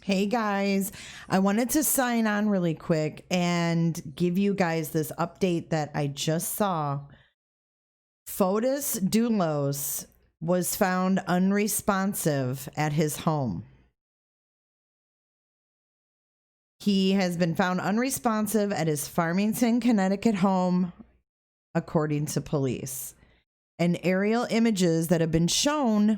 Hey guys, I wanted to sign on really quick and give you guys this update that I just saw. Fotis Dulos was found unresponsive at his home. He has been found unresponsive at his Farmington, Connecticut home, according to police. And aerial images that have been shown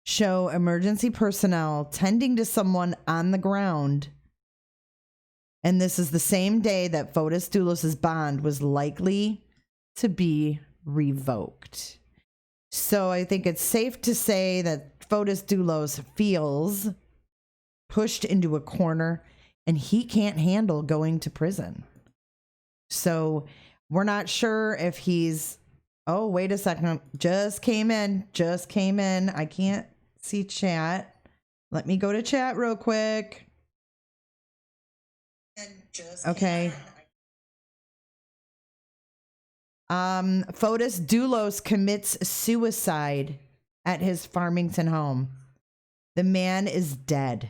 show emergency personnel tending to someone on the ground. And this is the same day that Fotis Dulos' bond was likely to be revoked. So I think it's safe to say that Fotis Dulos feels pushed into a corner and he can't handle going to prison. So we're not sure if he's, oh, wait a second, just came in. I can't see chat. Let me go to chat real quick. Okay. Fotis Dulos commits suicide at his Farmington home. The man is dead.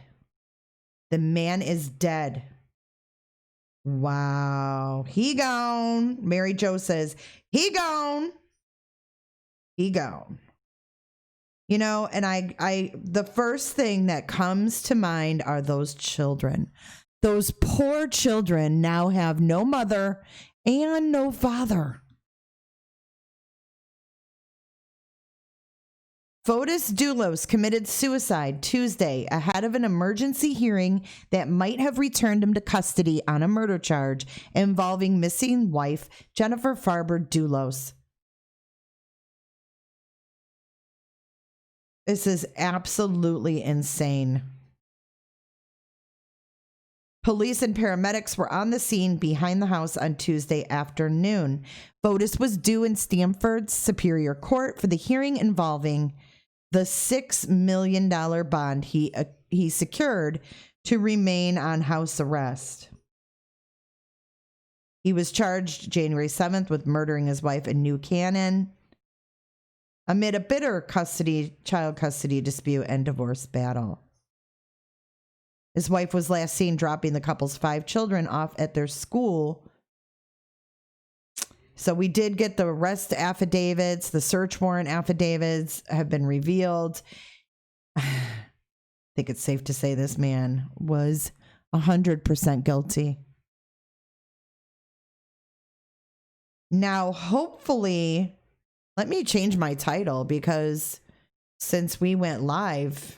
Wow. He gone. Mary Jo says, he gone. You know, and I the first thing that comes to mind are those children. Those poor children now have no mother and no father. Fotis Dulos committed suicide Tuesday ahead of an emergency hearing that might have returned him to custody on a murder charge involving missing wife Jennifer Farber Dulos. This is absolutely insane. Police and paramedics were on the scene behind the house on Tuesday afternoon. Fotis was due in Stamford's Superior Court for the hearing involving the $6 million bond he secured to remain on house arrest. He was charged January 7th with murdering his wife in New Canaan amid a bitter child custody dispute and divorce battle. His wife was last seen dropping the couple's 5 children off at their school. So we did get the arrest affidavits. The search warrant affidavits have been revealed. I think it's safe to say this man was 100% guilty. Now, hopefully, let me change my title because since we went live,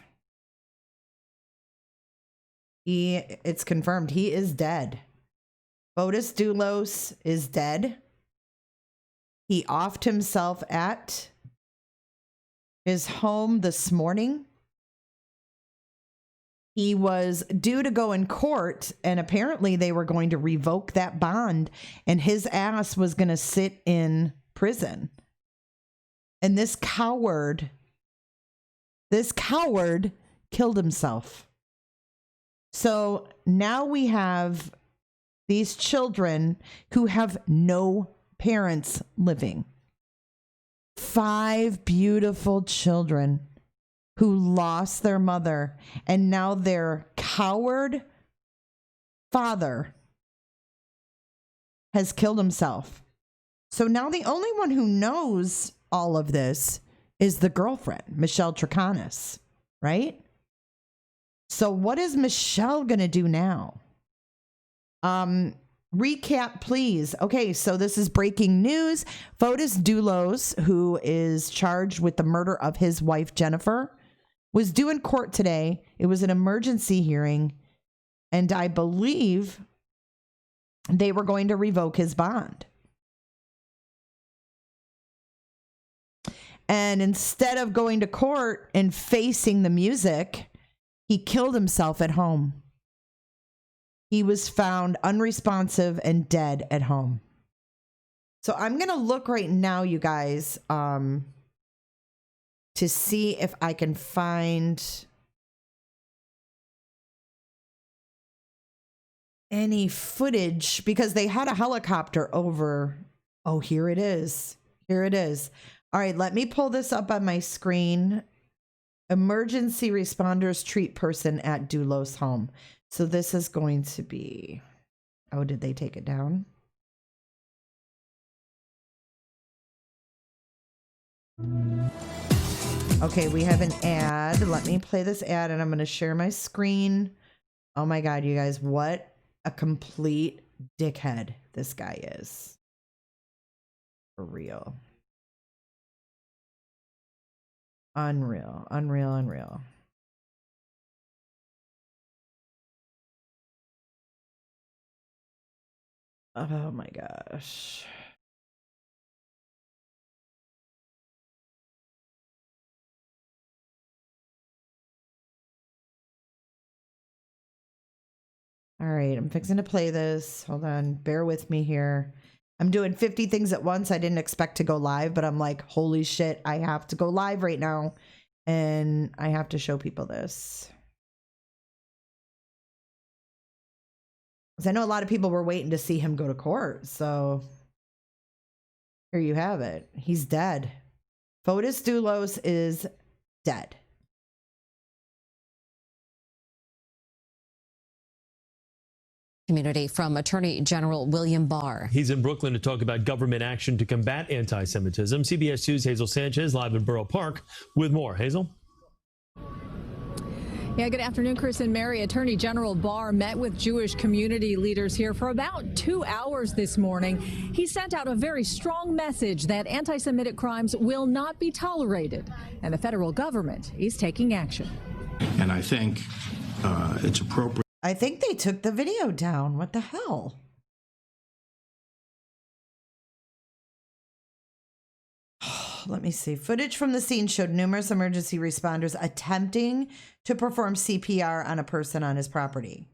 it's confirmed he is dead. Fotis Dulos is dead. He offed himself at his home this morning. He was due to go in court, and apparently they were going to revoke that bond, and his ass was going to sit in prison. And this coward killed himself. So now we have these children who have no parents living. 5 beautiful children who lost their mother, and now their coward father has killed himself. So now the only one who knows all of this is the girlfriend, Michelle Troconis, right? So what is Michelle going to do now? Recap, please. Okay, so this is breaking news. Fotis Dulos, who is charged with the murder of his wife, Jennifer, was due in court today. It was an emergency hearing, and I believe they were going to revoke his bond. And instead of going to court and facing the music, he killed himself at home. He was found unresponsive and dead at home. So I'm going to look right now, you guys, to see if I can find any footage, because they had a helicopter over. Oh, here it is. Here it is. All right, let me pull this up on my screen Emergency responders treat person at Dulos home. So this is going to be, oh, did they take it down? Okay, we have an ad. Let me play this ad and I'm going to share my screen. Oh my God, you guys, what a complete dickhead this guy is. For real. Unreal, unreal, unreal. Oh my gosh. All right, I'm fixing to play this. Hold on, bear with me here. I'm doing 50 things at once. I didn't expect to go live, but I'm like, holy shit, I have to go live right now. And I have to show people this. Because I know a lot of people were waiting to see him go to court. So here you have it. He's dead. Fotis Dulos is dead. Community from Attorney General William Barr. He's in Brooklyn to talk about government action to combat anti-Semitism. CBS 2's Hazel Sanchez live in Borough Park with more. Hazel? Yeah, good afternoon, Chris and Mary. Attorney General Barr met with Jewish community leaders here for about 2 hours this morning. He sent out a very strong message that anti-Semitic crimes will not be tolerated, and the federal government is taking action. And I think it's appropriate. I think they took the video down. What the hell? Let me see. Footage from the scene showed numerous emergency responders attempting to perform CPR on a person on his property.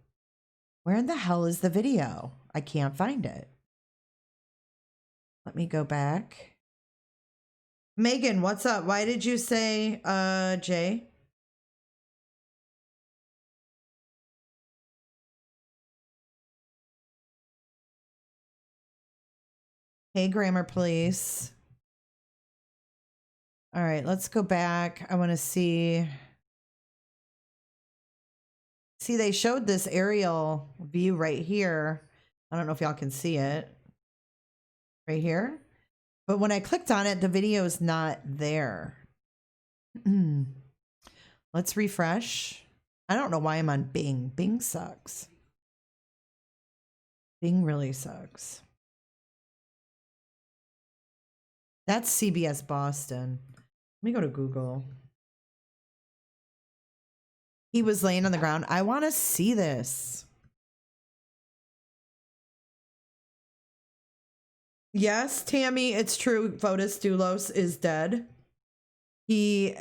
Where in the hell is the video? I can't find it. Let me go back. Megan, what's up? Why did you say, Jay? Hey, grammar police. All right, let's go back. I want to see. See, they showed this aerial view right here. I don't know if y'all can see it. Right here. But when I clicked on it, the video is not there. Let's refresh. I don't know why I'm on Bing. Bing sucks. Bing really sucks. That's CBS Boston. Let me go to Google. He was laying on the ground. I want to see this. Yes, Tammy, it's true. Fotis Dulos is dead. He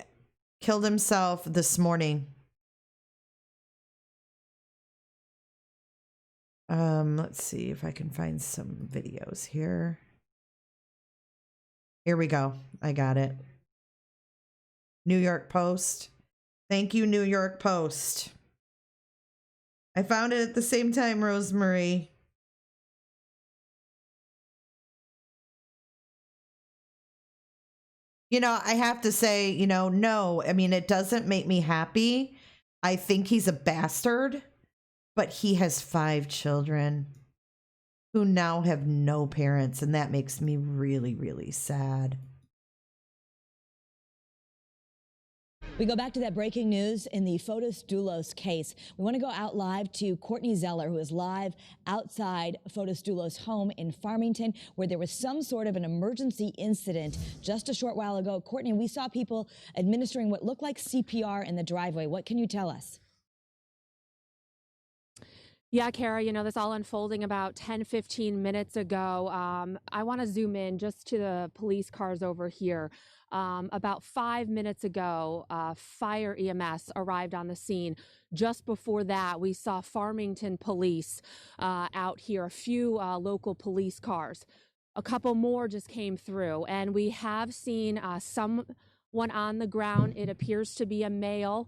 killed himself this morning. Let's see if I can find some videos here. Here we go. I got it. New York Post. Thank you, New York Post. I found it at the same time, Rosemary. You know, I have to say, you know, no, I mean, it doesn't make me happy. I think he's a bastard, but he has 5 children who now have no parents, and that makes me really, really sad. We go back to that breaking news in the Fotis Dulos case. We want to go out live to Courtney Zeller, who is live outside Fotis Dulos' home in Farmington, where there was some sort of an emergency incident just a short while ago. Courtney, we saw people administering what looked like CPR in the driveway. What can you tell us? Yeah, Kara, you know, this all unfolding about 10-15 minutes ago. I want to zoom in just to the police cars over here. About 5 minutes ago, fire EMS arrived on the scene. Just before that, we saw Farmington police out here, a few local police cars. A couple more just came through, and we have seen someone on the ground. It appears to be a male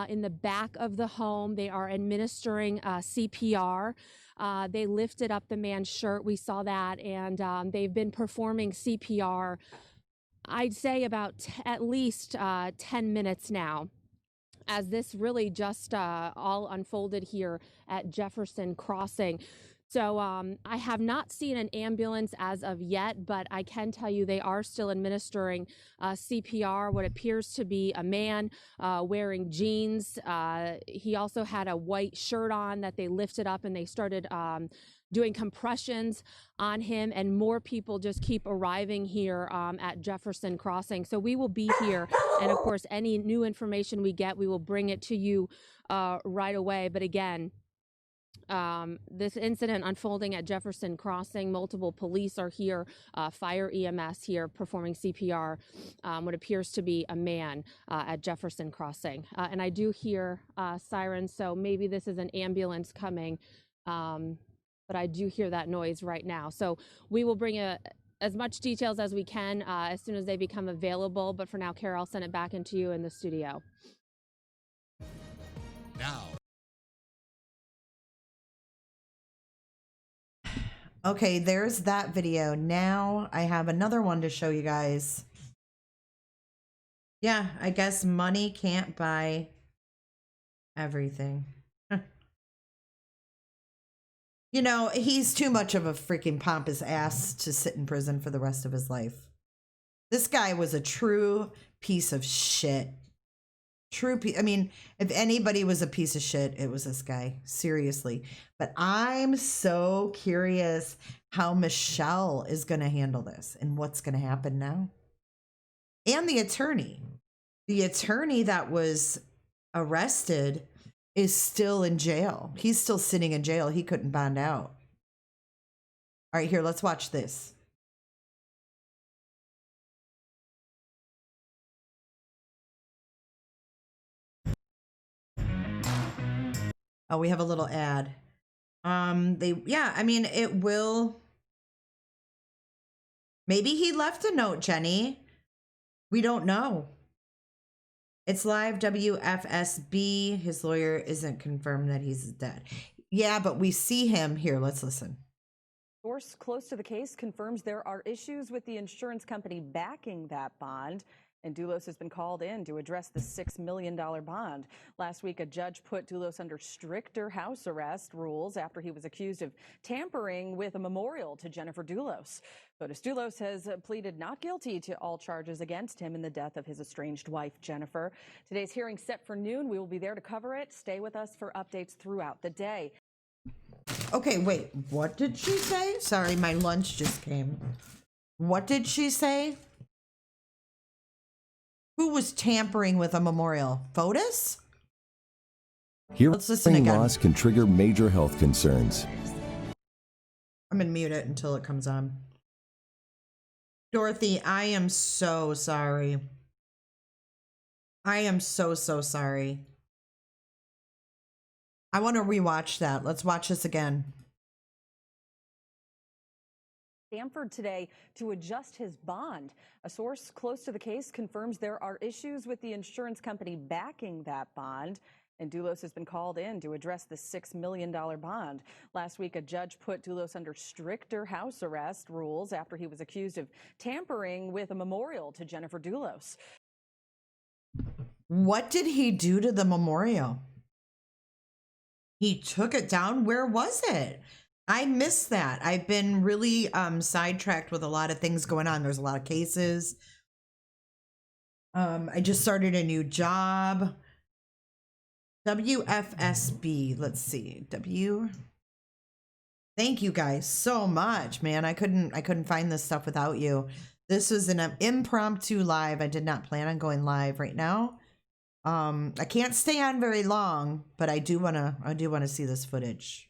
in the back of the home. They are administering CPR. They lifted up the man's shirt. We saw that, and they've been performing CPR, I'd say about at least 10 minutes now. as this really just all unfolded here at Jefferson Crossing. So I have not seen an ambulance as of yet, but I can tell you they are still administering CPR. What appears to be a man wearing jeans. He also had a white shirt on that they lifted up, and they started doing compressions on him, and more people just keep arriving here at Jefferson Crossing. So we will be here, and of course, any new information we get, we will bring it to you right away. But again, this incident unfolding at Jefferson Crossing, multiple police are here, fire EMS here performing CPR, what appears to be a man at Jefferson Crossing. And I do hear sirens, so maybe this is an ambulance coming, but I do hear that noise right now. So we will bring as much details as we can as soon as they become available. But for now, Kara, I'll send it back into you in the studio. Now. Okay, there's that video. Now I have another one to show you guys. Yeah, I guess money can't buy everything. You know, he's too much of a freaking pompous ass to sit in prison for the rest of his life. This guy was a true piece of shit. I mean, if anybody was a piece of shit, it was this guy. Seriously. But I'm so curious how Michelle is going to handle this and what's going to happen now. And the attorney. The attorney that was arrested is still in jail. He's still sitting in jail. He couldn't bond out. All right, here, let's watch this. Oh, we have a little ad. Yeah, I mean, it will. Maybe he left a note, Jenny. We don't know. It's live WFSB. His lawyer isn't confirmed that he's dead. Yeah, but we see him here. Let's listen. Source close to the case confirms there are issues with the insurance company backing that bond. And Dulos has been called in to address the $6 million bond. Last week, a judge put Dulos under stricter house arrest rules after he was accused of tampering with a memorial to Jennifer Dulos. Fotis Dulos has pleaded not guilty to all charges against him in the death of his estranged wife, Jennifer. Today's hearing set for noon. We will be there to cover it. Stay with us for updates throughout the day. Okay, wait. What did she say? Sorry, my lunch just came. What did she say? Who was tampering with a memorial? Fotis? Let's listen again. Hearing loss can trigger major health concerns. I'm gonna mute it until it comes on. Dorothy, I am so sorry. I am so sorry. I want to rewatch that. Let's watch this again. Stanford today to adjust his bond. A source close to the case confirms there are issues with the insurance company backing that bond. And Dulos has been called in to address the $6 million bond. Last week, a judge put Dulos under stricter house arrest rules after he was accused of tampering with a memorial to Jennifer Dulos. What did he do to the memorial? He took it down. Where was it? I missed that. I've been really sidetracked with a lot of things going on. There's a lot of cases. I just started a new job. WFSB. Let's see. Thank you guys so much, man. I couldn't find this stuff without you. This was an impromptu live. I did not plan on going live right now. I can't stay on very long, but I do want to see this footage.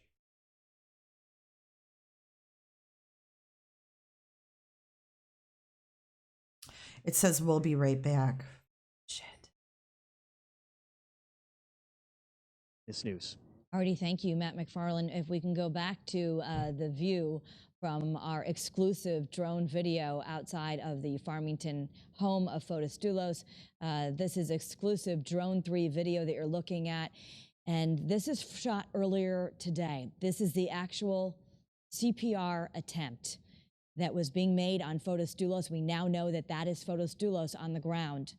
It says we'll be right back. Shit. This news. Artie, thank you, Matt McFarland. If we can go back to the view from our exclusive drone video outside of the Farmington home of Fotis Dulos. This is exclusive Drone 3 video that you're looking at. And this is shot earlier today. This is the actual CPR attempt that was being made on Fotis Dulos. We now know that that is Fotis Dulos on the ground.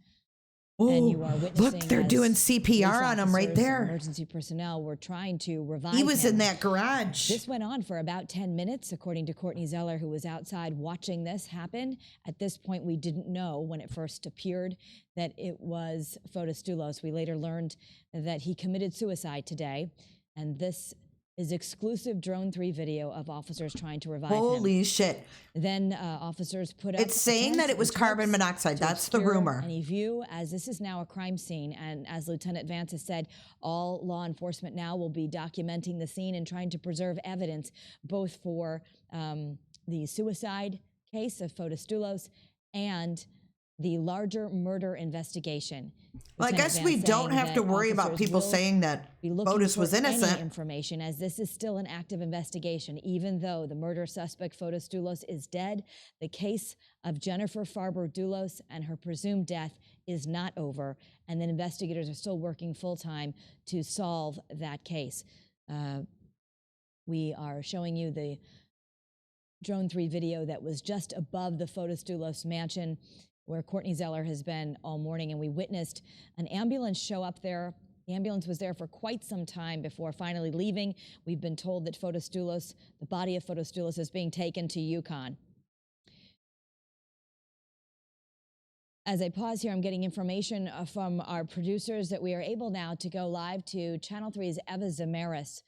And you are witnessing look, they're as doing CPR on him right police officers and there. Emergency personnel were trying to revive He was him. in that garage. This went on for about 10 minutes, according to Courtney Zeller, who was outside watching this happen. At this point, we didn't know when it first appeared that it was Fotis Dulos. We later learned that he committed suicide today, and this is exclusive Drone 3 video of officers trying to revive him. Holy shit. Then officers put up... It's saying that it was carbon monoxide. That's the rumor. Any view, as this is now a crime scene, and as Lieutenant Vance has said, all law enforcement now will be documenting the scene and trying to preserve evidence, both for the suicide case of Fotis Dulos and the larger murder investigation. Well, I guess we don't have to worry about people saying that Fotis was innocent. Information, as this is still an active investigation, even though the murder suspect Fotis Dulos is dead. The case of Jennifer Farber Dulos and her presumed death is not over, and then investigators are still working full-time to solve that case. We are showing you the Drone 3 video that was just above the Fotis Dulos mansion, where Courtney Zeller has been all morning, and we witnessed an ambulance show up there. The ambulance was there for quite some time before finally leaving. We've been told that Fotis Dulos, the body of Fotis Dulos, is being taken to Yukon. As I pause here, I'm getting information from our producers that we are able now to go live to Channel 3's Eva Zamaris.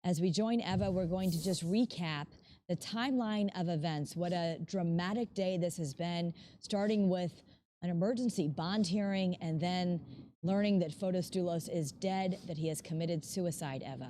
As we join Eva, we're going to just recap the timeline of events. What a dramatic day this has been, starting with an emergency bond hearing and then learning that Fotis Dulos is dead, that he has committed suicide, Eva.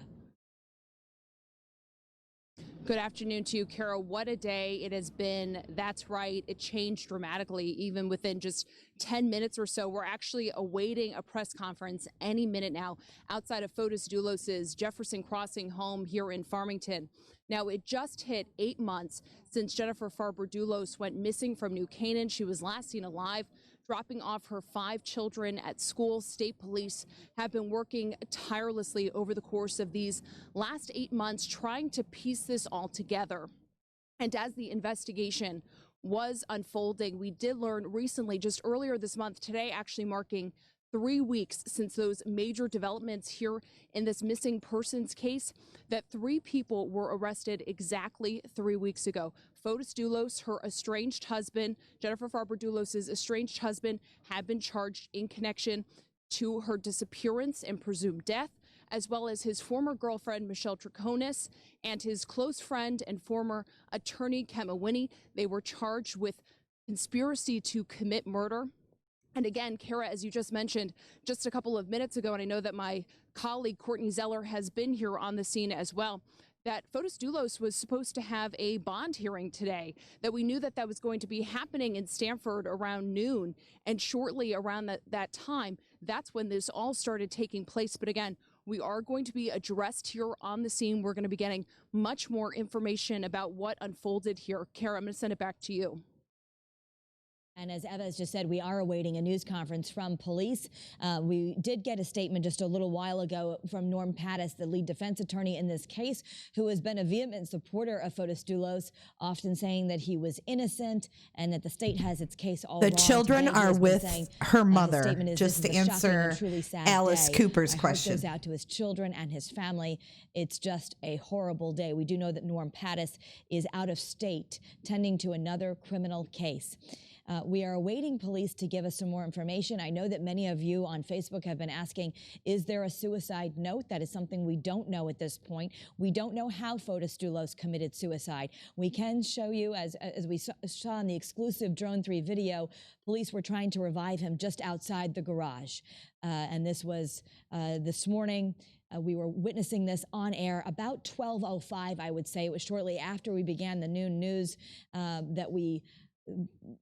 Good afternoon to you, Kara. What a day it has been. That's right. It changed dramatically, even within just 10 minutes or so. We're actually awaiting a press conference any minute now outside of Fotis Dulos's Jefferson Crossing home here in Farmington. Now, it just hit 8 months since Jennifer Farber Dulos went missing from New Canaan. She was last seen alive, dropping off her 5 children at school. State police have been working tirelessly over the course of these last 8 months, trying to piece this all together. And as the investigation was unfolding, we did learn recently, just earlier this month, today actually marking 3 weeks since those major developments here in this missing persons case, that 3 people were arrested exactly 3 weeks ago. Fotis Dulos, her estranged husband, Jennifer Farber Dulos's estranged husband, had been charged in connection to her disappearance and presumed death, as well as his former girlfriend, Michelle Troconis, and his close friend and former attorney, Kemma Winnie. They were charged with conspiracy to commit murder. And again, Kara, as you just mentioned just a couple of minutes ago, and I know that my colleague Courtney Zeller has been here on the scene as well, that Fotis Dulos was supposed to have a bond hearing today, that we knew that that was going to be happening in Stamford around noon. And shortly around that time, that's when this all started taking place. But again, we are going to be addressed here on the scene. We're going to be getting much more information about what unfolded here. Kara, I'm going to send it back to you. And as Eva has just said, we are awaiting a news conference from police. We did get a statement just a little while ago from Norm Pattis, the lead defense attorney in this case, who has been a vehement supporter of Fotis Dulos, often saying that he was innocent and that the state has its case all wrong. The children are with her mother, just to answer Alice Cooper's question. Goes out to his children and his family. It's just a horrible day. We do know that Norm Pattis is out of state, tending to another criminal case. We are awaiting police to give us some more information. I know that many of you on Facebook have been asking, is there a suicide note? That is something we don't know at this point. We don't know how Fotis Dulos committed suicide. We can show you, as we saw in the exclusive Drone 3 video, police were trying to revive him just outside the garage. And this was this morning. We were witnessing this on air about 12:05, I would say. It was shortly after we began the noon news that we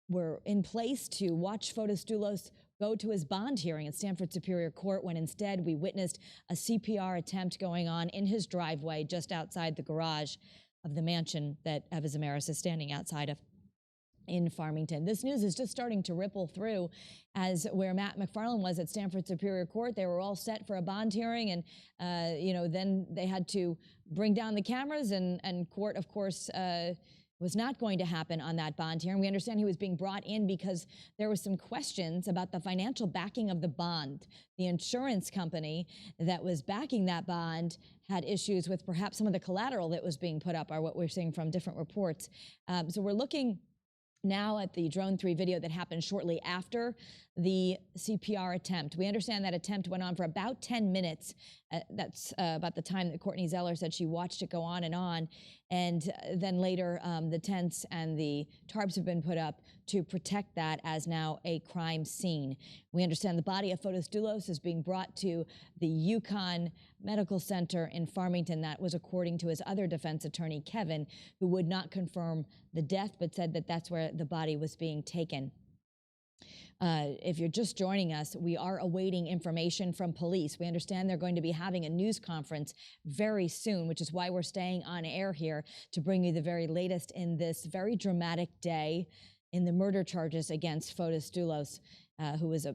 were in place to watch Fotis Dulos go to his bond hearing at Stamford Superior Court, when instead we witnessed a CPR attempt going on in his driveway just outside the garage of the mansion that Eva Zamaris is standing outside of in Farmington. This news is just starting to ripple through, as where Matt McFarland was at Stamford Superior Court. They were all set for a bond hearing, and then they had to bring down the cameras, and court, of course, was not going to happen on that bond hearing. We understand he was being brought in because there were some questions about the financial backing of the bond. The insurance company that was backing that bond had issues with perhaps some of the collateral that was being put up, are what we're seeing from different reports. So we're looking now at the Drone 3 video that happened shortly after the CPR attempt. We understand that attempt went on for about 10 minutes. That's about the time that Courtney Zeller said she watched it go on. And then later, the tents and the tarps have been put up to protect that as now a crime scene. We understand the body of Fotis Dulos is being brought to the UConn Medical Center in Farmington. That was according to his other defense attorney, Kevin, who would not confirm the death, but said that that's where the body was being taken. If you're just joining us, we are awaiting information from police. We understand they're going to be having a news conference very soon, which is why we're staying on air here to bring you the very latest in this very dramatic day in the murder charges against Fotis Dulos, who was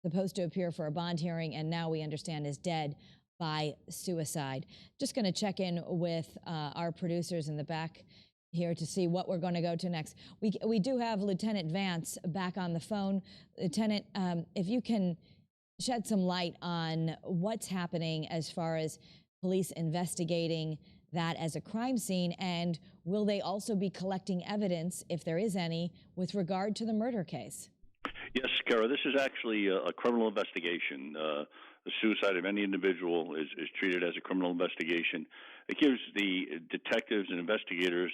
supposed to appear for a bond hearing and now we understand is dead by suicide. Just going to check in with our producers in the back here to see what we're going to go to next. We do have Lieutenant Vance back on the phone. Lieutenant, if you can shed some light on what's happening as far as police investigating that as a crime scene, and will they also be collecting evidence, if there is any, with regard to the murder case? Yes, Kara, this is actually a criminal investigation. The suicide of any individual is treated as a criminal investigation. It gives the detectives and investigators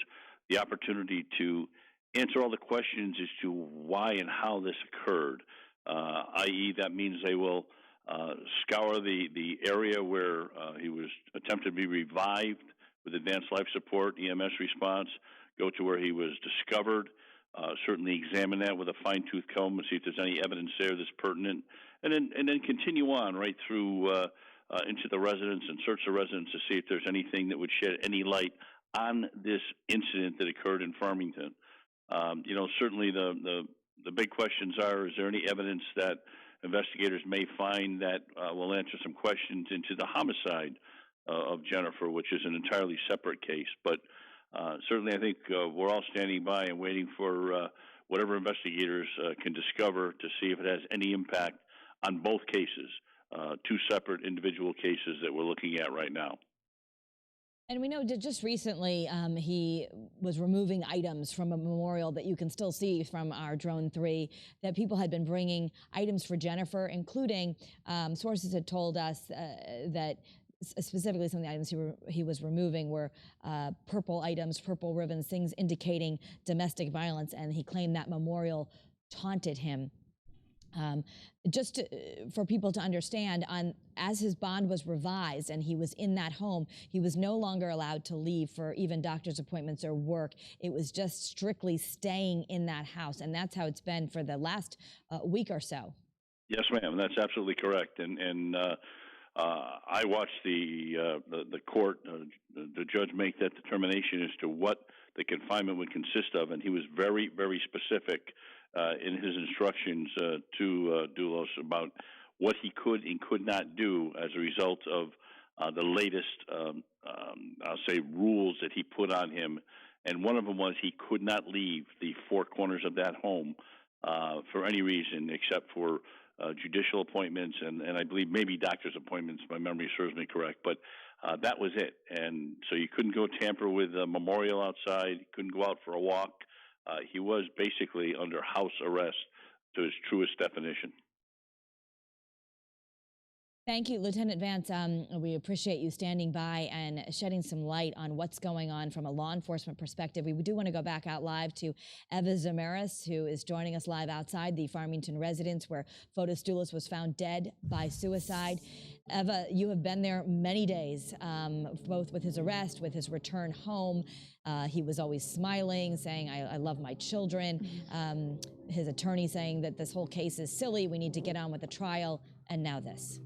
the opportunity to answer all the questions as to why and how this occurred, i.e. that means they will scour the area where he was attempted to be revived with advanced life support, EMS response, go to where he was discovered, certainly examine that with a fine-tooth comb and see if there's any evidence there that's pertinent, and then continue on right through into the residence and search the residence to see if there's anything that would shed any light on this incident that occurred in Farmington. Certainly the big questions are, is there any evidence that investigators may find that will answer some questions into the homicide of Jennifer, which is an entirely separate case. But certainly I think we're all standing by and waiting for whatever investigators can discover to see if it has any impact on both cases, two separate individual cases that we're looking at right now. And we know that just recently he was removing items from a memorial that you can still see from our Drone 3, that people had been bringing items for Jennifer, including sources had told us that specifically some of the items he was removing were purple items, purple ribbons, things indicating domestic violence, and he claimed that memorial taunted him. For people to understand, as his bond was revised and he was in that home, he was no longer allowed to leave for even doctor's appointments or work. It was just strictly staying in that house, and that's how it's been for the last week or so. Yes, ma'am, that's absolutely correct. And I watched the court, the judge make that determination as to what the confinement would consist of, and he was very, very specific in his instructions to Dulos about what he could and could not do as a result of the latest, I'll say, rules that he put on him. And one of them was he could not leave the four corners of that home for any reason except for judicial appointments and I believe maybe doctor's appointments, if my memory serves me correct. But that was it. And so you couldn't go tamper with a memorial outside, you couldn't go out for a walk. He was basically under house arrest to his truest definition. Thank you, Lieutenant Vance. We appreciate you standing by and shedding some light on what's going on from a law enforcement perspective. We do want to go back out live to Eva Zamaris, who is joining us live outside the Farmington residence where Fotis Dulos was found dead by suicide. Eva, you have been there many days, both with his arrest, with his return home. He was always smiling, saying, I love my children. His attorney saying that this whole case is silly, we need to get on with the trial, and now this.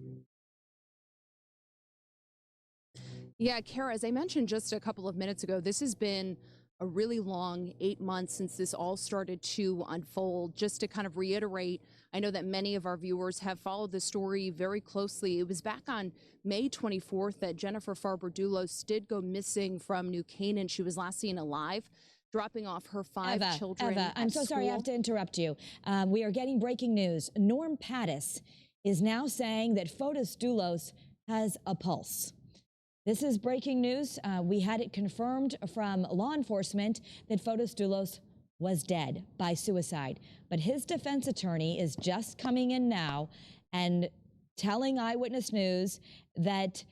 Yeah, Kara, as I mentioned just a couple of minutes ago, this has been a really long 8 months since this all started to unfold. Just to kind of reiterate, I know that many of our viewers have followed the story very closely. It was back on May 24th that Jennifer Farber Dulos did go missing from New Canaan. She was last seen alive dropping off her five children Eva, I'm at so sorry I have school. to interrupt you. We are getting breaking news. Norm Pattis is now saying that Fotis Dulos has a pulse. This is breaking news. We had it confirmed from law enforcement that Fotis Dulos was dead by suicide. But his defense attorney is just coming in now and telling Eyewitness News that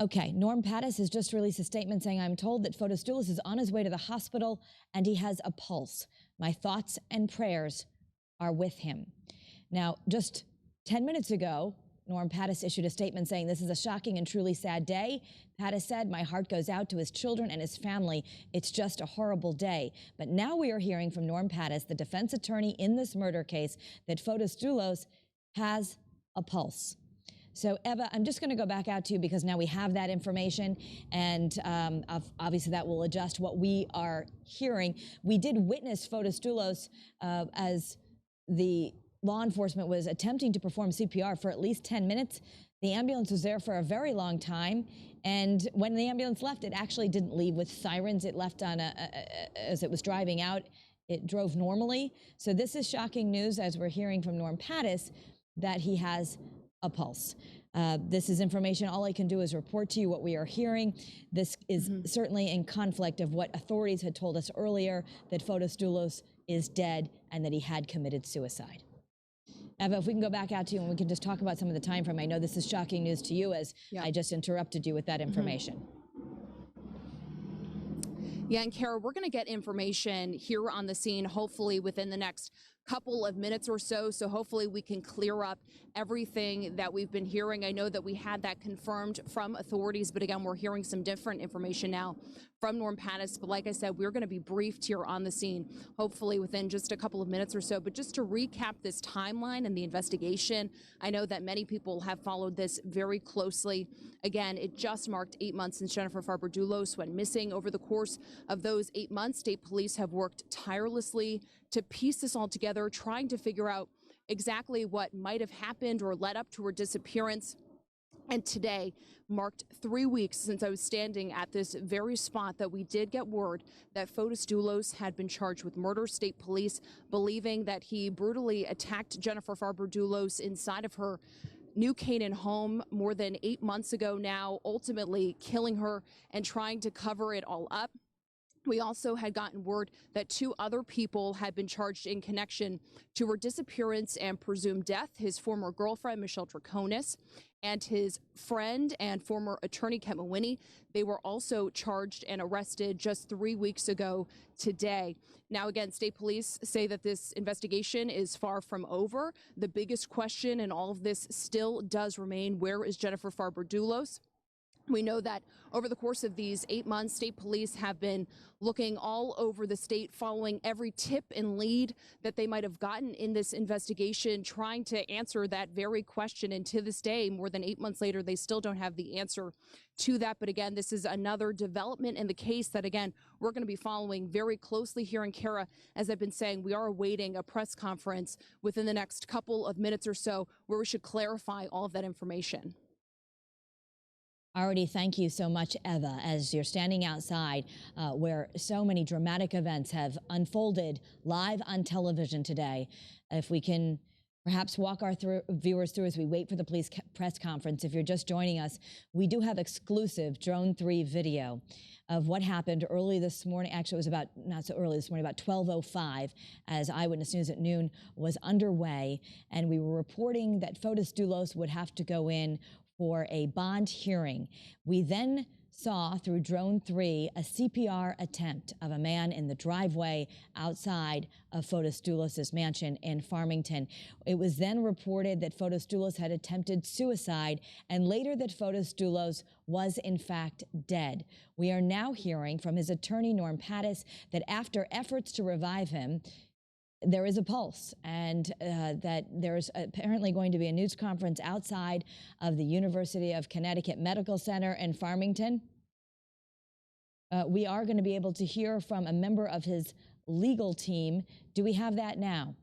okay, Norm Pattis has just released a statement saying, I'm told that Fotis Dulos is on his way to the hospital and he has a pulse. My thoughts and prayers are with him. Now, just 10 minutes ago, Norm Pattis issued a statement saying, this is a shocking and truly sad day. Pattis said, my heart goes out to his children and his family. It's just a horrible day. But now we are hearing from Norm Pattis, the defense attorney in this murder case, that Fotis Dulos has a pulse. So, Eva, I'm just going to go back out to you because now we have that information, and obviously that will adjust what we are hearing. We did witness Fotis Dulos as the law enforcement was attempting to perform CPR for at least 10 minutes. The ambulance was there for a very long time, and when the ambulance left, it actually didn't leave with sirens. It left on as it was driving out. It drove normally. So this is shocking news as we're hearing from Norm Pattis that he has a pulse. This is information. All I can do is report to you what we are hearing. This is certainly in conflict of what authorities had told us earlier, that Fotis Dulos is dead and that he had committed suicide. Eva, if we can go back out to you and we can just talk about some of the time frame. I know this is shocking news to you as I just interrupted you with that information. Yeah, and Kara, we're going to get information here on the scene, hopefully within the next couple of minutes or so. So hopefully we can clear up everything that we've been hearing. I know that we had that confirmed from authorities, but again, we're hearing some different information now from Norm Pattis. But like I said, we're going to be briefed here on the scene, hopefully within just a couple of minutes or so. But just to recap this timeline and the investigation, I know that many people have followed this very closely. Again, it just marked 8 months since Jennifer Farber Dulos went missing. Over the course of those 8 months, state police have worked tirelessly to piece this all together, trying to figure out exactly what might have happened or led up to her disappearance. And today marked 3 weeks since I was standing at this very spot that we did get word that Fotis Dulos had been charged with murder. State police believing that he brutally attacked Jennifer Farber Dulos inside of her New Canaan home more than 8 months ago now, ultimately killing her and trying to cover it all up. We also had gotten word that 2 other people had been charged in connection to her disappearance and presumed death. His former girlfriend, Michelle Draconis, and his friend and former attorney, Kent Mawhinney. They were also charged and arrested just 3 weeks ago today. Now, again, state police say that this investigation is far from over. The biggest question in all of this still does remain, where is Jennifer Farber Dulos? We know that over the course of these 8 months, state police have been looking all over the state, following every tip and lead that they might have gotten in this investigation, trying to answer that very question. And to this day, more than 8 months later, they still don't have the answer to that. But again, this is another development in the case that, again, we're going to be following very closely here in Kara. As I've been saying, we are awaiting a press conference within the next couple of minutes or so where we should clarify all of that information. Already, thank you so much, Eva, as you're standing outside where so many dramatic events have unfolded live on television today. If we can perhaps walk our viewers through as we wait for the police press conference. If you're just joining us, we do have exclusive Drone 3 video of what happened early this morning. Actually, it was about, not so early this morning, about 12:05 as Eyewitness News at noon was underway. And we were reporting that Fotis Dulos would have to go in for a bond hearing. We then saw through Drone 3 a CPR attempt of a man in the driveway outside of Fotis Dulos' mansion in Farmington. It was then reported that Fotis Dulos had attempted suicide, and later that Fotis Dulos was in fact dead. We are now hearing from his attorney, Norm Pattis, that after efforts to revive him, there is a pulse, and that there's apparently going to be a news conference outside of the University of Connecticut Medical Center in Farmington. We are going to be able to hear from a member of his legal team. Do we have that now?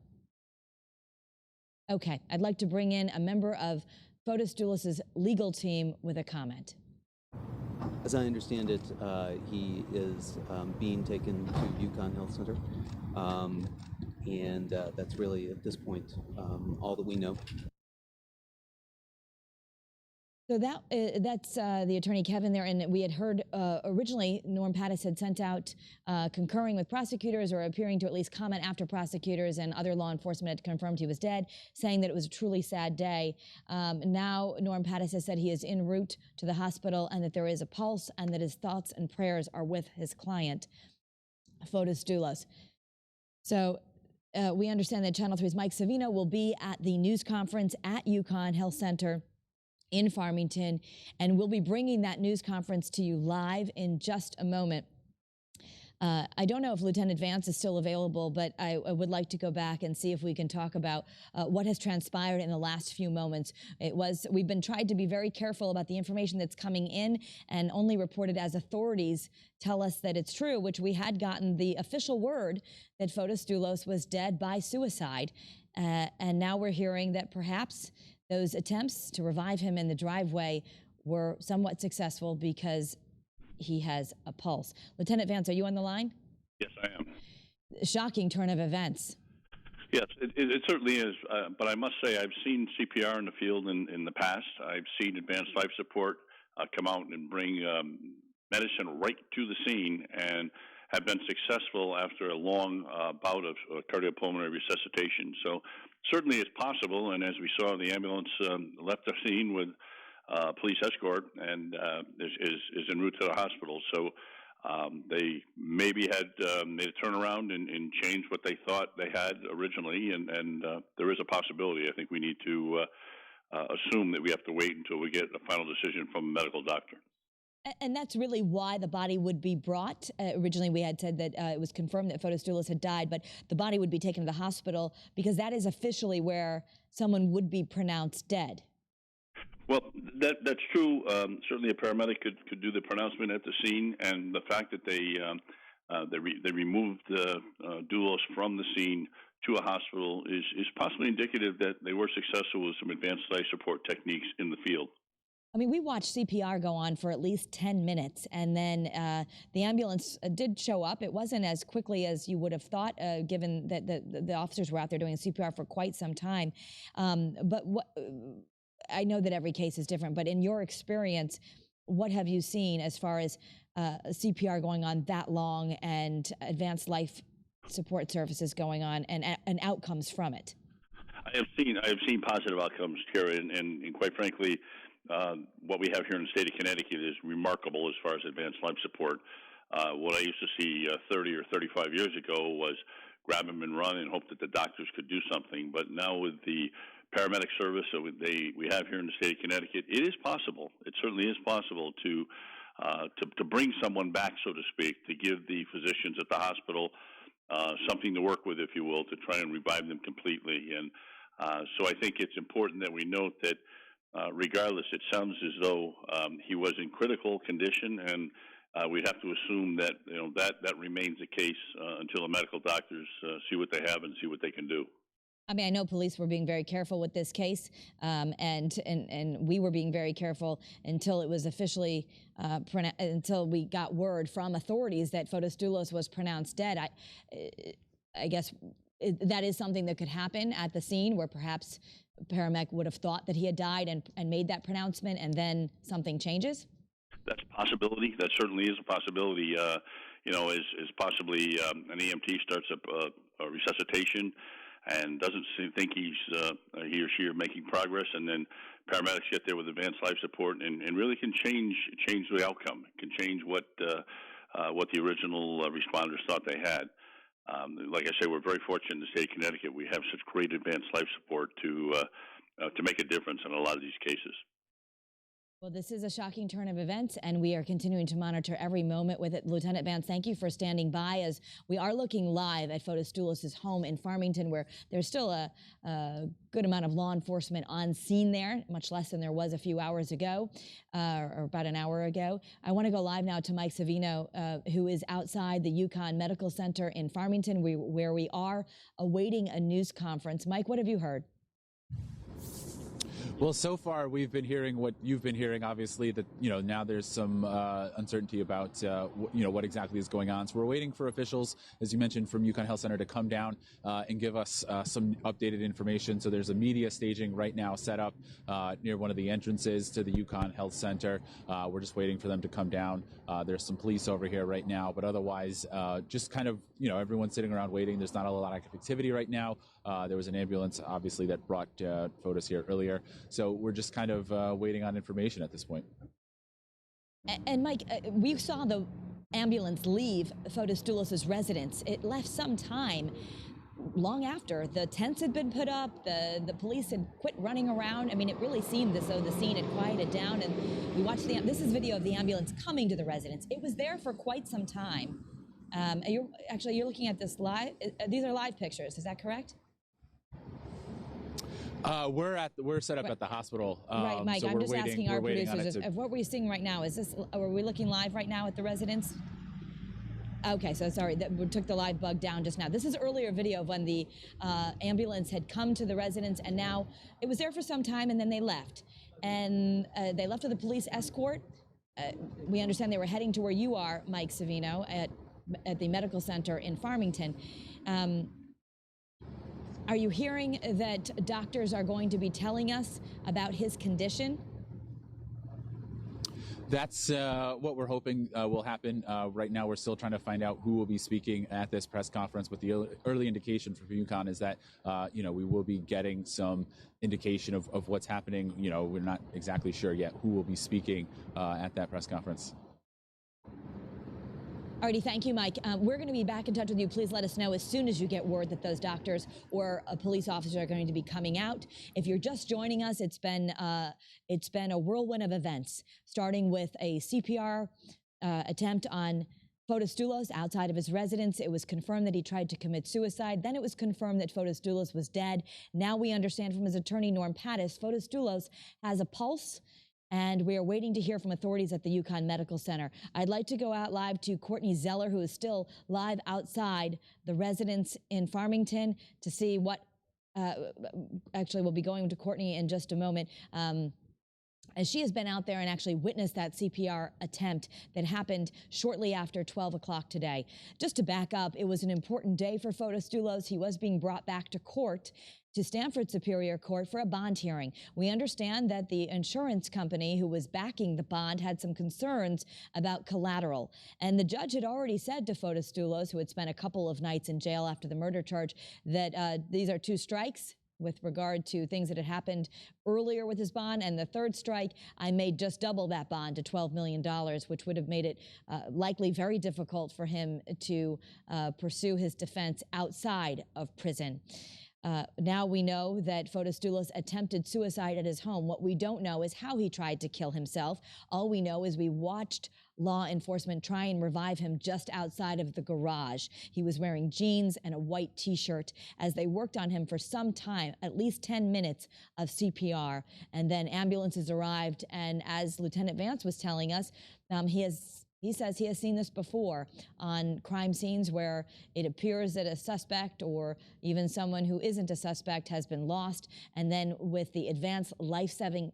Okay, I'd like to bring in a member of Fotis Dulos' legal team with a comment. As I understand it, he is being taken to UConn Health Center, and that's really, at this point, all that we know. So that's the attorney Kevin there, and we had heard originally Norm Pattis had sent out concurring with prosecutors, or appearing to at least comment after prosecutors and other law enforcement had confirmed he was dead, saying that it was a truly sad day. Now Norm Pattis has said he is en route to the hospital and that there is a pulse and that his thoughts and prayers are with his client, Fotis Dulos. So we understand that Channel 3's Mike Savino will be at the news conference at UConn Health Center in Farmington, and we'll be bringing that news conference to you live in just a moment. I don't know if Lieutenant Vance is still available, but I would like to go back and see if we can talk about what has transpired in the last few moments. We've been trying to be very careful about the information that's coming in and only reported as authorities tell us that it's true, which we had gotten the official word that Fotis Dulos was dead by suicide. And now we're hearing that perhaps those attempts to revive him in the driveway were somewhat successful because he has a pulse. Lieutenant Vance, are you on the line? Yes, I am. Shocking turn of events. Yes, it certainly is. But I must say, I've seen CPR in the field in the past. I've seen advanced life support come out and bring medicine right to the scene, and have been successful after a long bout of cardiopulmonary resuscitation. So certainly it's possible, and as we saw, the ambulance left the scene with police escort and is en route to the hospital. So they maybe had made a turnaround and changed what they thought they had originally, and there is a possibility. I think we need to assume that we have to wait until we get a final decision from a medical doctor. And that's really why the body would be brought. Originally, we had said that it was confirmed that Fotis Dulos had died, but the body would be taken to the hospital because that is officially where someone would be pronounced dead. Well, that's true. Certainly, a paramedic could do the pronouncement at the scene, and the fact that they removed Dulos from the scene to a hospital is possibly indicative that they were successful with some advanced life support techniques in the field. I mean, we watched CPR go on for at least 10 minutes, and then the ambulance did show up. It wasn't as quickly as you would have thought, given that the officers were out there doing CPR for quite some time. But I know that every case is different, but in your experience, what have you seen as far as CPR going on that long and advanced life support services going on and outcomes from it? I have seen positive outcomes, Kara, and quite frankly, what we have here in the state of Connecticut is remarkable as far as advanced life support. What I used to see 30 or 35 years ago was grab them and run and hope that the doctors could do something. But now with the paramedic service that we have here in the state of Connecticut, it is possible. It certainly is possible to bring someone back, so to speak, to give the physicians at the hospital something to work with, if you will, to try and revive them completely. And so I think it's important that we note that regardless, it sounds as though he was in critical condition, and we'd have to assume that that remains the case until the medical doctors see what they have and see what they can do. I mean, I know police were being very careful with this case, and we were being very careful until it was officially until we got word from authorities that Fotis Dulos was pronounced dead. I guess that is something that could happen at the scene, where perhaps a paramedic would have thought that he had died and made that pronouncement, and then something changes. That's a possibility. That certainly is a possibility. Is possibly an EMT starts up a resuscitation and doesn't think he or she are making progress, and then paramedics get there with advanced life support and really can change the outcome. It can change what the original responders thought they had. Like I say, we're very fortunate in the state of Connecticut. We have such great advanced life support to make a difference in a lot of these cases. Well, this is a shocking turn of events, and we are continuing to monitor every moment with it. Lieutenant Vance, thank you for standing by as we are looking live at Fotis Dulos' home in Farmington, where there's still a good amount of law enforcement on scene there, much less than there was a few hours ago, or about an hour ago. I want to go live now to Mike Savino, who is outside the UConn Medical Center in Farmington, where we are awaiting a news conference. Mike, what have you heard? Well, so far we've been hearing what you've been hearing, obviously, that, now there's some uncertainty about, what exactly is going on. So we're waiting for officials, as you mentioned, from UConn Health Center to come down and give us some updated information. So there's a media staging right now set up near one of the entrances to the UConn Health Center. We're just waiting for them to come down. There's some police over here right now, but otherwise, just kind of, everyone's sitting around waiting. There's not a lot of activity right now. There was an ambulance, obviously, that brought Fotis here earlier. So we're just kind of waiting on information at this point. And Mike, we saw the ambulance leave Fotis Dulos' residence. It left some time long after the tents had been put up, the police had quit running around. I mean, it really seemed as though the scene had quieted down, and we watched this is video of the ambulance coming to the residence. It was there for quite some time. You're looking at this live. These are live pictures. Is that correct? We're set up at the hospital. Right, Mike. So I'm just asking our producers of what we're seeing right now. Are we looking live right now at the residence? Okay, so sorry, we took the live bug down just now. This is earlier video of when the ambulance had come to the residence, and now it was there for some time, and then they left. And they left with a police escort. We understand they were heading to where you are, Mike Savino, at the medical center in Farmington. Are you hearing that doctors are going to be telling us about his condition? That's what we're hoping will happen. Right now, we're still trying to find out who will be speaking at this press conference. But the early indication from UConn is that, we will be getting some indication of what's happening. We're not exactly sure yet who will be speaking at that press conference. Alrighty, thank you, Mike. We're going to be back in touch with you. Please let us know as soon as you get word that those doctors or a police officer are going to be coming out. If you're just joining us, it's been a whirlwind of events, starting with a CPR attempt on Fotis Dulos outside of his residence. It was confirmed that he tried to commit suicide. Then it was confirmed that Fotis Dulos was dead. Now we understand from his attorney, Norm Pattis, Fotis Dulos has a pulse, and we are waiting to hear from authorities at the UConn Medical Center. I'd like to go out live to Courtney Zeller, who is still live outside the residence in Farmington, to see what, actually we'll be going to Courtney in just a moment. As she has been out there and actually witnessed that CPR attempt that happened shortly after 12 o'clock today. Just to back up, it was an important day for Fotis Dulos. He was being brought back to court, to Stanford Superior Court, for a bond hearing. We understand that the insurance company who was backing the bond had some concerns about collateral. And the judge had already said to Fotis Dulos, who had spent a couple of nights in jail after the murder charge, that these are two strikes with regard to things that had happened earlier with his bond. And the third strike, I made just double that bond to $12 million, which would have made it likely very difficult for him to pursue his defense outside of prison. Now we know that Fotis Dulos attempted suicide at his home. What we don't know is how he tried to kill himself. All we know is we watched law enforcement try and revive him just outside of the garage. He was wearing jeans and a white T-shirt as they worked on him for some time, at least 10 minutes of CPR. And then ambulances arrived, and as Lieutenant Vance was telling us, he says he has seen this before on crime scenes where it appears that a suspect or even someone who isn't a suspect has been lost. And then with the advanced life-saving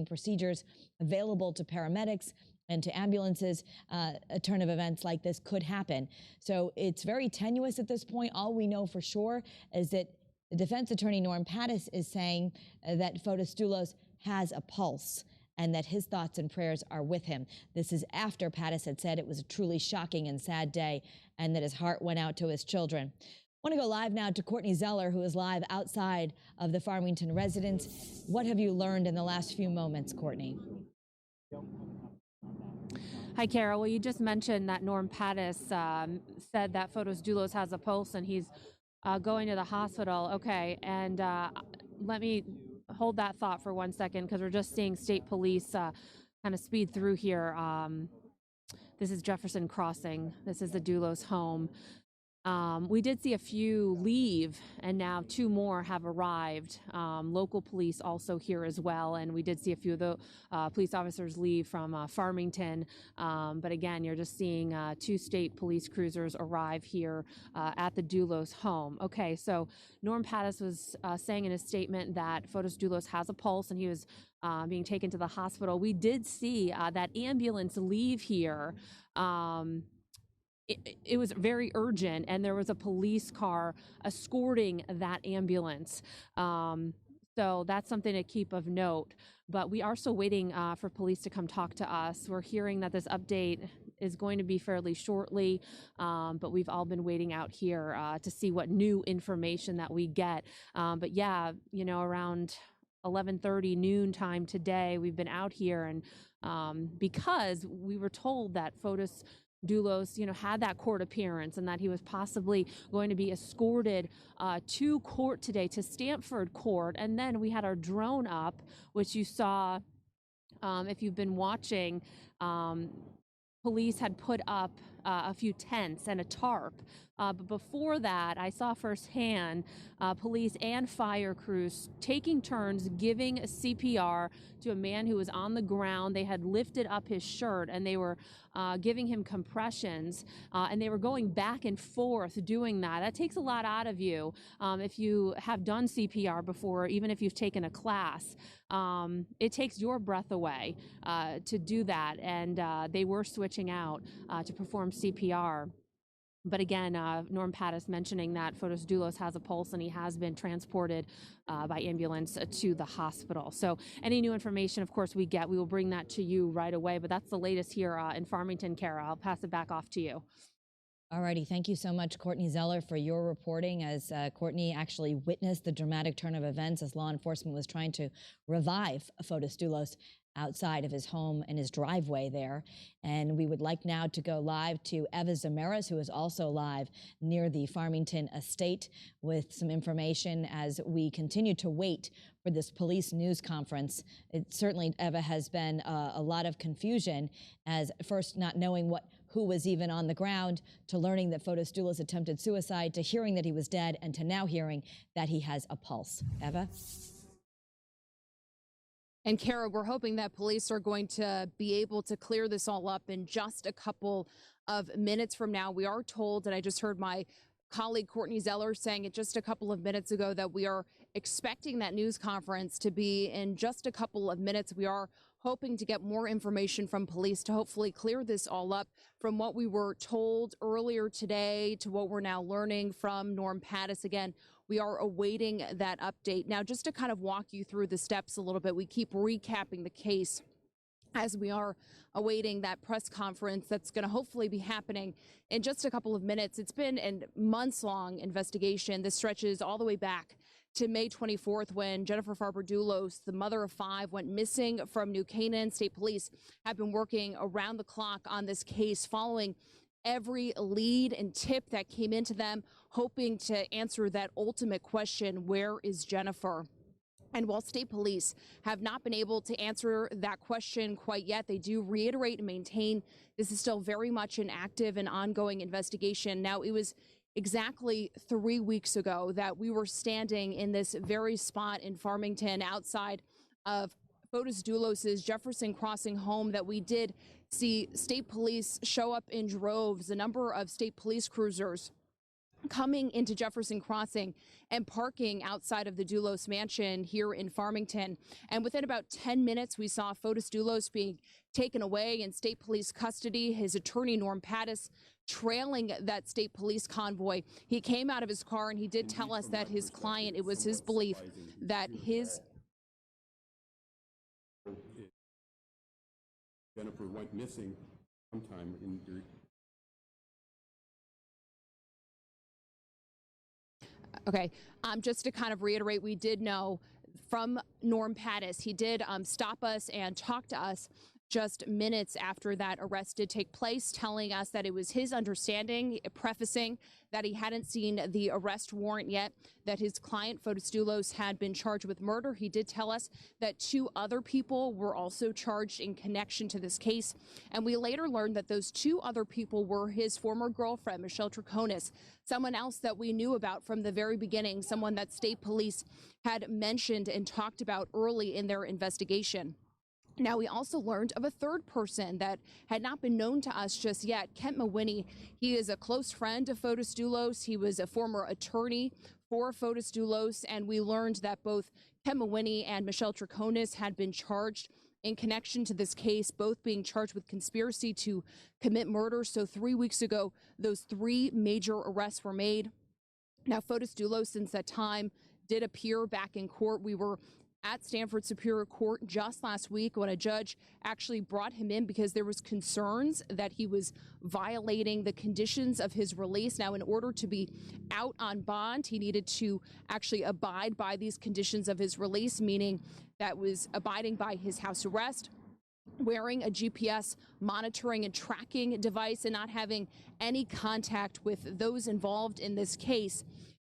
procedures available to paramedics and to ambulances, a turn of events like this could happen. So it's very tenuous at this point. All we know for sure is that the defense attorney, Norm Pattis, is saying that Fotis Dulos has a pulse, and that his thoughts and prayers are with him. This is after Pattis had said it was a truly shocking and sad day, and that his heart went out to his children. I want to go live now to Courtney Zeller, who is live outside of the Farmington residence. What have you learned in the last few moments, Courtney? Hi, Carol. Well, you just mentioned that Norm Pattis said that Fotis Dulos has a pulse and he's going to the hospital. Okay, and let me hold that thought for 1 second, because we're just seeing state police kind of speed through here. This is Jefferson Crossing. This is the Dulos home. We did see a few leave, and now 2 more have arrived. Local police also here as well, and we did see a few of the police officers leave from Farmington. But again, you're just seeing 2 state police cruisers arrive here at the Dulos home. Okay, so Norm Pattis was saying in his statement that Fotis Dulos has a pulse, and he was being taken to the hospital. We did see that ambulance leave here. It was very urgent, and there was a police car escorting that ambulance. So that's something to keep of note. But we are still waiting for police to come talk to us. We're hearing that this update is going to be fairly shortly, but we've all been waiting out here to see what new information that we get. But yeah, you know, around 11:30 noon time today, we've been out here, and because we were told that Fotis Dulos, you know, had that court appearance and that he was possibly going to be escorted to court today, to Stamford Court. And then we had our drone up, which you saw if you've been watching. Police had put up a few tents and a tarp. But before that, I saw firsthand police and fire crews taking turns giving CPR to a man who was on the ground. They had lifted up his shirt, and they were giving him compressions, and they were going back and forth doing that. That takes a lot out of you if you have done CPR before, even if you've taken a class. It takes your breath away to do that, and they were switching out to perform CPR. But again, Norm Pattis mentioning that Fotis Dulos has a pulse, and he has been transported by ambulance to the hospital. So any new information, of course, we will bring that to you right away. But that's the latest here in Farmington, Kara. I'll pass it back off to you. All righty. Thank you so much, Courtney Zeller, for your reporting, as Courtney actually witnessed the dramatic turn of events as law enforcement was trying to revive Fotis Dulos outside of his home and his driveway there. And we would like now to go live to Eva Zamaras, who is also live near the Farmington estate, with some information as we continue to wait for this police news conference. It certainly, Eva, has been a lot of confusion, as first not knowing who was even on the ground, to learning that Fotis Dulos attempted suicide, to hearing that he was dead, and to now hearing that he has a pulse. Eva? And Kara, we're hoping that police are going to be able to clear this all up in just a couple of minutes from now. We are told, and I just heard my colleague Courtney Zeller saying it just a couple of minutes ago, that we are expecting that news conference to be in just a couple of minutes. We are hoping to get more information from police to hopefully clear this all up. From what we were told earlier today to what we're now learning from Norm Pattis, again, we are awaiting that update. Now, just to kind of walk you through the steps a little bit, we keep recapping the case as we are awaiting that press conference that's going to hopefully be happening in just a couple of minutes. It's been a months-long investigation. This stretches all the way back to May 24th, when Jennifer Farber Dulos, the mother of 5, went missing from New Canaan. State police have been working around the clock on this case, following every lead and tip that came into them, hoping to answer that ultimate question: where is Jennifer? And while state police have not been able to answer that question quite yet, they do reiterate and maintain this is still very much an active and ongoing investigation. Now, it was exactly 3 weeks ago that we were standing in this very spot in Farmington outside of Fotis Dulos' Jefferson Crossing home that we did see state police show up in droves, a number of state police cruisers coming into Jefferson Crossing and parking outside of the Dulos mansion here in Farmington. And within about 10 minutes, we saw Fotis Dulos being taken away in state police custody, his attorney, Norm Pattis, trailing that state police convoy. He came out of his car, and he did tell us that his client, it was his belief that his Jennifer went missing sometime in your... Okay, just to kind of reiterate, we did know from Norm Pattis, he did stop us and talk to us just minutes after that arrest did take place, telling us that it was his understanding, prefacing that he hadn't seen the arrest warrant yet, that his client, Fotis Dulos, had been charged with murder. He did tell us that 2 other people were also charged in connection to this case. And we later learned that those 2 other people were his former girlfriend, Michelle Troconis, someone else that we knew about from the very beginning, someone that state police had mentioned and talked about early in their investigation. Now, we also learned of a 3rd person that had not been known to us just yet, Kent Mawhinney. He is a close friend of Fotis Dulos. He was a former attorney for Fotis Dulos, and we learned that both Kent Mawhinney and Michelle Troconis had been charged in connection to this case, both being charged with conspiracy to commit murder. So 3 weeks ago, those 3 major arrests were made. Now, Fotis Dulos, since that time, did appear back in court. We were at Stanford Superior Court just last week when a judge actually brought him in because there was concerns that he was violating the conditions of his release. Now, in order to be out on bond, he needed to actually abide by these conditions of his release, meaning that was abiding by his house arrest, wearing a GPS monitoring and tracking device, and not having any contact with those involved in this case.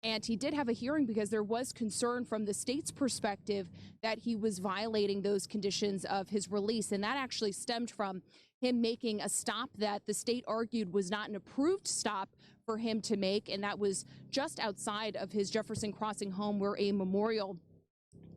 And he did have a hearing because there was concern from the state's perspective that he was violating those conditions of his release. And that actually stemmed from him making a stop that the state argued was not an approved stop for him to make. And that was just outside of his Jefferson Crossing home, where a memorial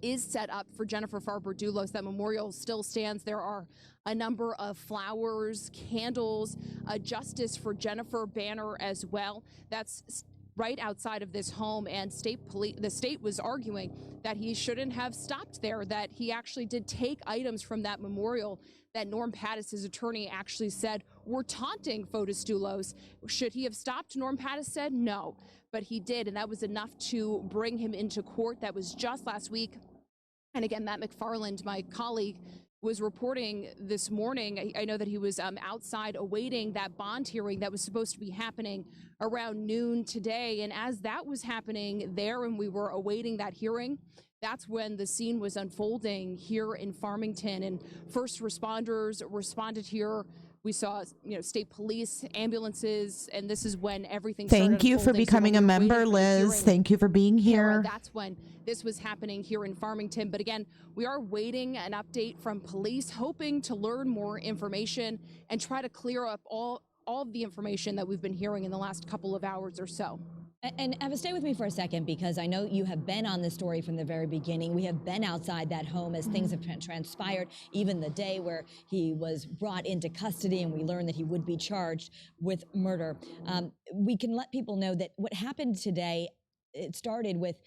is set up for Jennifer Farber Dulos. That memorial still stands. There are a number of flowers, candles, a Justice for Jennifer banner as well. That's right outside of this home, and the state was arguing that he shouldn't have stopped there, that he actually did take items from that memorial that Norm Pattis, his attorney, actually said were taunting Fotis Dulos. Should he have stopped? Norm Pattis said no, but he did, and that was enough to bring him into court. That was just last week. And again, Matt McFarland, my colleague, was reporting this morning. I know that he was outside awaiting that bond hearing that was supposed to be happening around noon today. And as that was happening there and we were awaiting that hearing, that's when the scene was unfolding here in Farmington. And first responders responded here. We saw, state police, ambulances, and this is when everything started Thank you for unfolding. becoming a member, Liz. Thank you for being here. That's when this was happening here in Farmington. But again, we are waiting an update from police, hoping to learn more information and try to clear up all of the information that we've been hearing in the last couple of hours or so. And Eva, stay with me for a second, because I know you have been on this story from the very beginning. We have been outside that home as things have transpired, even the day where he was brought into custody and we learned that he would be charged with murder. We can let people know that what happened today, it started with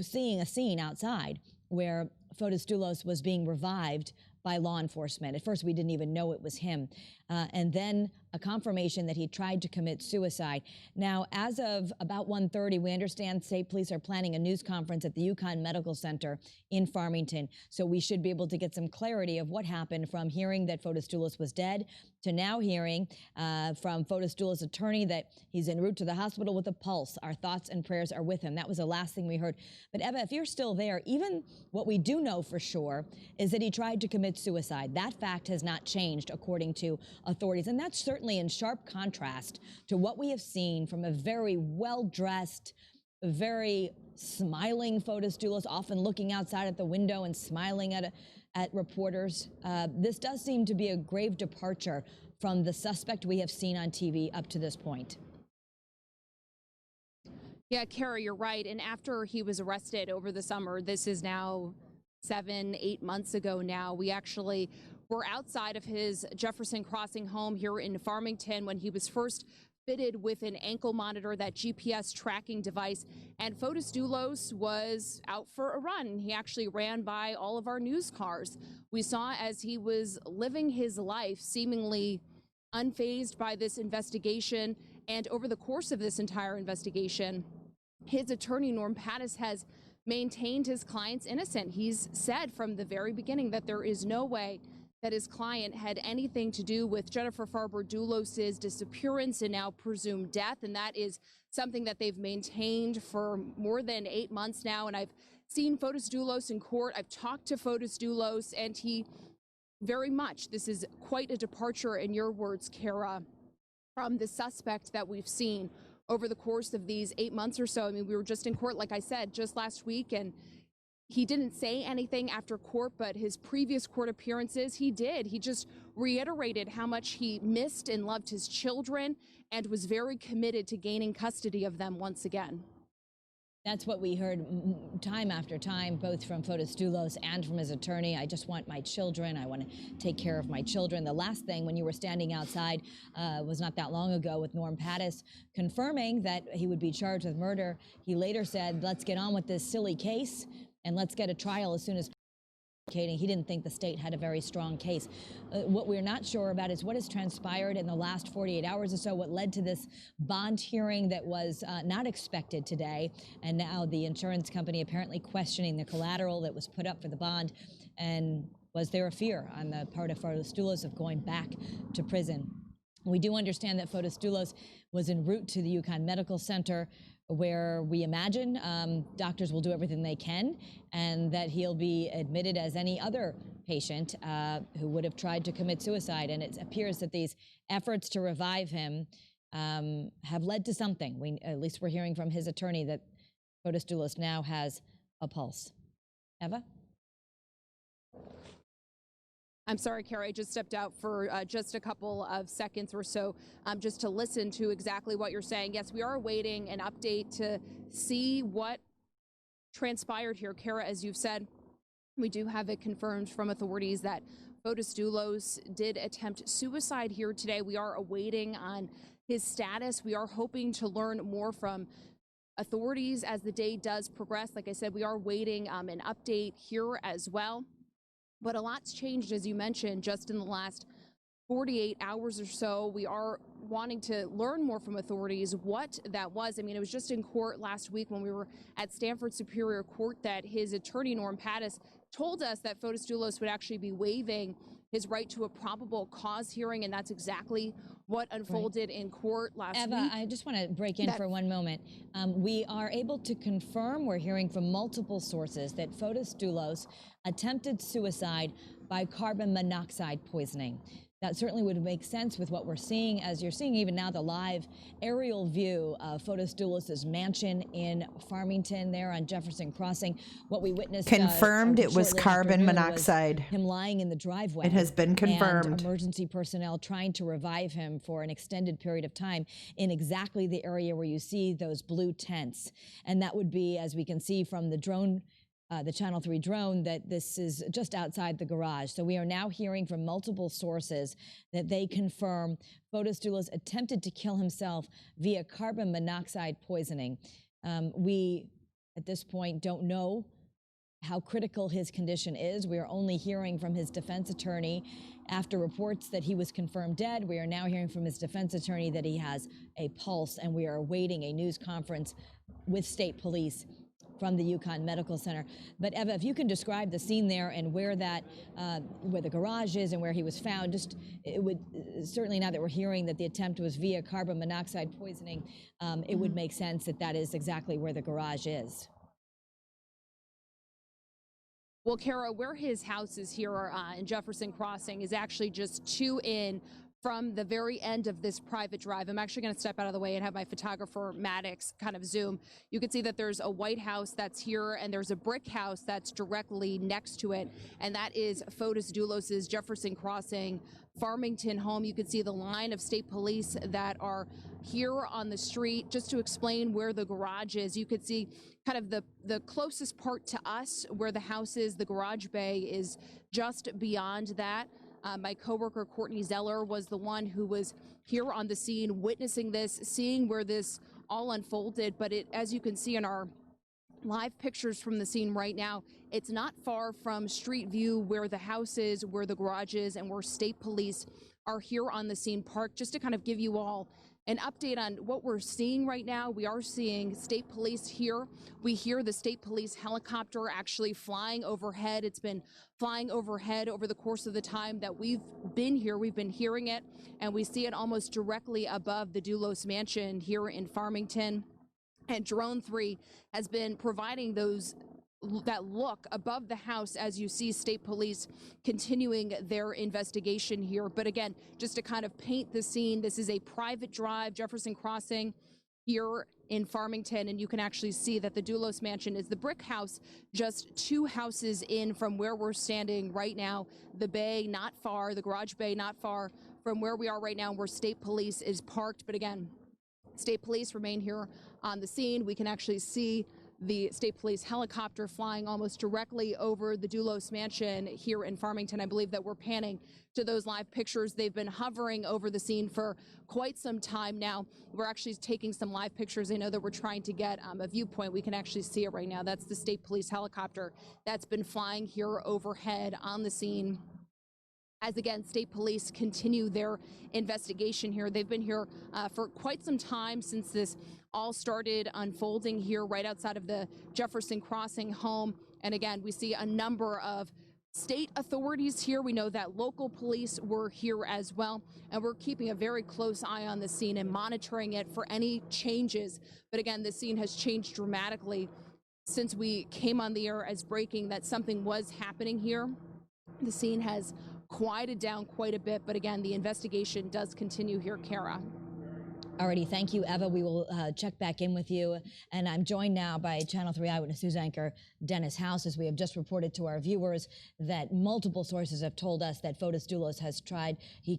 seeing a scene outside where Fotis Dulos was being revived by law enforcement. At first, we didn't even know it was him. And then a confirmation that he tried to commit suicide. Now, as of about 1:30, we understand state police are planning a news conference at the UConn Medical Center in Farmington. So we should be able to get some clarity of what happened from hearing that Fotis Dulos was dead to now hearing from Fotis Dulos' attorney that he's en route to the hospital with a pulse. Our thoughts and prayers are with him. That was the last thing we heard. But Eva, if you're still there, even what we do know for sure is that he tried to commit suicide. That fact has not changed, according to authorities. And that's certainly in sharp contrast to what we have seen from a very well-dressed, very smiling Fotis Dulos, often looking outside at the window and smiling at reporters. This does seem to be a grave departure from the suspect we have seen on TV up to this point. Yeah, Kara, you're right. And after he was arrested over the summer, this is now 7-8 months ago now, we actually were outside of his Jefferson Crossing home here in Farmington when he was first fitted with an ankle monitor, that GPS tracking device. And Fotis Dulos was out for a run. He actually ran by all of our news cars. We saw as he was living his life, seemingly unfazed by this investigation. And over the course of this entire investigation, his attorney, Norm Pattis, has maintained his client's innocent. He's said from the very beginning that there is no way that his client had anything to do with Jennifer Farber Dulos' disappearance and now presumed death. And that is something that they've maintained for more than 8 months now. And I've seen Fotis Dulos in court. I've talked to Fotis Dulos, and he very much, this is quite a departure, in your words, Kara, from the suspect that we've seen over the course of these 8 months or so. I mean, we were just in court, like I said, just last week, and he didn't say anything after court, but his previous court appearances, he did. He just reiterated how much he missed and loved his children and was very committed to gaining custody of them once again. That's what we heard time after time, both from Fotis Dulos and from his attorney. I just want my children. I want to take care of my children. The last thing, when you were standing outside, was not that long ago with Norm Pattis confirming that he would be charged with murder. He later said, let's get on with this silly case and let's get a trial as soon as possible. He didn't think the state had a very strong case. What we're not sure about is what has transpired in the last 48 hours or so, what led to this bond hearing that was not expected today. And now the insurance company apparently questioning the collateral that was put up for the bond. And was there a fear on the part of Fotis Dulos of going back to prison? We do understand that Fotis Dulos was en route to the UConn Medical Center, where we imagine doctors will do everything they can, and that he'll be admitted as any other patient who would have tried to commit suicide. And it appears that these efforts to revive him have led to something. At least we're hearing from his attorney that Fotis Dulos now has a pulse. Eva? I'm sorry, Kara, I just stepped out for just a couple of seconds or so just to listen to exactly what you're saying. Yes, we are awaiting an update to see what transpired here. Kara, as you've said, we do have it confirmed from authorities that Fotis Dulos did attempt suicide here today. We are awaiting on his status. We are hoping to learn more from authorities as the day does progress. Like I said, we are waiting an update here as well. But a lot's changed, as you mentioned, just in the last 48 hours or so. We are wanting to learn more from authorities what that was. I mean, it was just in court last week when we were at Stanford Superior Court that his attorney, Norm Pattis, told us that Fotis Dulos would actually be waiving his right to a probable cause hearing, and that's exactly what unfolded in court last week. Eva, I just want to break in for one moment. We are able to confirm, we're hearing from multiple sources, that Fotis Dulos attempted suicide by carbon monoxide poisoning. That certainly would make sense with what we're seeing, as you're seeing even now the live aerial view of Fotis Dulos' mansion in Farmington there on Jefferson Crossing. What we witnessed confirmed it was carbon monoxide. Him lying in the driveway. It has been confirmed. And emergency personnel trying to revive him for an extended period of time in exactly the area where you see those blue tents. And that would be, as we can see from the drone, the Channel 3 drone, that this is just outside the garage. So we are now hearing from multiple sources that they confirm Fotis Dulos attempted to kill himself via carbon monoxide poisoning. We, at this point, don't know how critical his condition is. We are only hearing from his defense attorney after reports that he was confirmed dead. We are now hearing from his defense attorney that he has a pulse, and we are awaiting a news conference with state police from the UConn Medical Center. But Eva, if you can describe the scene there and where that, where the garage is and where he was found, just it would certainly, now that we're hearing that the attempt was via carbon monoxide poisoning, it would make sense that that is exactly where the garage is. Well, Kara, where his house is here in Jefferson Crossing is actually just 2 in from the very end of this private drive. I'm actually going to step out of the way and have my photographer Maddox kind of zoom. You can see that there's a white house that's here and there's a brick house that's directly next to it. And that is Fotis Dulos's Jefferson Crossing Farmington home. You can see the line of state police that are here on the street. Just to explain where the garage is, you could see kind of the closest part to us where the house is. The garage bay is just beyond that. My coworker Courtney Zeller was the one who was here on the scene witnessing this, seeing where this all unfolded. But as you can see in our live pictures from the scene right now, it's not far from street view where the house is, where the garage is, and where state police are here on the scene parked. Just to kind of give you all an update on what we're seeing right now, we are seeing state police here. We hear the state police helicopter actually flying overhead. It's been flying overhead over the course of the time that we've been here. We've been hearing it, and we see it almost directly above the Dulos mansion here in Farmington. And Drone 3 has been providing those that look above the house as you see state police continuing their investigation here. But again, just to kind of paint the scene, this is a private drive, Jefferson Crossing here in Farmington, and you can actually see that the Dulos mansion is the brick house just 2 houses in from where we're standing right now. The bay not far, the garage bay not far from where we are right now, where state police is parked. But again, state police remain here on the scene. We can actually see the state police helicopter flying almost directly over the Dulos mansion here in Farmington. I believe that we're panning to those live pictures. They've been hovering over the scene for quite some time now. We're actually taking some live pictures. I know that we're trying to get a viewpoint. We can actually see it right now. That's the state police helicopter that's been flying here overhead on the scene. As again, state police continue their investigation here. They've been here for quite some time since this all started unfolding here right outside of the Jefferson Crossing home. And again, we see a number of state authorities here. We know that local police were here as well, and we're keeping a very close eye on the scene and monitoring it for any changes. But again, the scene has changed dramatically since we came on the air as breaking that something was happening here. The scene has quieted down quite a bit, but again, the investigation does continue here, Kara. Alrighty, thank you, Eva. We will check back in with you. And I'm joined now by Channel 3 Eyewitness News anchor Dennis House, as we have just reported to our viewers that multiple sources have told us that Fotis Dulos has tried to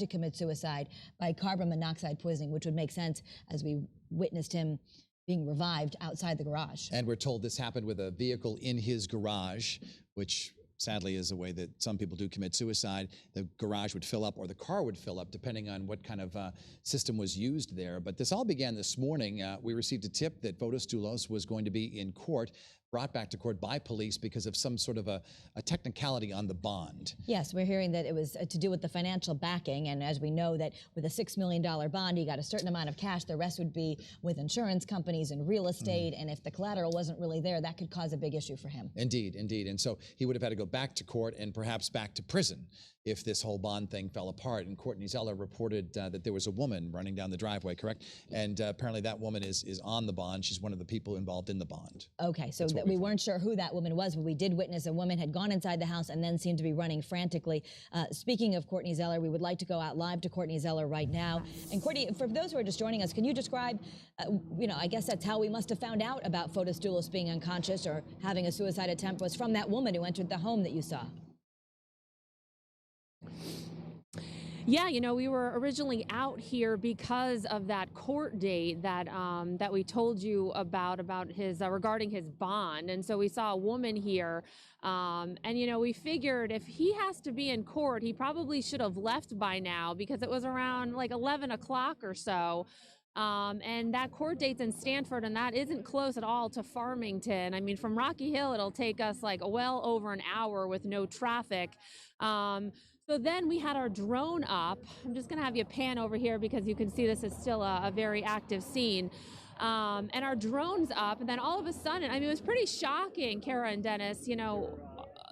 commit suicide by carbon monoxide poisoning, which would make sense as we witnessed him being revived outside the garage. And we're told this happened with a vehicle in his garage, which sadly is a way that some people do commit suicide. The garage would fill up or the car would fill up depending on what kind of system was used there. But this all began this morning. We received a tip that Fotis Dulos was going to be in court, brought back to court by police because of some sort of a technicality on the bond. Yes, we're hearing that it was to do with the financial backing, and as we know that with a $6 million bond, you got a certain amount of cash, the rest would be with insurance companies and real estate, and if the collateral wasn't really there, that could cause a big issue for him. Indeed, indeed, and so he would have had to go back to court and perhaps back to prison if this whole bond thing fell apart. And Courtney Zeller reported that there was a woman running down the driveway, correct? And apparently that woman is on the bond. She's one of the people involved in the bond. Okay, so that we weren't sure who that woman was, but we did witness a woman had gone inside the house and then seemed to be running frantically. Speaking of Courtney Zeller, we would like to go out live to Courtney Zeller right now. And Courtney, for those who are just joining us, can you describe, I guess that's how we must have found out about Fotis Dulos being unconscious or having a suicide attempt, was from that woman who entered the home that you saw. Yeah, we were originally out here because of that court date that that we told you about his regarding his bond, and so we saw a woman here, and we figured if he has to be in court, he probably should have left by now because it was around like 11 o'clock or so. And that court date's in Stanford, and that isn't close at all to Farmington. I mean, from Rocky Hill, it'll take us like well over an hour with no traffic. So then we had our drone up. I'm just going to have you pan over here because you can see this is still a very active scene. And our drone's up, and then all of a sudden, it was pretty shocking, Kara and Dennis,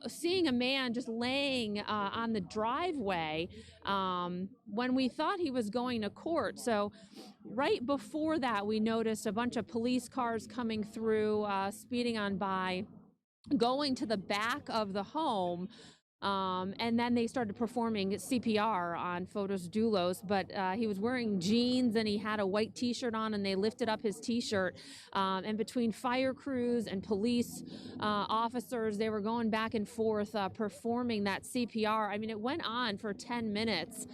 seeing a man just laying on the driveway when we thought he was going to court. So right before that, we noticed a bunch of police cars coming through, speeding on by, going to the back of the home. And then they started performing CPR on Fotis Dulos, but he was wearing jeans and he had a white t-shirt on, and they lifted up his t-shirt. And between fire crews and police officers, they were going back and forth performing that CPR. It went on for 10 minutes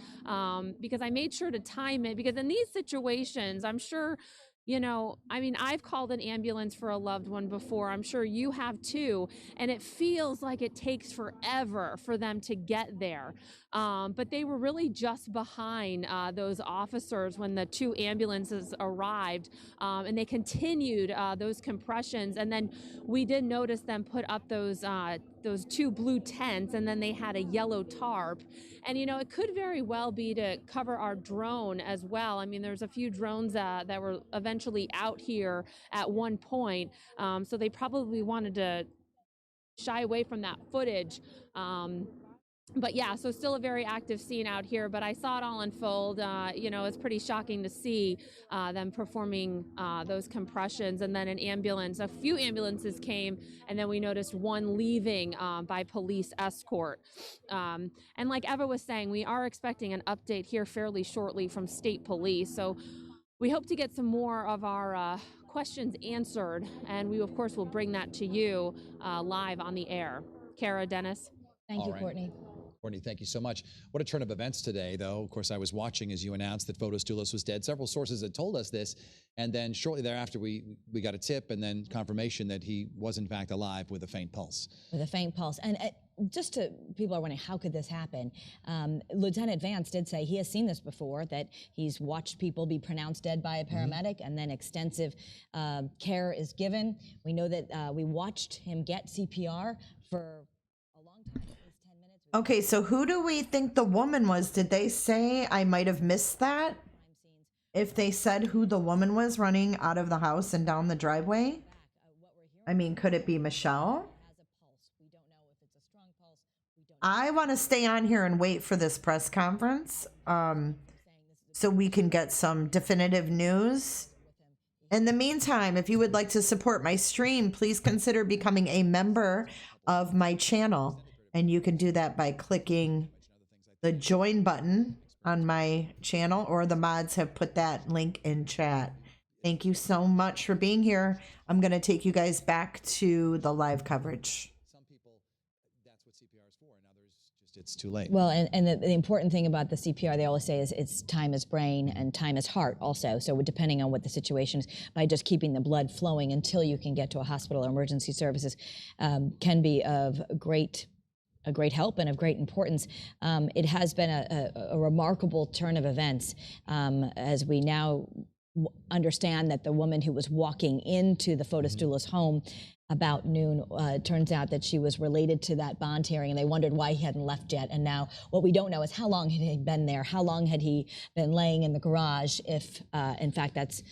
because I made sure to time it, because in these situations, I'm sure I've called an ambulance for a loved one before. I'm sure you have too. And it feels like it takes forever for them to get there. But they were really just behind those officers when the 2 ambulances arrived. And they continued those compressions. And then we did notice them put up those 2 blue tents, and then they had a yellow tarp. And, it could very well be to cover our drone as well. There's a few drones that were eventually out here at one point. So they probably wanted to shy away from that footage. But yeah, so still a very active scene out here, but I saw it all unfold. It's pretty shocking to see them performing those compressions, and then a few ambulances came, and then we noticed one leaving by police escort. And like Eva was saying, we are expecting an update here fairly shortly from state police. So we hope to get some more of our questions answered, and we, of course, will bring that to you live on the air. Kara, Dennis. Thank you, right. Courtney. Courtney, thank you so much. What a turn of events today, though. Of course, I was watching as you announced that Fotis Dulos was dead. Several sources had told us this, and then shortly thereafter, we got a tip and then confirmation that he was in fact alive with a faint pulse. With a faint pulse. And people are wondering, how could this happen? Lieutenant Vance did say he has seen this before, that he's watched people be pronounced dead by a paramedic, and then extensive care is given. We know that we watched him get CPR for a long time. Okay, so who do we think the woman was? Did they say? I might have missed that. If they said who the woman was running out of the house and down the driveway? I mean, could it be Michelle? I want to stay on here and wait for this press conference so we can get some definitive news. In the meantime, if you would like to support my stream, please consider becoming a member of my channel. And you can do that by clicking the join button on my channel, or the mods have put that link in chat. Thank you so much for being here. I'm going to take you guys back to the live coverage. Some people, that's what CPR is for, and others just it's too late. Well, and the important thing about the CPR, they always say, is it's time is brain and time is heart also. So depending on what the situation is, by just keeping the blood flowing until you can get to a hospital or emergency services can be of a great help and of great importance. It has been a remarkable turn of events as we now understand that the woman who was walking into the Fotis Dulos home about noon, turns out that she was related to that bond hearing, and they wondered why he hadn't left yet. And now what we don't know is how long had he been there? How long had he been laying in the garage? If, in fact, that's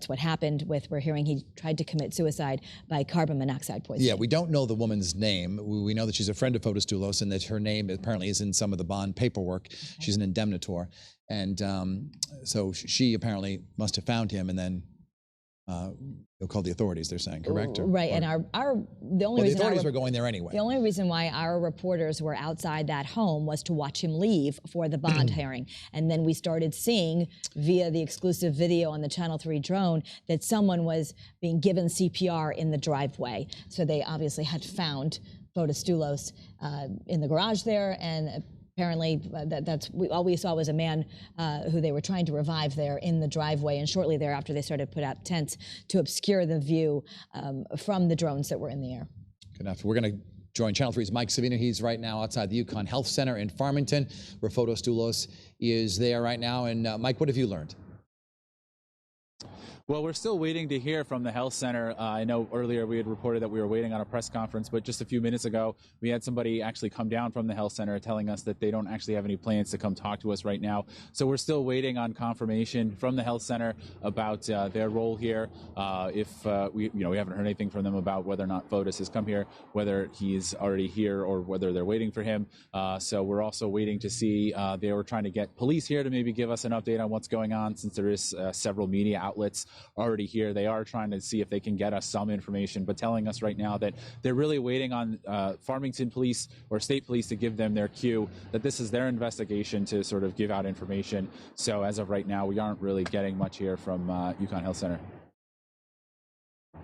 what happened with, we're hearing he tried to commit suicide by carbon monoxide poisoning. Yeah, we don't know the woman's name. We know that she's a friend of Fotis Dulos and that her name apparently is in some of the bond paperwork. Okay. She's an indemnitor. And so she apparently must have found him and then they'll call the authorities, they're saying, correct? Right, and the authorities were going there anyway. The only reason why our reporters were outside that home was to watch him leave for the bond hearing. And then we started seeing, via the exclusive video on the Channel 3 drone, that someone was being given CPR in the driveway. So they obviously had found Fotis Dulos in the garage there, and apparently, all we saw was a man who they were trying to revive there in the driveway, and shortly thereafter they started to put out tents to obscure the view from the drones that were in the air. Good enough. We're going to join Channel 3's Mike Savina. He's right now outside the UConn Health Center in Farmington, where Fotis Dulos is there right now. And Mike, what have you learned? Well, we're still waiting to hear from the health center. I know earlier we had reported that we were waiting on a press conference, but just a few minutes ago, we had somebody actually come down from the health center telling us that they don't actually have any plans to come talk to us right now. So we're still waiting on confirmation from the health center about their role here. We haven't heard anything from them about whether or not Fotis has come here, whether he's already here or whether they're waiting for him. So we're also waiting to see. They were trying to get police here to maybe give us an update on what's going on, since there is several media outlets already here. They are trying to see if they can get us some information, but telling us right now that they're really waiting on Farmington police or state police to give them their cue, that this is their investigation to sort of give out information. So as of right now, we aren't really getting much here from UConn Health Center.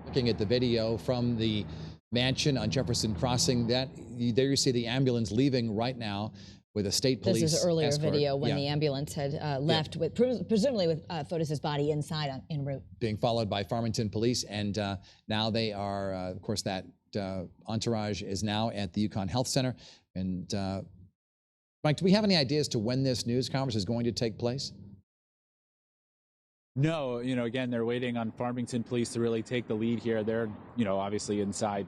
Looking at the video from the mansion on Jefferson Crossing, there you see the ambulance leaving right now with a state police This is an earlier escort. video when the ambulance had left, with presumably with Fotis's body inside en route. Being followed by Farmington police, and now they are, of course, that entourage is now at the UConn Health Center. And Mike, do we have any idea as to when this news conference is going to take place? No, again, they're waiting on Farmington police to really take the lead here. They're, obviously inside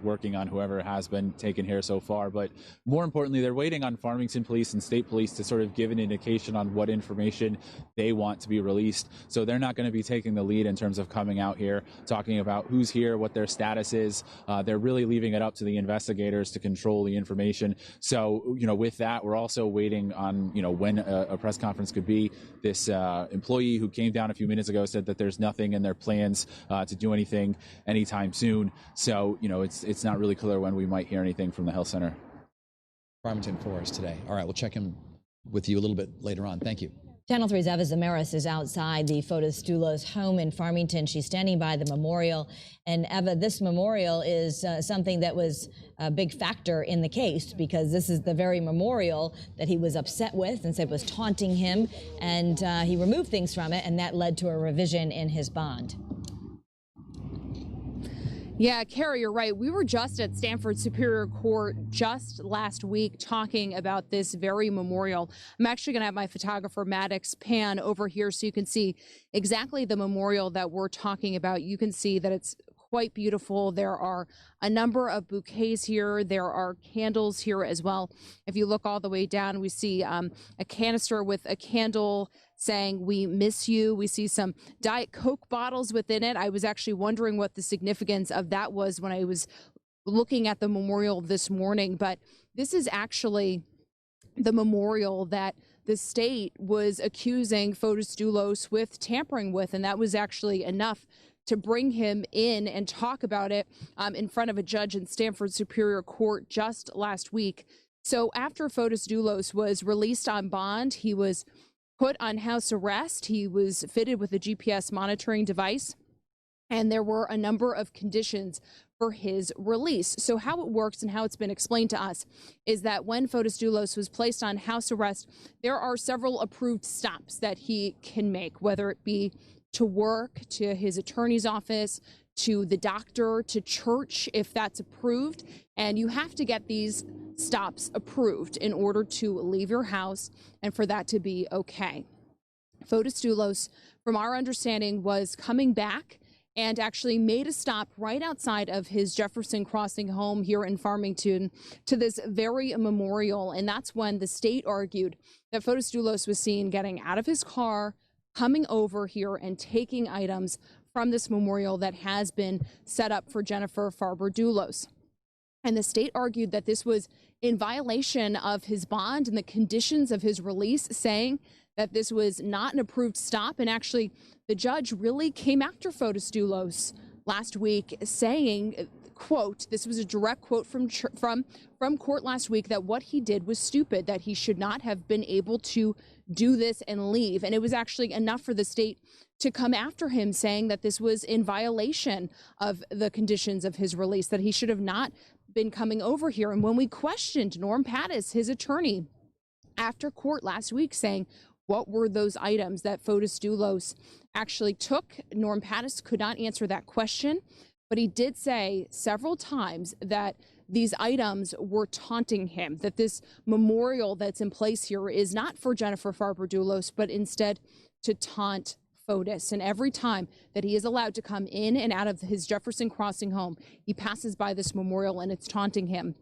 working on whoever has been taken here so far. But more importantly, they're waiting on Farmington police and state police to sort of give an indication on what information they want to be released. So they're not going to be taking the lead in terms of coming out here, talking about who's here, what their status is. They're really leaving it up to the investigators to control the information. So, with that, we're also waiting on, when a press conference could be. This employee who came down a few minutes ago said that there's nothing in their plans to do anything anytime soon. So, it's not really clear when we might hear anything from the health center. Farmington for us today. All right, we'll check in with you a little bit later on. Thank you. Channel 3's Eva Zamaris is outside the Fotis Dulos home in Farmington. She's standing by the memorial. And Eva, this memorial is something that was a big factor in the case, because this is the very memorial that he was upset with and said was taunting him. And he removed things from it, and that led to a revision in his bond. Yeah, Kara, you're right. We were just at Stanford Superior Court just last week talking about this very memorial. I'm actually going to have my photographer Maddox pan over here so you can see exactly the memorial that we're talking about. You can see that it's quite beautiful. There are a number of bouquets here. There are candles here as well. If you look all the way down, we see a canister with a candle saying, "We miss you." We see some Diet Coke bottles within it. I was actually wondering what the significance of that was when I was looking at the memorial this morning. But this is actually the memorial that the state was accusing Fotis Dulos with tampering with, and that was actually enough to bring him in and talk about it in front of a judge in Stanford Superior Court just last week. So after Fotis Dulos was released on bond, he was put on house arrest. He was fitted with a GPS monitoring device, and there were a number of conditions for his release. So how it works and how it's been explained to us is that when Fotis Dulos was placed on house arrest, there are several approved stops that he can make, whether it be to work, to his attorney's office, to the doctor, to church, if that's approved. And you have to get these stops approved in order to leave your house and for that to be okay. Fotis Dulos, from our understanding, was coming back and actually made a stop right outside of his Jefferson Crossing home here in Farmington to this very memorial. And that's when the state argued that Fotis Dulos was seen getting out of his car, coming over here and taking items from this memorial that has been set up for Jennifer Farber Dulos. And the state argued that this was in violation of his bond and the conditions of his release, saying that this was not an approved stop. And actually, the judge really came after Fotis Dulos last week, saying, quote, this was a direct quote from court last week, that what he did was stupid, that he should not have been able to do this and leave. And it was actually enough for the state to come after him, saying that this was in violation of the conditions of his release, that he should have not been coming over here. And when we questioned Norm Pattis, his attorney, after court last week, saying what were those items that Fotis Dulos actually took, Norm Pattis could not answer that question. But he did say several times that these items were taunting him, that this memorial that's in place here is not for Jennifer Farber Dulos, but instead to taunt Fotis. And every time that he is allowed to come in and out of his Jefferson Crossing home, he passes by this memorial and it's taunting him.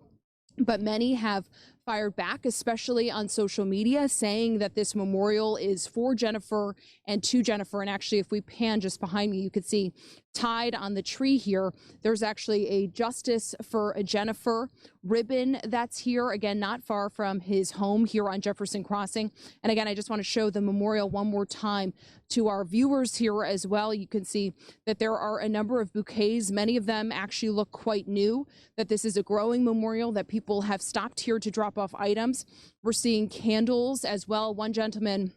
But many have fired back, especially on social media, saying that this memorial is for Jennifer and to Jennifer. And actually, if we pan just behind me, you could see tied on the tree here, there's actually a Justice for a Jennifer ribbon that's here, again, not far from his home here on Jefferson Crossing. And again, I just want to show the memorial one more time to our viewers here as well. You can see that there are a number of bouquets. Many of them actually look quite new, that this is a growing memorial, that people have stopped here to drop off items. We're seeing candles as well. One gentleman,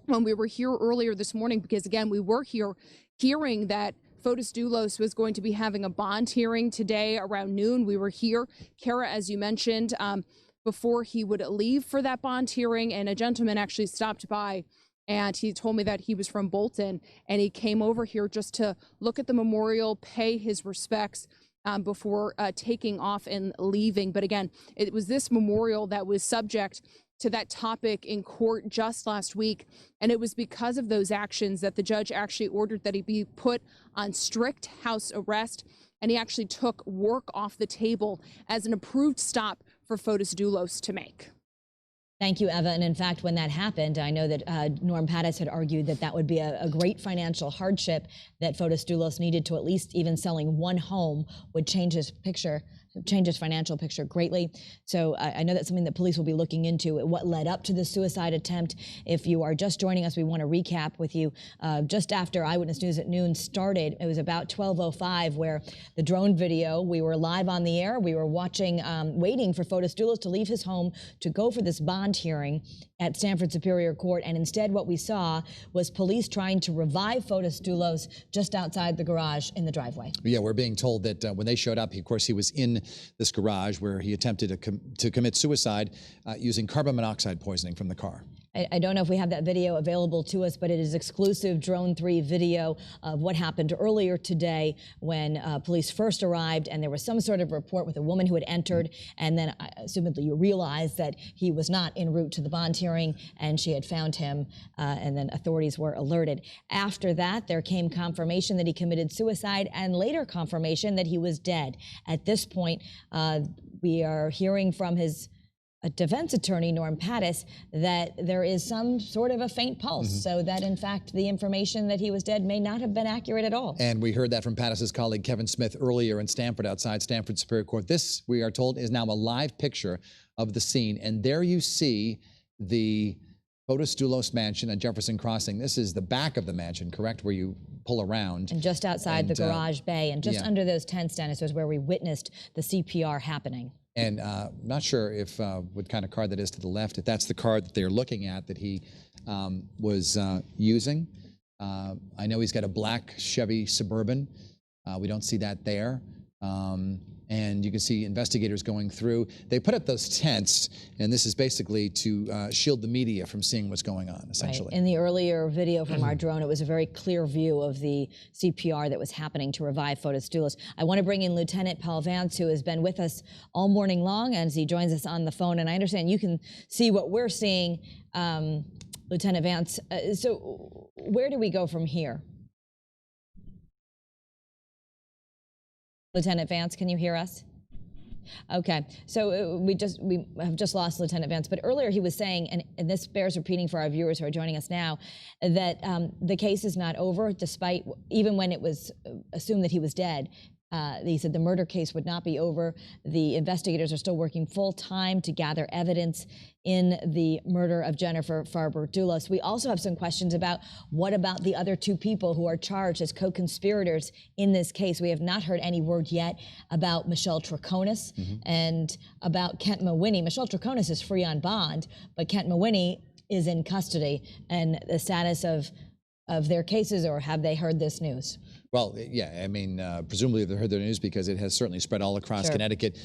when we were here earlier this morning, because again, we were here hearing that Fotis Dulos was going to be having a bond hearing today around noon. We were here, Kara, as you mentioned, before he would leave for that bond hearing, and a gentleman actually stopped by and he told me that he was from Bolton and he came over here just to look at the memorial, pay his respects before taking off and leaving. But again, it was this memorial that was subject to that topic in court just last week, and it was because of those actions that the judge actually ordered that he be put on strict house arrest, and he actually took work off the table as an approved stop for Fotis Dulos to make. Thank you, Eva. And in fact, when that happened, I know that Norm Pattis had argued that that would be a great financial hardship, that Fotis Dulos needed to at least even selling one home would change his financial picture greatly. So I know that's something that police will be looking into, what led up to the suicide attempt. If you are just joining us, we want to recap with you just after Eyewitness News at noon started. It was about 12:05 where the drone video, we were live on the air. We were watching, waiting for Fotis Dulos to leave his home to go for this bond hearing at Stanford Superior Court. And instead what we saw was police trying to revive Fotis Dulos just outside the garage in the driveway. Yeah, we're being told that when they showed up, of course, he was in this garage where he attempted to commit suicide using carbon monoxide poisoning from the car. I don't know if we have that video available to us, but it is exclusive Drone 3 video of what happened earlier today when police first arrived, and there was some sort of report with a woman who had entered, and then assumedly you realized that he was not en route to the bond hearing, and she had found him, and then authorities were alerted. After that, there came confirmation that he committed suicide, and later confirmation that he was dead. At this point, we are hearing from his defense attorney, Norm Pattis, that there is some sort of a faint pulse, so that in fact the information that he was dead may not have been accurate at all. And we heard that from Pattis's colleague Kevin Smith earlier in Stanford, outside Stanford Superior Court. This, we are told, is now a live picture of the scene, and there you see the Fotis Dulos mansion at Jefferson Crossing. This is the back of the mansion, correct, where you pull around. And just outside the garage bay, and just under those tents, Dennis, was where we witnessed the CPR happening. And not sure if what kind of car that is to the left, if that's the car that they're looking at that he was using. I know he's got a black Chevy Suburban. We don't see that there. And you can see investigators going through. They put up those tents, and this is basically to shield the media from seeing what's going on, essentially. Right. In the earlier video from our drone, it was a very clear view of the CPR that was happening to revive Fotis Dulos. I want to bring in Lieutenant Paul Vance, who has been with us all morning long, as he joins us on the phone. And I understand you can see what we're seeing, Lieutenant Vance. So where do we go from here? Lieutenant Vance, can you hear us? Okay, so we have just lost Lieutenant Vance, but earlier he was saying, and this bears repeating for our viewers who are joining us now, that the case is not over, despite, even when it was assumed that he was dead. He said the murder case would not be over. The investigators are still working full time to gather evidence in the murder of Jennifer Farber Dulos. We also have some questions about what about the other two people who are charged as co-conspirators in this case. We have not heard any word yet about Michelle Troconis and about Kent Mawhinney. Michelle Troconis is free on bond, but Kent Mawhinney is in custody, and the status of their cases, or have they heard this news? Well, yeah, I mean, presumably they've heard the news because it has certainly spread all across Connecticut.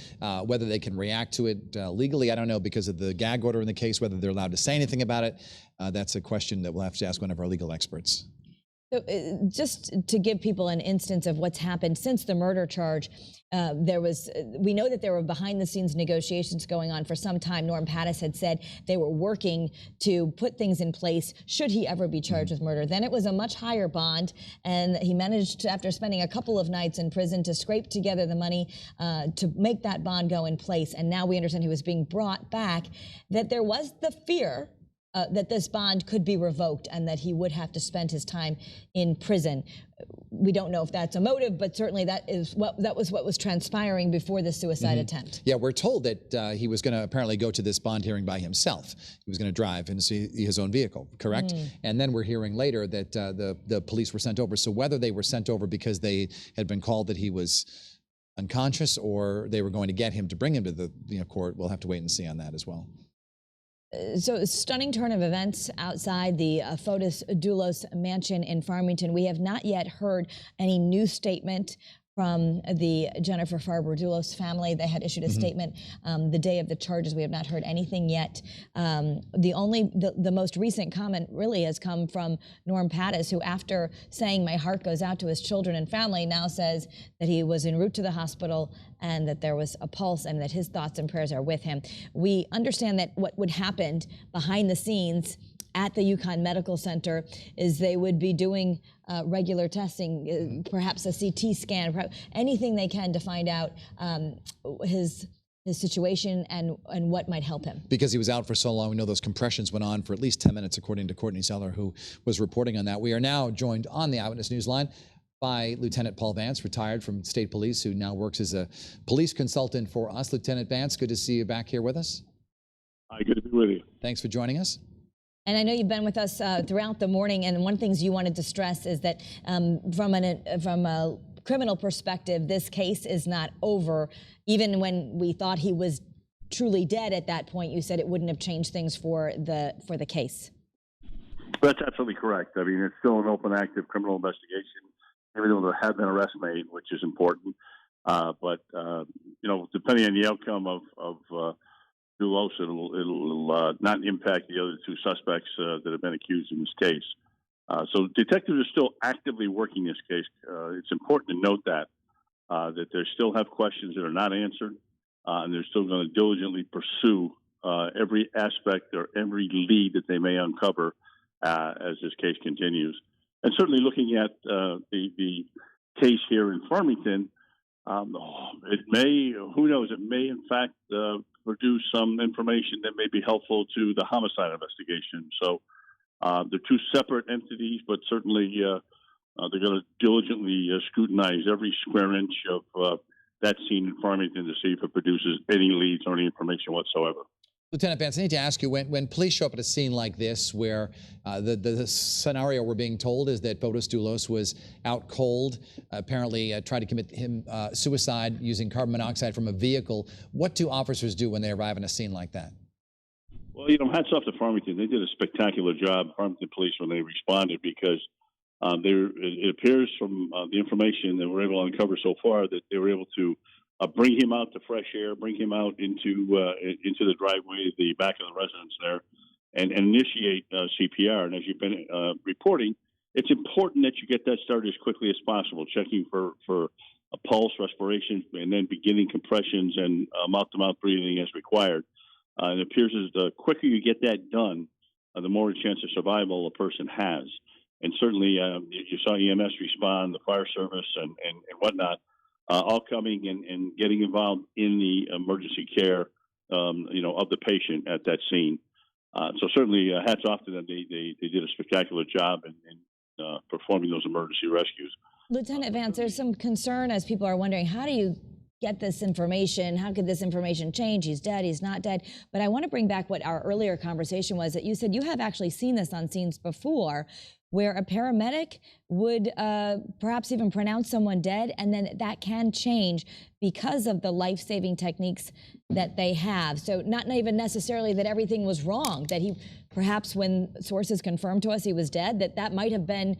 Whether they can react to it legally, I don't know, because of the gag order in the case, whether they're allowed to say anything about it. That's a question that we'll have to ask one of our legal experts. So, just to give people an instance of what's happened since the murder charge, we know that there were behind-the-scenes negotiations going on for some time. Norm Pattis had said they were working to put things in place should he ever be charged with murder. Then it was a much higher bond, and he managed to, after spending a couple of nights in prison, to scrape together the money to make that bond go in place. And now we understand he was being brought back, that there was the fear that this bond could be revoked and that he would have to spend his time in prison. We don't know if that's a motive, but certainly that was what was transpiring before the suicide attempt. Yeah, we're told that he was going to apparently go to this bond hearing by himself. He was going to drive in his own vehicle, correct? And then we're hearing later that the police were sent over. So whether they were sent over because they had been called that he was unconscious, or they were going to get him to bring him to the court, we'll have to wait and see on that as well. So a stunning turn of events outside the Fotis Dulos mansion in Farmington. We have not yet heard any new statement from the Jennifer Dulos family. They had issued a statement the day of the charges. We have not heard anything yet. The most recent comment really has come from Norm Pattis, who, after saying my heart goes out to his children and family, now says that he was en route to the hospital and that there was a pulse and that his thoughts and prayers are with him. We understand that what would happen behind the scenes at the UConn Medical Center is they would be doing regular testing, perhaps a CT scan, anything they can to find out his situation and what might help him. Because he was out for so long, we know those compressions went on for at least 10 minutes, according to Courtney Zeller, who was reporting on that. We are now joined on the Eyewitness Newsline by Lieutenant Paul Vance, retired from State Police, who now works as a police consultant for us. Lieutenant Vance, good to see you back here with us. Hi, good to be with you. Thanks for joining us. And I know you've been with us throughout the morning, and one of the things you wanted to stress is that from a criminal perspective, this case is not over. Even when we thought he was truly dead at that point, you said it wouldn't have changed things for the case. That's absolutely correct. I mean, it's still an open, active criminal investigation, even though there have been arrests made, which is important. But depending on the outcome of Dulos, it'll not impact the other two suspects that have been accused in this case. So detectives are still actively working this case. It's important to note that they still have questions that are not answered, and they're still going to diligently pursue every aspect or every lead that they may uncover as this case continues. And certainly looking at the case here in Farmington, it may, who knows, it may in fact produce some information that may be helpful to the homicide investigation. So they're two separate entities, but certainly they're going to diligently scrutinize every square inch of that scene in Farmington to see if it produces any leads or any information whatsoever. Lieutenant Vance, I need to ask you, when police show up at a scene like this, where the scenario we're being told is that Fotis Dulos was out cold, apparently tried to commit suicide using carbon monoxide from a vehicle, what do officers do when they arrive in a scene like that? Well, hats off to Farmington. They did a spectacular job, Farmington police, when they responded, because it appears from the information that we're able to uncover so far that they were able to bring him out to fresh air, bring him out into the driveway, the back of the residence there, and initiate CPR. And as you've been reporting, it's important that you get that started as quickly as possible, checking for a pulse, respiration, and then beginning compressions and mouth-to-mouth breathing as required. It appears as the quicker you get that done, the more chance of survival a person has. And certainly you saw EMS respond, the fire service, and whatnot. All coming and getting involved in the emergency care, of the patient at that scene. So certainly, hats off to them. They did a spectacular job in performing those emergency rescues. Lieutenant Vance, there's some concern as people are wondering, how do you get this information? How could this information change? He's dead, he's not dead. But I want to bring back what our earlier conversation was, that you said you have actually seen this on scenes before, where a paramedic would perhaps even pronounce someone dead, and then that can change because of the life-saving techniques that they have. So not even necessarily that everything was wrong, that he perhaps, when sources confirmed to us he was dead, that might have been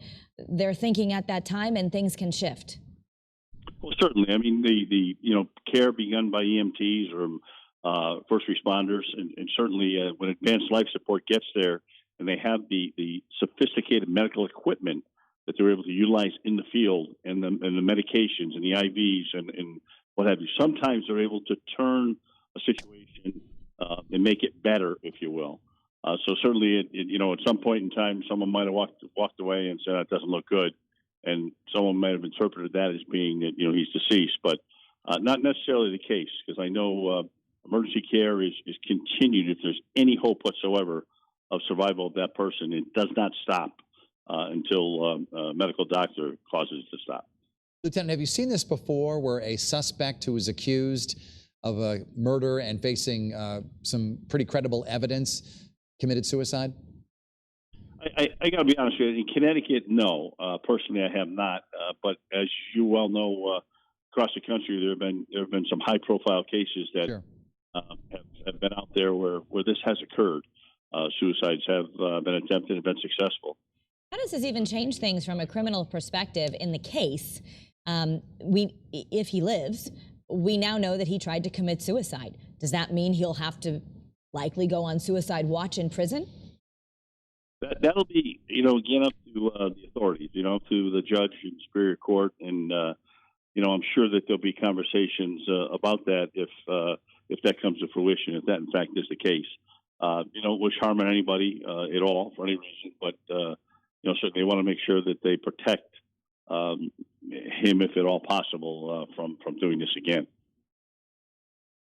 their thinking at that time, and things can shift. Well, certainly. I mean, the care begun by EMTs or first responders, and certainly when advanced life support gets there, and they have the sophisticated medical equipment that they're able to utilize in the field, and the medications and the IVs and what have you. Sometimes they're able to turn a situation and make it better, if you will. So certainly, at some point in time, someone might have walked away and said, "That doesn't look good," and someone might have interpreted that as being that he's deceased, but not necessarily the case, because I know emergency care is continued if there's any hope whatsoever of survival of that person. It does not stop until a medical doctor causes it to stop. Lieutenant, have you seen this before, where a suspect who is accused of a murder and facing some pretty credible evidence committed suicide? I got to be honest with you. In Connecticut, no. Personally, I have not. But as you well know, across the country, there have been some high-profile cases that Sure. have been out there where this has occurred. Suicides have been attempted and been successful. How does this even change things from a criminal perspective in the case? If he lives, we now know that he tried to commit suicide. Does that mean he'll have to likely go on suicide watch in prison? That'll be, again, up to the authorities, to the judge in Superior Court. And, I'm sure that there'll be conversations about that if that comes to fruition, if that, in fact, is the case. Wish harm on anybody at all for any reason. But, certainly they want to make sure that they protect him, if at all possible, from doing this again.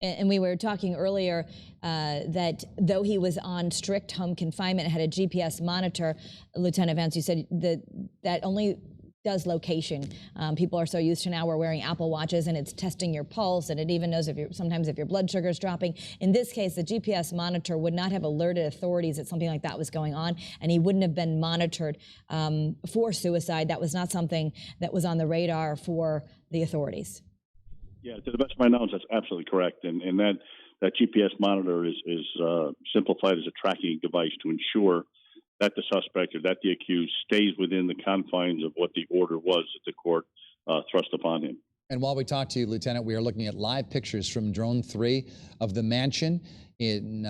And we were talking earlier that though he was on strict home confinement, had a GPS monitor, Lieutenant Vance, you said that only does location. People are so used to now we're wearing Apple Watches and it's testing your pulse, and it even knows sometimes if your blood sugar is dropping. In this case, the GPS monitor would not have alerted authorities that something like that was going on, and he wouldn't have been monitored for suicide. That was not something that was on the radar for the authorities. Yeah, to the best of my knowledge, that's absolutely correct. And that GPS monitor is simplified as a tracking device to ensure that the suspect or that the accused stays within the confines of what the order was that the court thrust upon him. And while we talk to you, Lieutenant, we are looking at live pictures from Drone 3 of the mansion in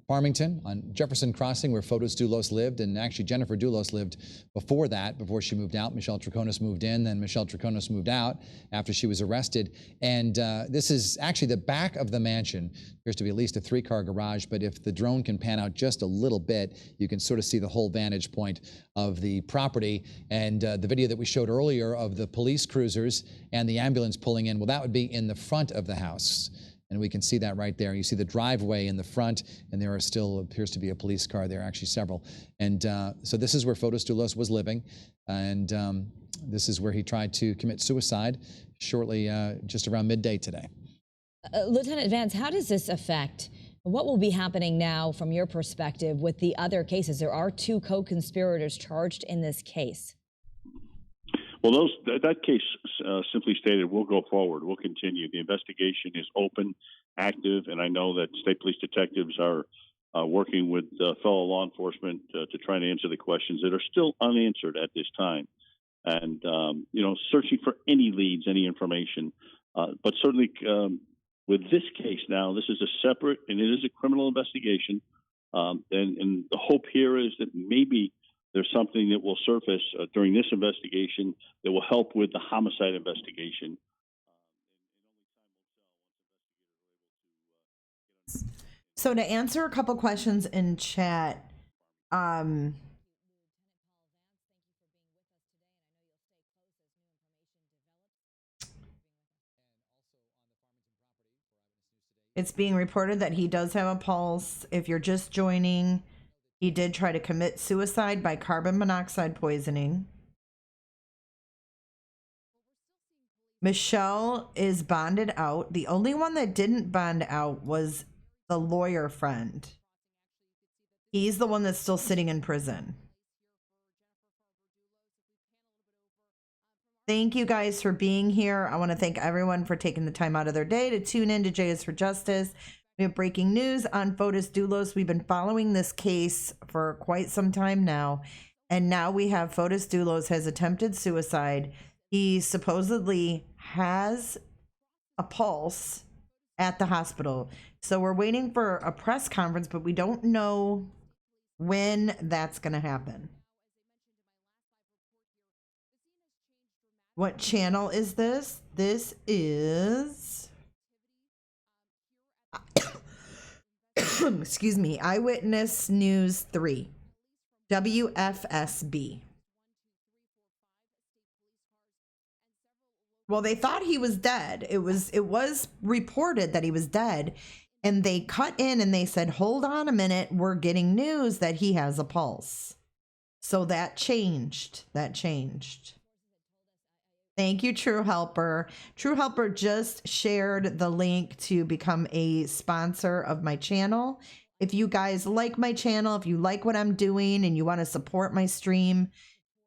Farmington on Jefferson Crossing, where Fotis Dulos lived, and actually Jennifer Dulos lived before that, before she moved out. Michelle Troconis moved in, then Michelle Troconis moved out after she was arrested. And this is actually the back of the mansion. Appears to be at least a 3-car garage, but if the drone can pan out just a little bit, you can sort of see the whole vantage point of the property. And the video that we showed earlier of the police cruisers and the ambulance pulling in, well, that would be in the front of the house. And we can see that right there. You see the driveway in the front, and there are still appears to be a police car there, actually several. And so this is where Fotis Dulos was living, and this is where he tried to commit suicide shortly, just around midday today. Lieutenant Vance, how does this affect what will be happening now from your perspective with the other cases? There are 2 co-conspirators charged in this case. Well, that case, simply stated, will go forward. We'll continue. The investigation is open, active, and I know that state police detectives are working with fellow law enforcement to try and answer the questions that are still unanswered at this time. And, searching for any leads, any information. But certainly with this case now, this is a separate, and it is a criminal investigation. And the hope here is that maybe there's something that will surface during this investigation that will help with the homicide investigation. So to answer a couple questions in chat, it's being reported that he does have a pulse. If you're just joining, he did try to commit suicide by carbon monoxide poisoning. Michelle is bonded out. The only one that didn't bond out was the lawyer friend. He's the one that's still sitting in prison. Thank you guys for being here. I want to thank everyone for taking the time out of their day to tune in to J is for Justice. We have breaking news on Fotis Dulos. We've been following this case for quite some time now. And now we have Fotis Dulos has attempted suicide. He supposedly has a pulse at the hospital. So we're waiting for a press conference, but we don't know when that's going to happen. What channel is this? This is... excuse me, Eyewitness News 3, WFSB. Well, they thought he was dead. It was reported that he was dead, and they cut in and they said, hold on a minute, we're getting news that he has a pulse. So that changed. Thank you, True Helper. True Helper just shared the link to become a sponsor of my channel. If you guys like my channel, if you like what I'm doing and you want to support my stream,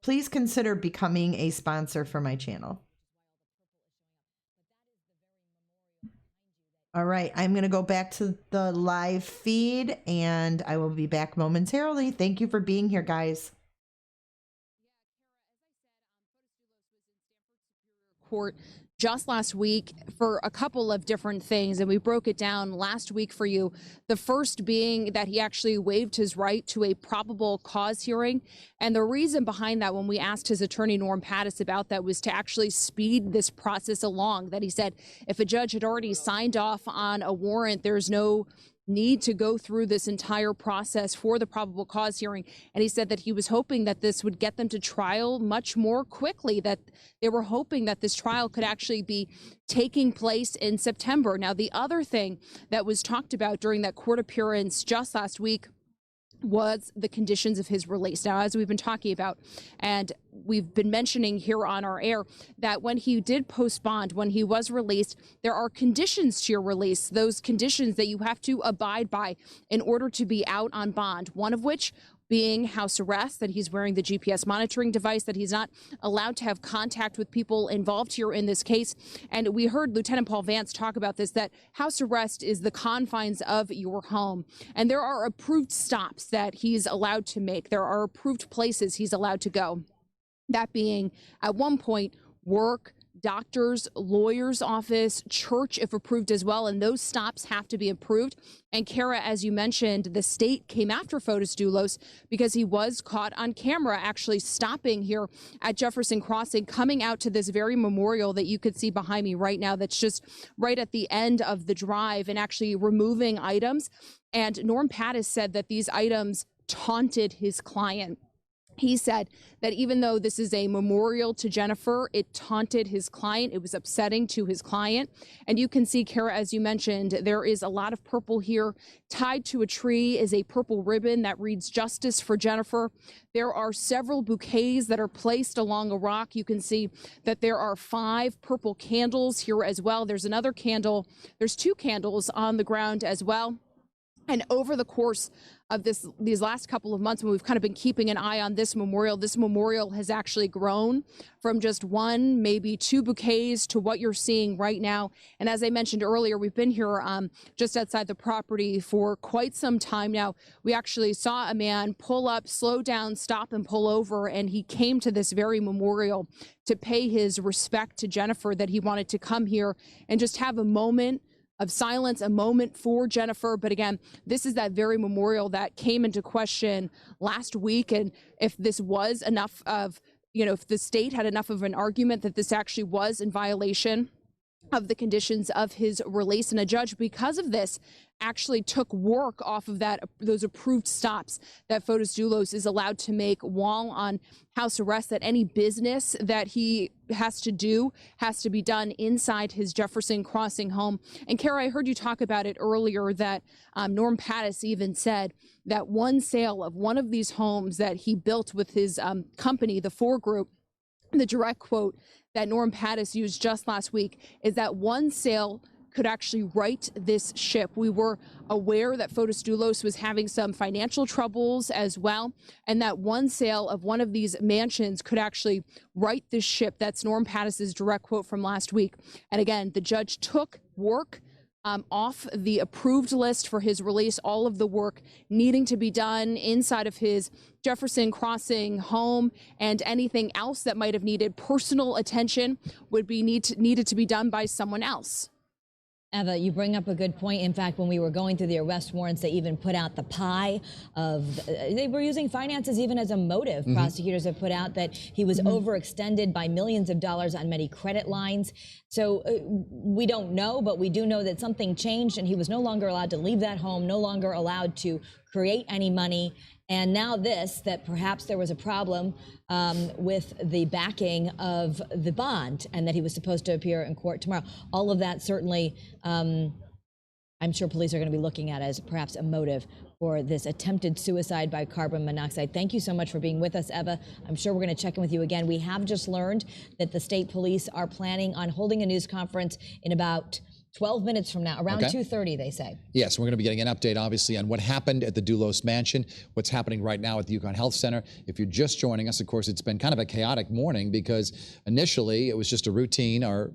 please consider becoming a sponsor for my channel. All right, I'm going to go back to the live feed and I will be back momentarily. Thank you for being here, guys. court just last week for a couple of different things, and we broke it down last week for you. The first being that he actually waived his right to a probable cause hearing. And the reason behind that, when we asked his attorney, Norm Pattis, about that, was to actually speed this process along. That he said if a judge had already signed off on a warrant, there's no need to go through this entire process for the probable cause hearing. And he said that he was hoping that this would get them to trial much more quickly, that they were hoping that this trial could actually be taking place in September. Now, the other thing that was talked about during that court appearance just last week was the conditions of his release. Now, as we've been talking about, and we've been mentioning here on our air, that when he did post bond, when he was released, there are conditions to your release, those conditions that you have to abide by in order to be out on bond, one of which being house arrest, that he's wearing the GPS monitoring device, that he's not allowed to have contact with people involved here in this case. And we heard Lieutenant Paul Vance talk about this, that house arrest is the confines of your home. And there are approved stops that he's allowed to make. There are approved places he's allowed to go. That being, at one point, work, doctor's, lawyer's office, church, if approved as well, and those stops have to be approved. And Kara, as you mentioned, the state came after Fotis Dulos because he was caught on camera actually stopping here at Jefferson Crossing, coming out to this very memorial that you could see behind me right now, that's just right at the end of the drive, and actually removing items. And Norm Pattis said that these items taunted his client. He said that even though this is a memorial to Jennifer, it taunted his client. It was upsetting to his client. And you can see, Kara, as you mentioned, there is a lot of purple here. Tied to a tree is a purple ribbon that reads "Justice for Jennifer." There are several bouquets that are placed along a rock. You can see that there are 5 purple candles here as well. There's another candle. There's 2 candles on the ground as well. And over the course of these last couple of months, when we've kind of been keeping an eye on this memorial has actually grown from just 1, maybe 2 bouquets to what you're seeing right now. And as I mentioned earlier, we've been here just outside the property for quite some time now. We actually saw a man pull up, slow down, stop, and pull over, and he came to this very memorial to pay his respect to Jennifer, that he wanted to come here and just have a moment of silence, a moment for Jennifer. But again, this is that very memorial that came into question last week. And if this was enough of, if the state had enough of an argument that this actually was in violation of the conditions of his release, and a judge, because of this, actually took work off of those approved stops that Fotis Dulos is allowed to make while on house arrest, that any business that he has to do has to be done inside his Jefferson Crossing home. And Kara, I heard you talk about it earlier, that Norm Pattis even said that one sale of one of these homes that he built with his company, the 4 Group, the direct quote that Norm Pattis used just last week is that one sale could actually right this ship. We were aware that Fotis Dulos was having some financial troubles as well, and that one sale of one of these mansions could actually right this ship. That's Norm Pattis's direct quote from last week. And again, the judge took work off the approved list for his release, all of the work needing to be done inside of his Jefferson Crossing home, and anything else that might have needed personal attention would be needed to be done by someone else. Eva, you bring up a good point. In fact, when we were going through the arrest warrants, they even put out the pie of, they were using finances even as a motive. Mm-hmm. Prosecutors have put out that he was overextended by millions of dollars on many credit lines. So we don't know, but we do know that something changed, and he was no longer allowed to leave that home, no longer allowed to create any money. And now this, that perhaps there was a problem with the backing of the bond, and that he was supposed to appear in court tomorrow. All of that certainly, I'm sure police are going to be looking at as perhaps a motive for this attempted suicide by carbon monoxide. Thank you so much for being with us, Eva. I'm sure we're going to check in with you again. We have just learned that the state police are planning on holding a news conference in about 12 minutes from now, around 2:30, they say. Yes, we're going to be getting an update, obviously, on what happened at the Dulos mansion, what's happening right now at the UConn Health Center. If you're just joining us, of course, it's been kind of a chaotic morning because initially it was just a routine, or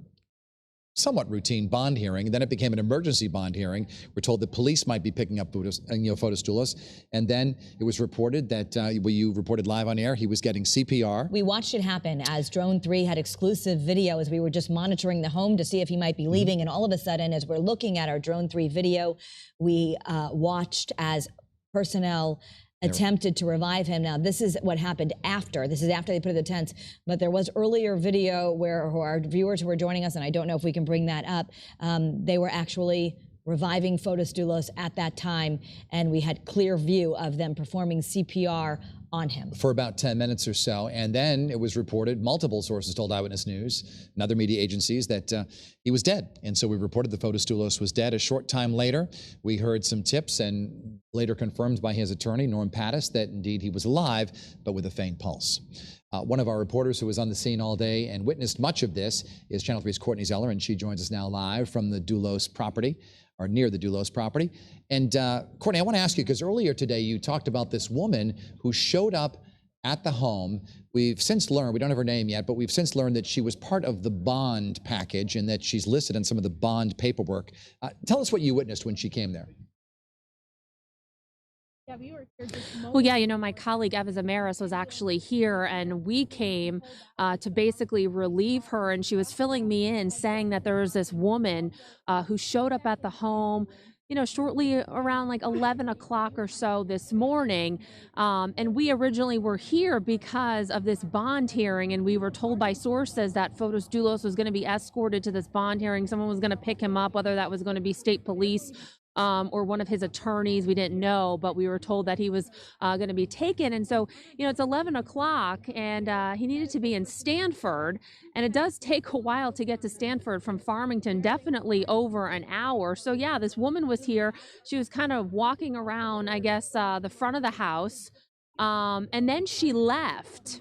somewhat routine bond hearing. And then it became an emergency bond hearing. We're told that police might be picking up Fotis Dulos. And then it was reported that, you reported live on air, he was getting CPR. We watched it happen as Drone 3 had exclusive video as we were just monitoring the home to see if he might be leaving. And all of a sudden, as we're looking at our Drone 3 video, we watched as personnel attempted to revive him. Now, this is what happened after. This is after they put in the tents. But there was earlier video where our viewers who were joining us, and I don't know if we can bring that up, they were actually reviving Fotis Dulos at that time, and we had clear view of them performing CPR on him. For about 10 minutes or so. And then it was reported, multiple sources told Eyewitness News and other media agencies, that he was dead. And so we reported that Fotis Dulos was dead. A short time later, we heard some tips and later confirmed by his attorney, Norm Pattis, that indeed he was alive, but with a faint pulse. One of our reporters who was on the scene all day and witnessed much of this is Channel 3's Courtney Zeller, and she joins us now live from the Dulos property, or near the Dulos property. And Courtney, I want to ask you, because earlier today you talked about this woman who showed up at the home. We've since learned, we don't have her name yet, but we've since learned that she was part of the bond package and that she's listed in some of the bond paperwork. Tell us what you witnessed when she came there. Well, yeah, you know, my colleague Eva Zamaris was actually here, and we came to basically relieve her, and she was filling me in, saying that there was this woman who showed up at the home, you know, shortly around like 11 o'clock or so this morning. And we originally were here because of this bond hearing, and we were told by sources that Fotis Dulos was going to be escorted to this bond hearing. Someone was going to pick him up, whether that was going to be state police or one of his attorneys. We didn't know, but we were told that he was going to be taken. And so, you know, it's 11 o'clock and he needed to be in Stanford. And it does take a while to get to Stanford from Farmington, definitely over an hour. So yeah, this woman was here. She was kind of walking around, I guess, the front of the house. And then she left.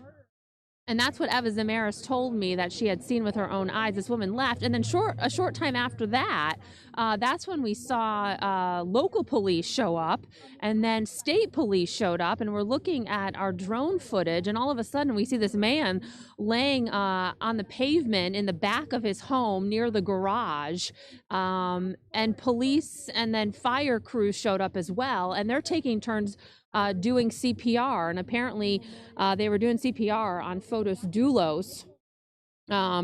And that's what Eva Zamaris told me that she had seen with her own eyes. This woman left. And then a short time after that, that's when we saw local police show up, and then state police showed up, and we're looking at our drone footage, and all of a sudden we see this man laying on the pavement in the back of his home near the garage, and police and then fire crews showed up as well, and they're taking turns doing CPR, and apparently they were doing CPR on Fotis Dulos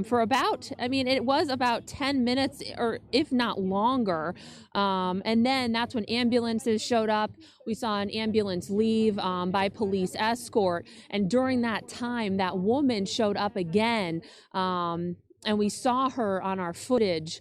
for about, I mean, it was about 10 minutes or if not longer. And then that's when ambulances showed up. We saw an ambulance leave by police escort. And during that time, that woman showed up again. And we saw her on our footage.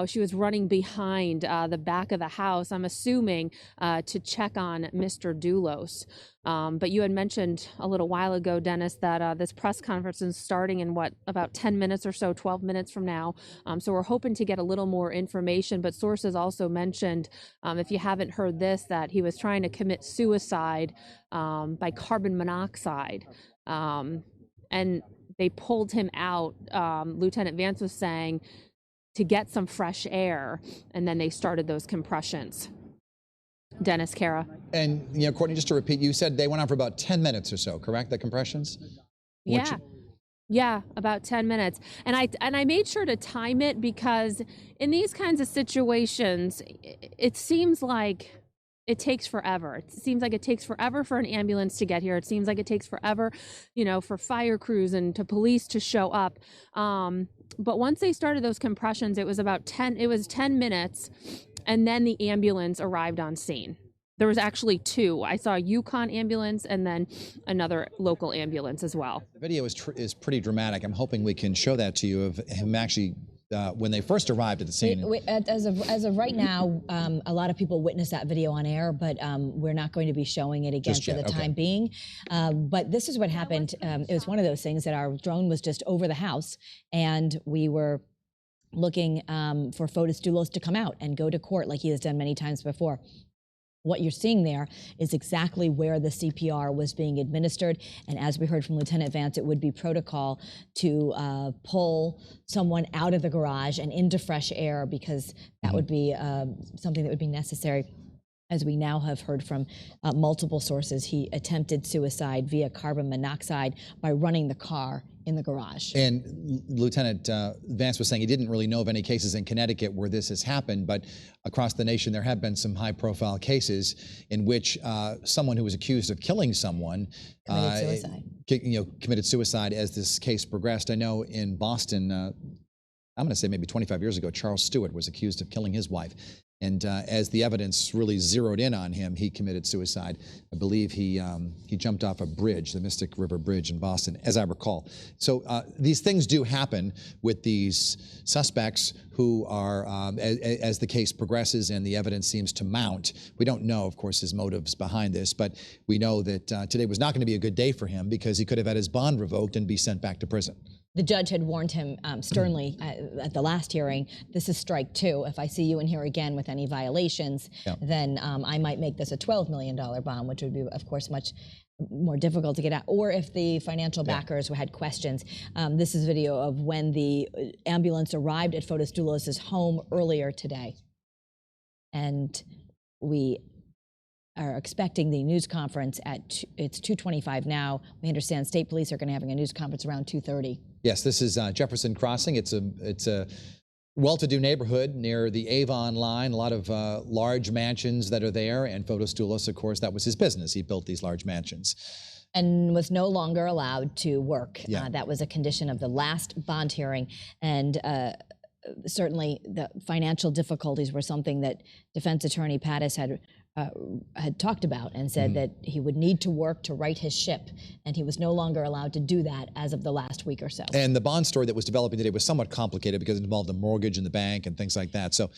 She was running behind the back of the house, I'm assuming, to check on Mr. Dulos. But you had mentioned a little while ago, Dennis, that this press conference is starting in about 10 minutes or so, 12 minutes from now. So we're hoping to get a little more information. But sources also mentioned, if you haven't heard this, that he was trying to commit suicide by carbon monoxide. And they pulled him out, Lieutenant Vance was saying, to get some fresh air, and then they started those compressions. Dennis, Kara. And, you know, Courtney, just to repeat, you said they went on for about 10 minutes or so, correct, the compressions? Yeah. Yeah, about 10 minutes. And I made sure to time it because in these kinds of situations, it seems like it takes forever. It seems like it takes forever for an ambulance to get here. It seems like it takes forever, you know, for fire crews and to police to show up. But once they started those compressions, it was 10 minutes, and then the ambulance arrived on scene. There was actually two. I saw a Yukon ambulance and then another local ambulance as well. The video is pretty dramatic. I'm hoping we can show that to you of him actually when they first arrived at the scene. As of right now, a lot of people witnessed that video on air, but we're not going to be showing it again for the time being. But this is what happened. It was one of those things that our drone was just over the house, and we were looking for Fotis Dulos to come out and go to court like he has done many times before. What you're seeing there is exactly where the CPR was being administered. And as we heard from Lieutenant Vance, it would be protocol to pull someone out of the garage and into fresh air, because that would be something that would be necessary. as we now have heard from multiple sources, he attempted suicide via carbon monoxide by running the car in the garage. And Lieutenant Vance was saying he didn't really know of any cases in Connecticut where this has happened, but across the nation there have been some high-profile cases in which someone who was accused of killing someone committed suicide as this case progressed. I know in Boston, I'm going to say maybe 25 years ago, Charles Stewart was accused of killing his wife. And as the evidence really zeroed in on him, he committed suicide. I believe he jumped off a bridge, the Mystic River Bridge in Boston, as I recall. So these things do happen with these suspects who are, as the case progresses and the evidence seems to mount. We don't know, of course, his motives behind this, but we know that today was not going to be a good day for him because he could have had his bond revoked and be sent back to prison. The judge had warned him sternly at the last hearing, this is strike two. If I see you in here again with any violations, then I might make this a $12 million bond, which would be, of course, much more difficult to get at. Or if the financial backers had questions. This is video of when the ambulance arrived at Fotis Dulos' home earlier today. And we are expecting the news conference at, it's 2:25 now. We understand state police are going to be having a news conference around 2:30. Yes, this is Jefferson Crossing. It's a well-to-do neighborhood near the Avon line. A lot of large mansions that are there, and Fotis Dulos, of course, that was his business. He built these large mansions. And was no longer allowed to work. That was a condition of the last bond hearing. And certainly the financial difficulties were something that defense attorney Pattis had talked about and said that he would need to work to right his ship, and he was no longer allowed to do that as of the last week or so. And the bond story that was developing today was somewhat complicated because it involved a mortgage in the bank and things like that. So,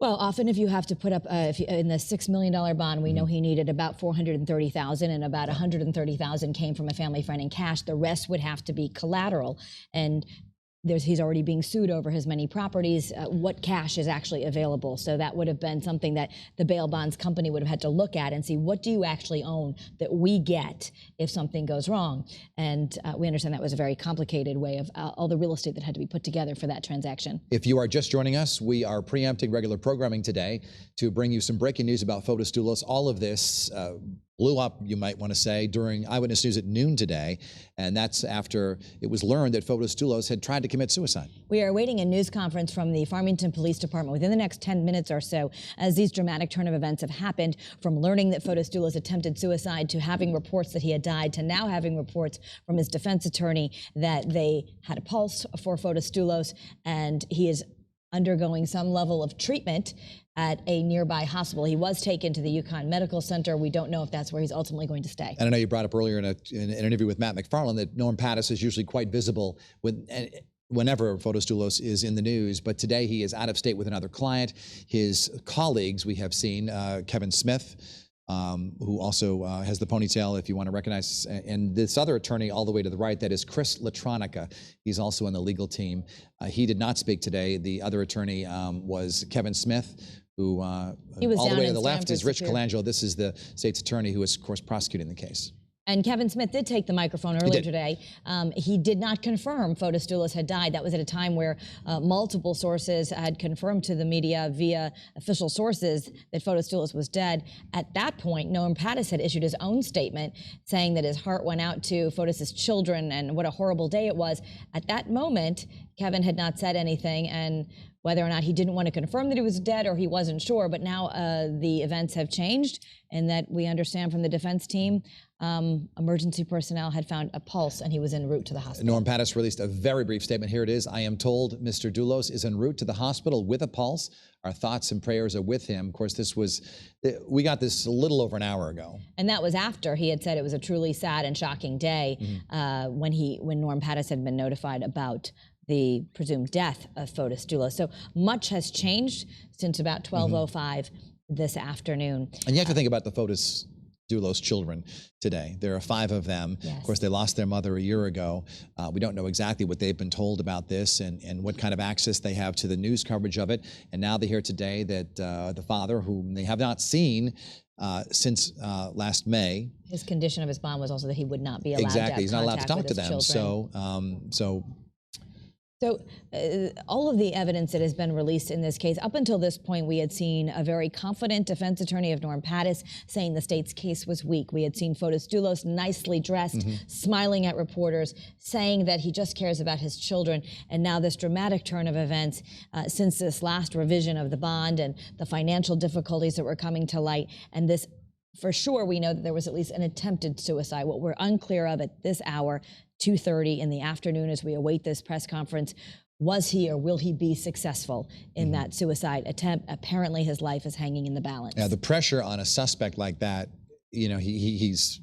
well, often if you have to put up, in the $6 million bond, we know he needed about $430,000, and about $130,000 came from a family friend in cash. The rest would have to be collateral. And he's already being sued over his many properties. What cash is actually available? So that would have been something that the bail bonds company would have had to look at and see, what do you actually own that we get if something goes wrong? And we understand that was a very complicated way of all the real estate that had to be put together for that transaction. If you are just joining us, we are preempting regular programming today to bring you some breaking news about Fotis Dulos. All of this blew up, you might want to say, during Eyewitness News at noon today, and that's after it was learned that Fotis Dulos had tried to commit suicide. We are awaiting a news conference from the Farmington Police Department within the next 10 minutes or so, as these dramatic turn of events have happened, from learning that Fotis Dulos attempted suicide to having reports that he had died, to now having reports from his defense attorney that they had a pulse for Fotis Dulos, and he is undergoing some level of treatment at a nearby hospital. He was taken to the Yukon Medical Center. We don't know if that's where he's ultimately going to stay. And I know you brought up earlier in an interview with Matt McFarland that Norm Pattis is usually quite visible whenever Fotis Dulos is in the news, but today he is out of state with another client. His colleagues we have seen, Kevin Smith, who also has the ponytail, if you want to recognize, and this other attorney all the way to the right, that is Chris Latronica. He's also on the legal team. He did not speak today. The other attorney was Kevin Smith, who all the way to the left is Rich Colangelo. This is the state's attorney who is, of course, prosecuting the case. And Kevin Smith did take the microphone earlier today. He did not confirm Fotis Dulos had died. That was at a time where multiple sources had confirmed to the media via official sources that Fotis Dulos was dead. At that point, Norm Pattis had issued his own statement saying that his heart went out to Fotis's children and what a horrible day it was. At that moment, Kevin had not said anything, and whether or not he didn't want to confirm that he was dead or he wasn't sure. But now the events have changed, and that we understand from the defense team, emergency personnel had found a pulse and he was en route to the hospital. Norm Pattis released a very brief statement. Here it is. I am told Mr. Dulos is en route to the hospital with a pulse. Our thoughts and prayers are with him. Of course, we got this a little over an hour ago. And that was after he had said it was a truly sad and shocking day when Norm Pattis had been notified about the presumed death of Fotis Dulos. So much has changed since about 12:05 this afternoon. And you have to think about the Fotis Dulos children today. There are 5 of them. Yes. Of course, they lost their mother a year ago. We don't know exactly what they've been told about this and what kind of access they have to the news coverage of it. And now they hear today that the father, whom they have not seen since last May. His condition of his bond was also that he would not be allowed to have he's not allowed to talk to them. Children. So So all of the evidence that has been released in this case, up until this point, we had seen a very confident defense attorney of Norm Pattis saying the state's case was weak. We had seen Fotis Dulos nicely dressed, smiling at reporters, saying that he just cares about his children. And now this dramatic turn of events since this last revision of the bond and the financial difficulties that were coming to light. And this, for sure, we know that there was at least an attempted suicide. What we're unclear of at this hour, 2:30 in the afternoon, as we await this press conference, was he or will he be successful in that suicide attempt? Apparently his life is hanging in the balance. Yeah, the pressure on a suspect like that, you know, he's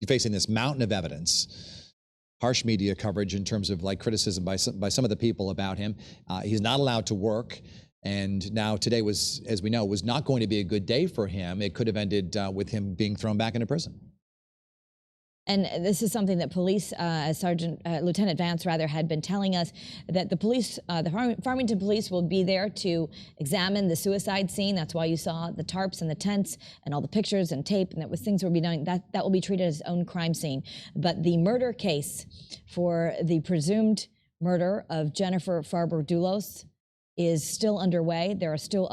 facing this mountain of evidence, harsh media coverage in terms of like criticism by some of the people about him. He's not allowed to work. And now today was, as we know, was not going to be a good day for him. It could have ended with him being thrown back into prison. And this is something that police, Lieutenant Vance rather, had been telling us, that the police, the Farmington police will be there to examine the suicide scene. That's why you saw the tarps and the tents and all the pictures and tape, and that was things will be done. That will be treated as its own crime scene. But the murder case for the presumed murder of Jennifer Farber Dulos is still underway. There are still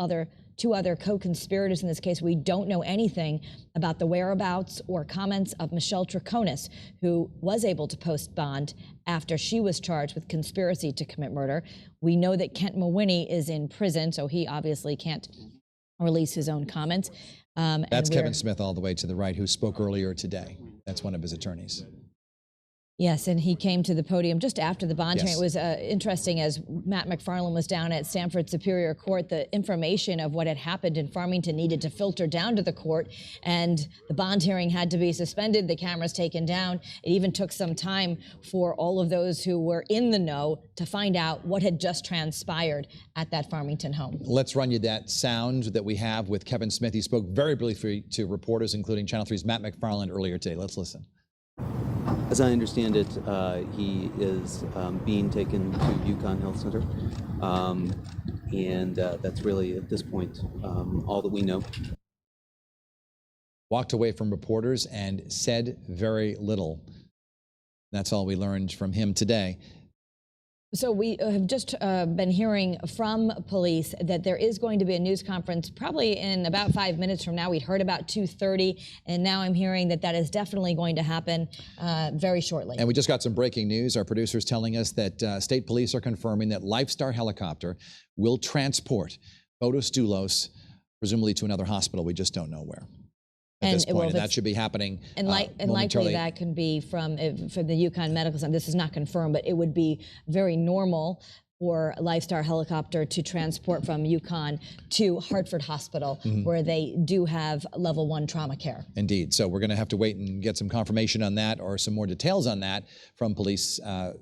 two other co-conspirators in this case. We don't know anything about the whereabouts or comments of Michelle Troconis, who was able to post bond after she was charged with conspiracy to commit murder. We know that Kent Mawhinney is in prison, so he obviously can't release his own comments. That's Kevin Smith all the way to the right, who spoke earlier today. That's one of his attorneys. Yes, and he came to the podium just after the bond Yes. hearing. It was interesting, as Matt McFarland was down at Stamford Superior Court, the information of what had happened in Farmington needed to filter down to the court, and the bond hearing had to be suspended, the cameras taken down. It even took some time for all of those who were in the know to find out what had just transpired at that Farmington home. Let's run you that sound that we have with Kevin Smith. He spoke very briefly to reporters, including Channel 3's Matt McFarland earlier today. Let's listen. As I understand it, he is being taken to Yukon Health Center, and that's really, at this point, all that we know. Walked away from reporters and said very little. That's all we learned from him today. So we have just been hearing from police that there is going to be a news conference probably in about 5 minutes from now. We'd heard about 2:30, and now I'm hearing that that is definitely going to happen very shortly. And we just got some breaking news. Our producer's telling us that state police are confirming that Lifestar helicopter will transport Fotis Dulos, presumably to another hospital. We just don't know where at this point, and that should be happening and likely that can be from the Yukon Medical Center. This is not confirmed, but it would be very normal for Lifestar helicopter to transport from Yukon to Hartford Hospital, where they do have level 1 trauma care. Indeed. So we're going to have to wait and get some confirmation on that, or some more details on that from police.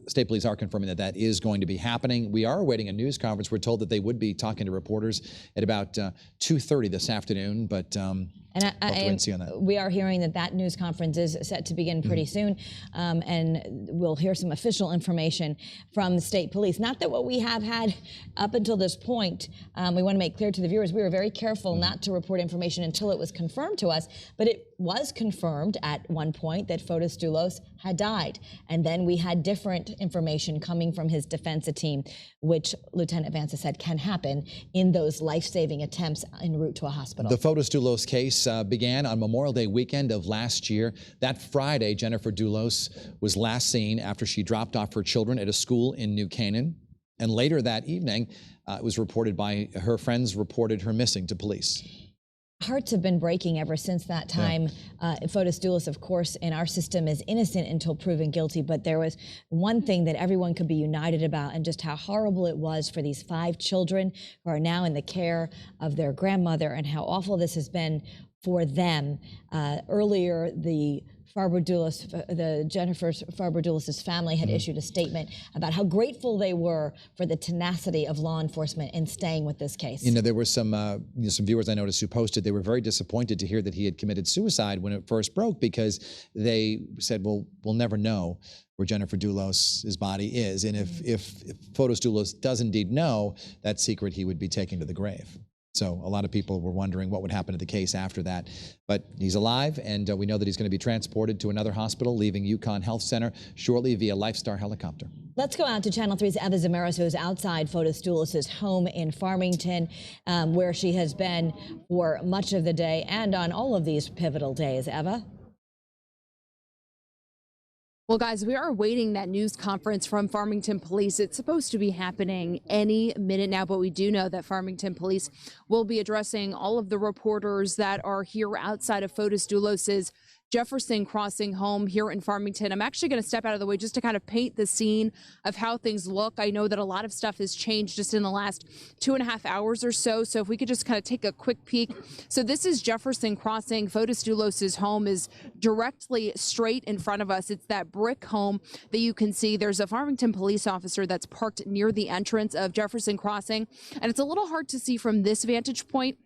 State police are confirming that that is going to be happening. We are awaiting a news conference. We're told that they would be talking to reporters at about 2:30 this afternoon, but we are hearing that that news conference is set to begin pretty soon, and we'll hear some official information from the state police. Not that what we have had up until this point, we want to make clear to the viewers, we were very careful not to report information until it was confirmed to us, but it was confirmed at one point that Fotis Dulos had died. And then we had different information coming from his defense team, which Lieutenant Vance said can happen in those life-saving attempts en route to a hospital. The Fotis Dulos case began on Memorial Day weekend of last year. That Friday, Jennifer Dulos was last seen after she dropped off her children at a school in New Canaan. And later that evening, it was reported by her friends, reported her missing to police. Hearts have been breaking ever since that time. Fotis Dulos, of course, in our system is innocent until proven guilty, but there was one thing that everyone could be united about, and just how horrible it was for these 5 children who are now in the care of their grandmother, and how awful this has been for them. Earlier, the Jennifer Farber Dulos' family had issued a statement about how grateful they were for the tenacity of law enforcement in staying with this case. You know, there were some viewers I noticed who posted they were very disappointed to hear that he had committed suicide when it first broke, because they said, well, we'll never know where Jennifer Dulos' body is. And if Fotis Dulos does indeed know that secret, he would be taken to the grave. So a lot of people were wondering what would happen to the case after that. But he's alive, and we know that he's going to be transported to another hospital, leaving UConn Health Center shortly via Lifestar helicopter. Let's go out to Channel 3's Eva Zamaris, who's outside Fotis Dulos' home in Farmington, where she has been for much of the day and on all of these pivotal days. Eva? Well, guys, we are awaiting that news conference from Farmington Police. It's supposed to be happening any minute now, but we do know that Farmington Police will be addressing all of the reporters that are here outside of Fotis Dulos' Jefferson Crossing home here in Farmington. I'm actually going to step out of the way just to kind of paint the scene of how things look. I know that a lot of stuff has changed just in the last 2.5 hours or so. So if we could just kind of take a quick peek. So this is Jefferson Crossing. Fotis Dulos' home is directly straight in front of us. It's that brick home that you can see. There's a Farmington police officer that's parked near the entrance of Jefferson Crossing. And it's a little hard to see from this vantage point,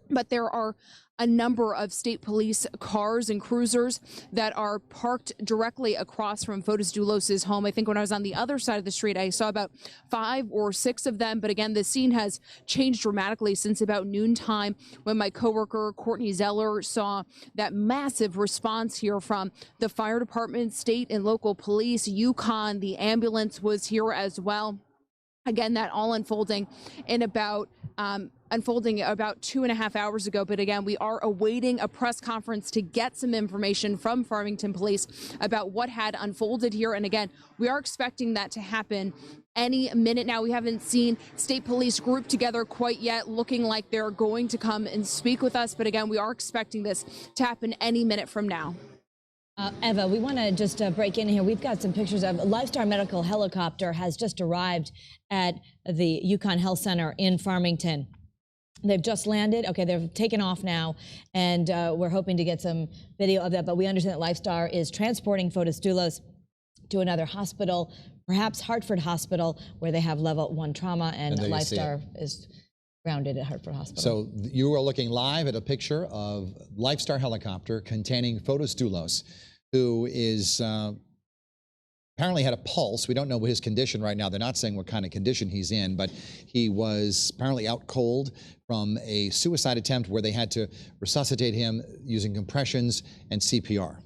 but there are a number of state police cars and cruisers that are parked directly across from Fotis Dulos' home. I think when I was on the other side of the street, I saw about 5 or 6 of them. But again, the scene has changed dramatically since about noontime when my coworker Courtney Zeller saw that massive response here from the fire department, state and local police, UConn. The ambulance was here as well. Again, that all unfolding about 2.5 hours ago. But again, we are awaiting a press conference to get some information from Farmington Police about what had unfolded here. And again, we are expecting that to happen any minute now. We haven't seen state police group together quite yet, looking like they're going to come and speak with us. But again, we are expecting this to happen any minute from now. Eva, we want to just break in here. We've got some pictures of a Lifestar medical helicopter has just arrived at the UConn Health Center in Farmington. They've just landed. Okay, they've taken off now, and we're hoping to get some video of that. But we understand that Lifestar is transporting Fotis Dulos to another hospital, perhaps Hartford Hospital, where they have level 1 trauma, and Lifestar is grounded at Hartford Hospital. So you are looking live at a picture of Lifestar helicopter containing Fotis Dulos, who is apparently had a pulse. We don't know his condition right now. They're not saying what kind of condition he's in, but he was apparently out cold from a suicide attempt where they had to resuscitate him using compressions and CPR.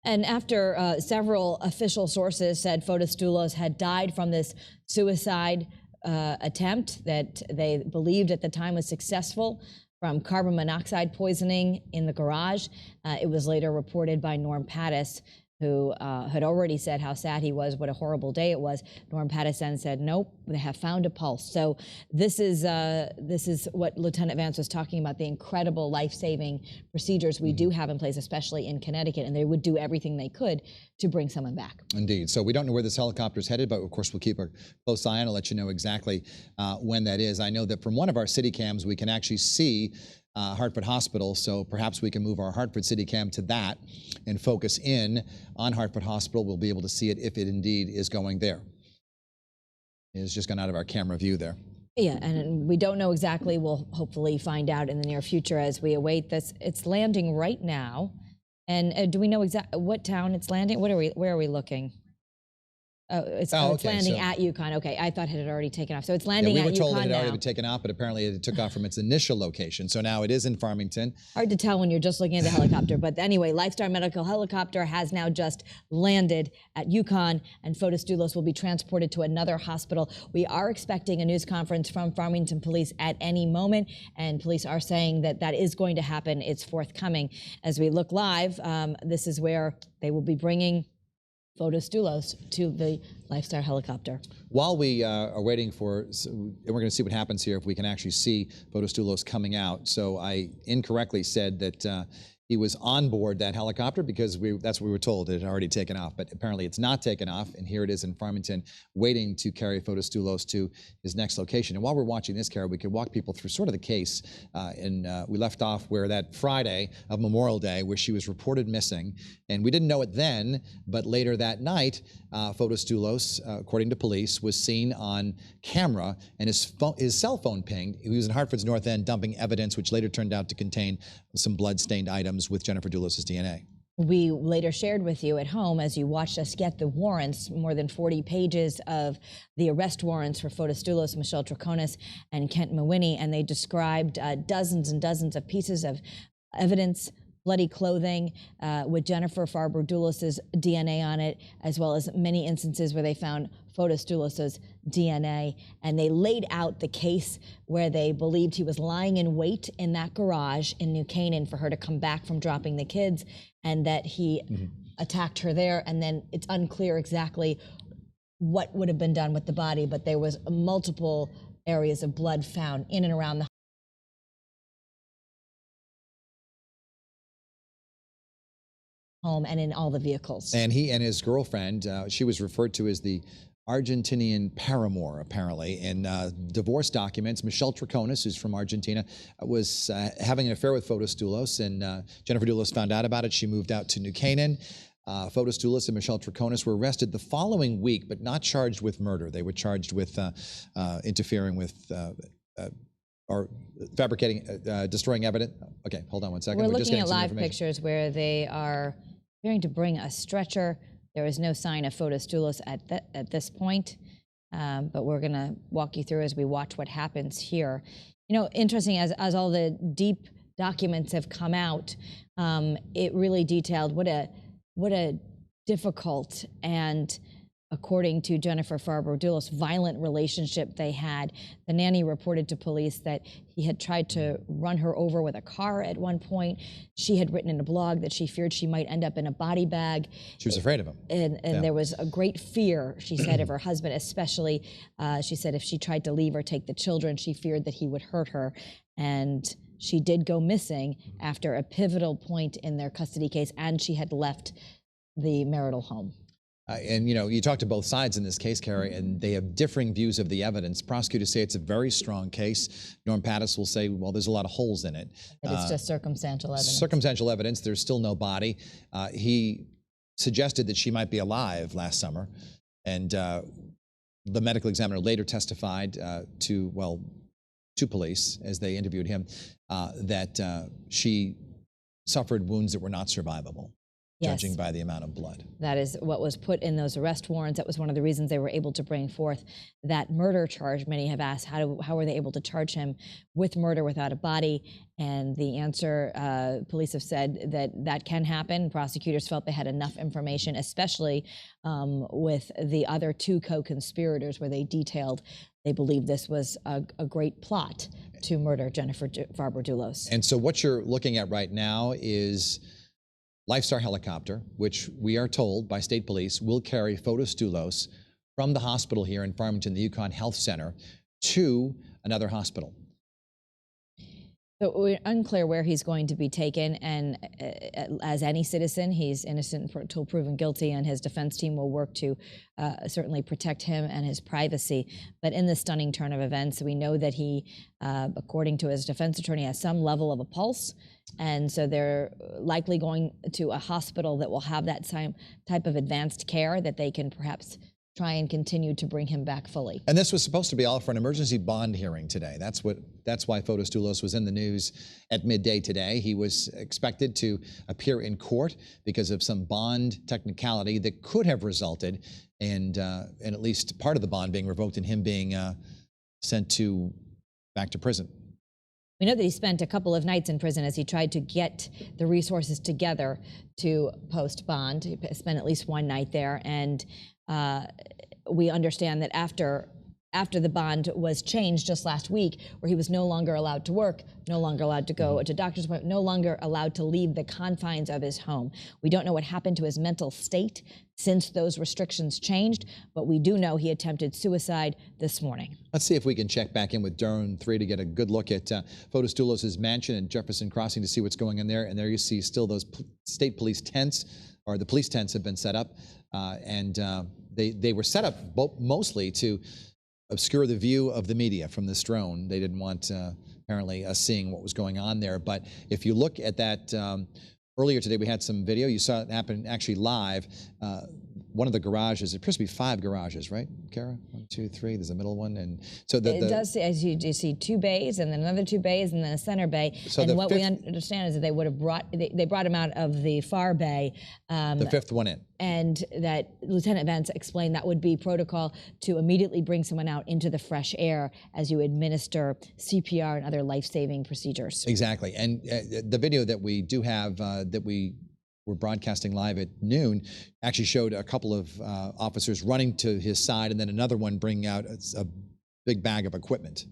And after several official sources said Fotis Dulos had died from this suicide attempt that they believed at the time was successful from carbon monoxide poisoning in the garage. It was later reported by Norm Pattis, who had already said how sad he was, what a horrible day it was. Norm Pattis then said, nope, they have found a pulse. So this is what Lieutenant Vance was talking about, the incredible life-saving procedures we do have in place, especially in Connecticut, and they would do everything they could to bring someone back. Indeed. So we don't know where this helicopter is headed, but of course we'll keep a close eye on it. I'll let you know exactly when that is. I know that from one of our city cams, we can actually see Hartford Hospital, so perhaps we can move our Hartford City Cam to that and focus in on Hartford Hospital. We'll be able to see it if it indeed is going there. It's just gone out of our camera view there. Yeah, and we don't know exactly. We'll hopefully find out in the near future as we await this. It's landing right now. And do we know exactly what town it's landing? Where are we looking? Oh, it's landing at UConn. Okay, I thought it had already taken off. So it's landing at UConn now. We were told it had already been taken off, but apparently it took off from its initial location. So now it is in Farmington. Hard to tell when you're just looking at the helicopter. But anyway, Lifestar Medical Helicopter has now just landed at UConn, and Fotis Dulos will be transported to another hospital. We are expecting a news conference from Farmington Police at any moment, and police are saying that that is going to happen. It's forthcoming. As we look live, this is where they will be bringing Fotis Dulos to the Lifestar helicopter. While we are waiting for, and we're going to see what happens here if we can actually see Fotis Dulos coming out. So I incorrectly said that he was on board that helicopter because that's what we were told. It had already taken off, but apparently it's not taken off, and here it is in Farmington waiting to carry Fotis Dulos to his next location. And while we're watching this, Kara, we could walk people through sort of the case. We left off where that Friday of Memorial Day where she was reported missing, and we didn't know it then, but later that night, Fotis Dulos, according to police, was seen on camera and his cell phone pinged. He was in Hartford's North End dumping evidence which later turned out to contain some blood-stained items with Jennifer Dulos' DNA. we later shared with you at home as you watched us get the warrants, more than 40 pages of the arrest warrants for Fotis Dulos, Michelle Troconis, and Kent Mawhinney, and they described dozens and dozens of pieces of evidence, bloody clothing with Jennifer Farber Dulos's DNA on it, as well as many instances where they found Fotis Dulos's DNA, and they laid out the case where they believed he was lying in wait in that garage in New Canaan for her to come back from dropping the kids, and that he attacked her there. And then it's unclear exactly what would have been done with the body, but there was multiple areas of blood found in and around the home and in all the vehicles. And he and his girlfriend, she was referred to as the Argentinian paramour, apparently. In divorce documents, Michelle Troconis, who's from Argentina, was having an affair with Fotis Dulos, and Jennifer Dulos found out about it. She moved out to New Canaan. Fotis Dulos and Michelle Troconis were arrested the following week, but not charged with murder. They were charged with interfering with or fabricating, destroying evidence. Okay, hold on one second. We're just looking getting at some live pictures where they are appearing to bring a stretcher. There is no sign of Fotis Dulos at this point, but we're going to walk you through as we watch what happens here. You know, interesting, as all the deep documents have come out, it really detailed what a difficult and, according to Jennifer Farber Dulos, violent relationship they had. The nanny reported to police that he had tried to run her over with a car at one point. She had written in a blog that she feared she might end up in a body bag. She was afraid of him. And there was a great fear, she said, of her husband, especially. She said if she tried to leave or take the children, she feared that he would hurt her. And she did go missing after a pivotal point in their custody case, and she had left the marital home. And, you know, you talk to both sides in this case, Carrie, and they have differing views of the evidence. Prosecutors say it's a very strong case. Norm Pattis will say, well, there's a lot of holes in it. But it's just circumstantial evidence. Circumstantial evidence. There's still no body. He suggested that she might be alive last summer. And the medical examiner later testified to police, as they interviewed him, that she suffered wounds that were not survivable. Yes. Judging by the amount of blood. That is what was put in those arrest warrants. That was one of the reasons they were able to bring forth that murder charge. Many have asked, how were they able to charge him with murder without a body? And the answer, police have said that can happen. Prosecutors felt they had enough information, especially with the other two co-conspirators, where they detailed they believed this was a great plot to murder Jennifer Farber Dulos. And so what you're looking at right now is Lifestar helicopter, which we are told by state police will carry Fotis Dulos from the hospital here in Farmington, the UConn Health Center, to another hospital. So we're unclear where he's going to be taken, and as any citizen, he's innocent until proven guilty, and his defense team will work to certainly protect him and his privacy. But in this stunning turn of events, we know that he, according to his defense attorney, has some level of a pulse, and so they're likely going to a hospital that will have that same type of advanced care that they can perhaps try and continue to bring him back fully. And this was supposed to be all for an emergency bond hearing today. That's why Fotis Dulos was in the news at midday today. He was expected to appear in court because of some bond technicality that could have resulted in at least part of the bond being revoked and him being sent back to prison. We know that he spent a couple of nights in prison as he tried to get the resources together to post bond. He spent at least one night there, and we understand that after the bond was changed just last week, where he was no longer allowed to work, no longer allowed to go to doctor's appointment, no longer allowed to leave the confines of his home. We don't know what happened to his mental state since those restrictions changed, but we do know he attempted suicide this morning. Let's see if we can check back in with Drone 3 to get a good look at Fotis Dulos' mansion in Jefferson Crossing to see what's going on there. And there you see still those state police tents, or the police tents have been set up, and they were set up mostly to obscure the view of the media from this drone. They didn't want, apparently, us seeing what was going on there. But if you look at that, earlier today we had some video. You saw it happen actually live. one of the garages. It appears to be 5 garages, right, Kara? 1, 2, 3. There's a middle one, and so it does. As you see 2 bays, and then another 2 bays, and then a center bay. So and what we understand is that they would have brought him out of the far bay. The 5th one in. And that Lieutenant Vance explained that would be protocol to immediately bring someone out into the fresh air as you administer CPR and other life-saving procedures. Exactly. And the video that we do have that we were broadcasting live at noon actually showed a couple of officers running to his side and then another one bringing out a big bag of equipment.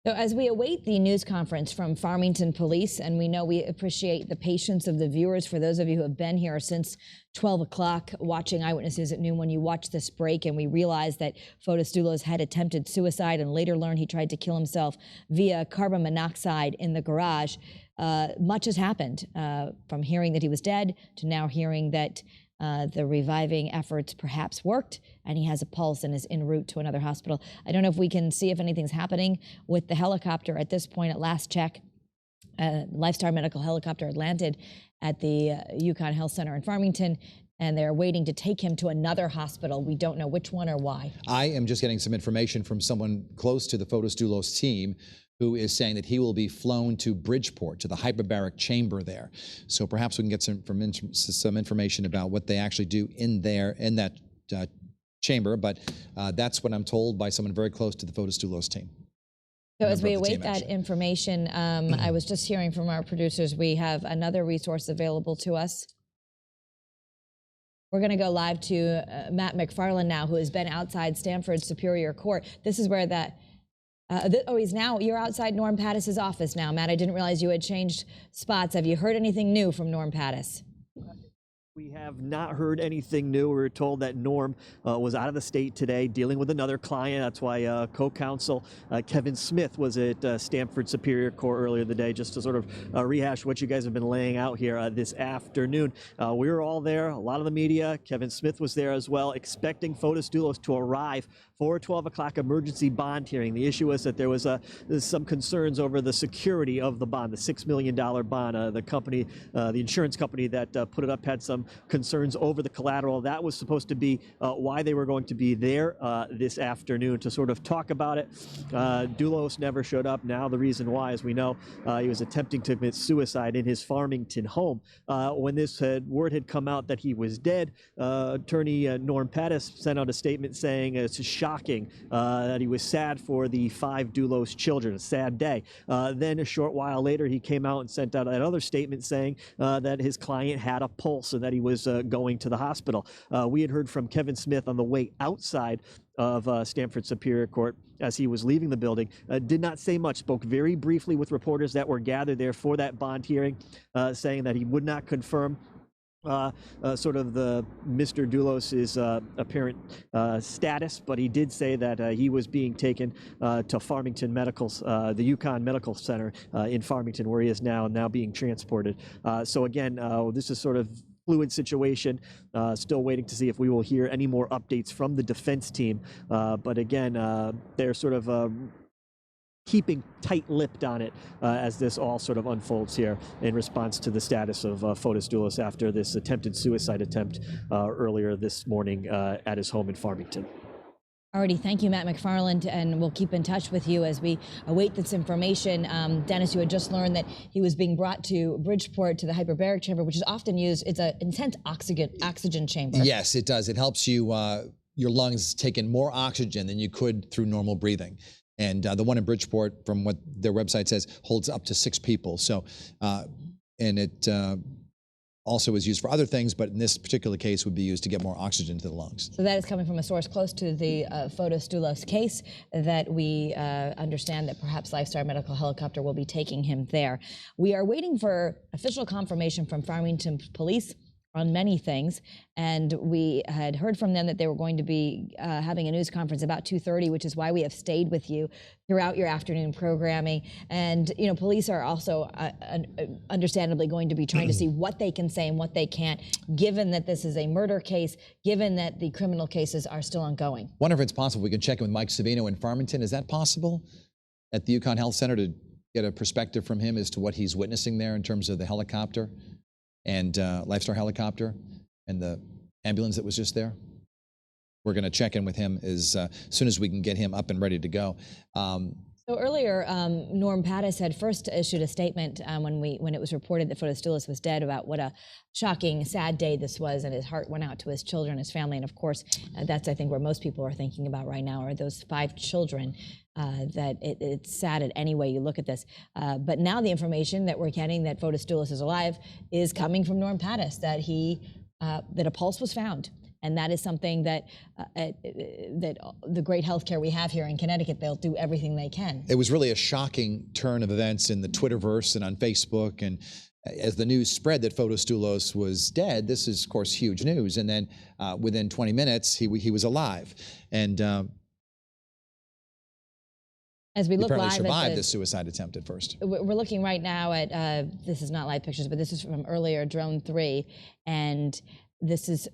So as we await the news conference from Farmington Police, and we know we appreciate the patience of the viewers, for those of you who have been here since 12 o'clock watching Eyewitness News at noon, when you watch this break and we realized that Fotis Dulos had attempted suicide and later learned he tried to kill himself via carbon monoxide in the garage, much has happened from hearing that he was dead to now hearing that the reviving efforts perhaps worked, and he has a pulse and is en route to another hospital. I don't know if we can see if anything's happening with the helicopter at this point. At last check, Lifestar Medical helicopter had landed at the UConn Health Center in Farmington, and they're waiting to take him to another hospital. We don't know which one or why. I am just getting some information from someone close to the Fotis Dulos team who is saying that he will be flown to Bridgeport, to the hyperbaric chamber there. So perhaps we can get some information about what they actually do in that chamber, but that's what I'm told by someone very close to the Fotis Dulos team. So as we await that information, I was just hearing from our producers, we have another resource available to us. We're going to go live to Matt McFarland now, who has been outside Stamford Superior Court. This is where that you're outside Norm Pattis's office now, Matt. I didn't realize you had changed spots. Have you heard anything new from Norm Pattis? We have not heard anything new. We were told that Norm was out of the state today dealing with another client. That's why co-counsel Kevin Smith was at Stamford Superior Court earlier in the day, just to sort of rehash what you guys have been laying out here this afternoon. We were all there, a lot of the media. Kevin Smith was there as well, expecting Fotis Dulos to arrive for a 12 o'clock emergency bond hearing. The issue was that there was some concerns over the security of the bond, the $6 million bond. The company, the insurance company that put it up had some concerns over the collateral. That was supposed to be why they were going to be there this afternoon to sort of talk about it. Dulos never showed up. Now the reason why, as we know, he was attempting to commit suicide in his Farmington home. When this word had come out that he was dead, attorney Norm Pattis sent out a statement saying it's shocking that he was sad for the 5 Dulos children. A sad day. Then a short while later, he came out and sent out another statement saying that his client had a pulse and that he was going to the hospital. We had heard from Kevin Smith on the way outside of Stamford Superior Court as he was leaving the building. Did not say much, spoke very briefly with reporters that were gathered there for that bond hearing, saying that he would not confirm sort of the Mr. Dulos' apparent status, but he did say that he was being taken to Farmington Medical, the UConn Medical Center in Farmington, where he is now being transported. So again, this is sort of fluid situation. Still waiting to see if we will hear any more updates from the defense team. But again, they're sort of keeping tight-lipped on it as this all sort of unfolds here in response to the status of Fotis Dulos after this attempted suicide attempt earlier this morning at his home in Farmington. Alrighty, thank you, Matt McFarland, and we'll keep in touch with you as we await this information. Dennis, you had just learned that he was being brought to Bridgeport to the hyperbaric chamber, which is often used. It's an intense oxygen chamber. Yes, it does. It helps you, your lungs take in more oxygen than you could through normal breathing. And the one in Bridgeport, from what their website says, holds up to 6 people. So, and it also is used for other things, but in this particular case would be used to get more oxygen to the lungs. So that is coming from a source close to the Fotis Dulos case, that we understand that perhaps Lifestar Medical Helicopter will be taking him there. We are waiting for official confirmation from Farmington Police on many things, and we had heard from them that they were going to be having a news conference about 2:30, which is why we have stayed with you throughout your afternoon programming. And you know, police are also understandably going to be trying to see what they can say and what they can't, given that this is a murder case, given that the criminal cases are still ongoing. Wonder if it's possible we can check in with Mike Savino in Farmington. Is that possible at the UConn Health Center to get a perspective from him as to what he's witnessing there in terms of the helicopter and Lifestar helicopter and the ambulance that was just there? We're going to check in with him as soon as we can get him up and ready to go. So earlier, Norm Pattis had first issued a statement when it was reported that Fotis Dulos was dead about what a shocking, sad day this was, and his heart went out to his children, his family, and of course, that's I think where most people are thinking about right now are those 5 children. That it's sad at any way you look at this. But now the information that we're getting that Fotis Dulos is alive is coming from Norm Pattis, that that a pulse was found. And that is something that that the great healthcare we have here in Connecticut, they'll do everything they can. It was really a shocking turn of events in the Twitterverse and on Facebook. And as the news spread that Fotis Dulos was dead, this is, of course, huge news. And then within 20 minutes, he was alive. And as we look apparently live survived the suicide attempt at first. We're looking right now at, this is not live pictures, but this is from earlier, Drone 3. And this is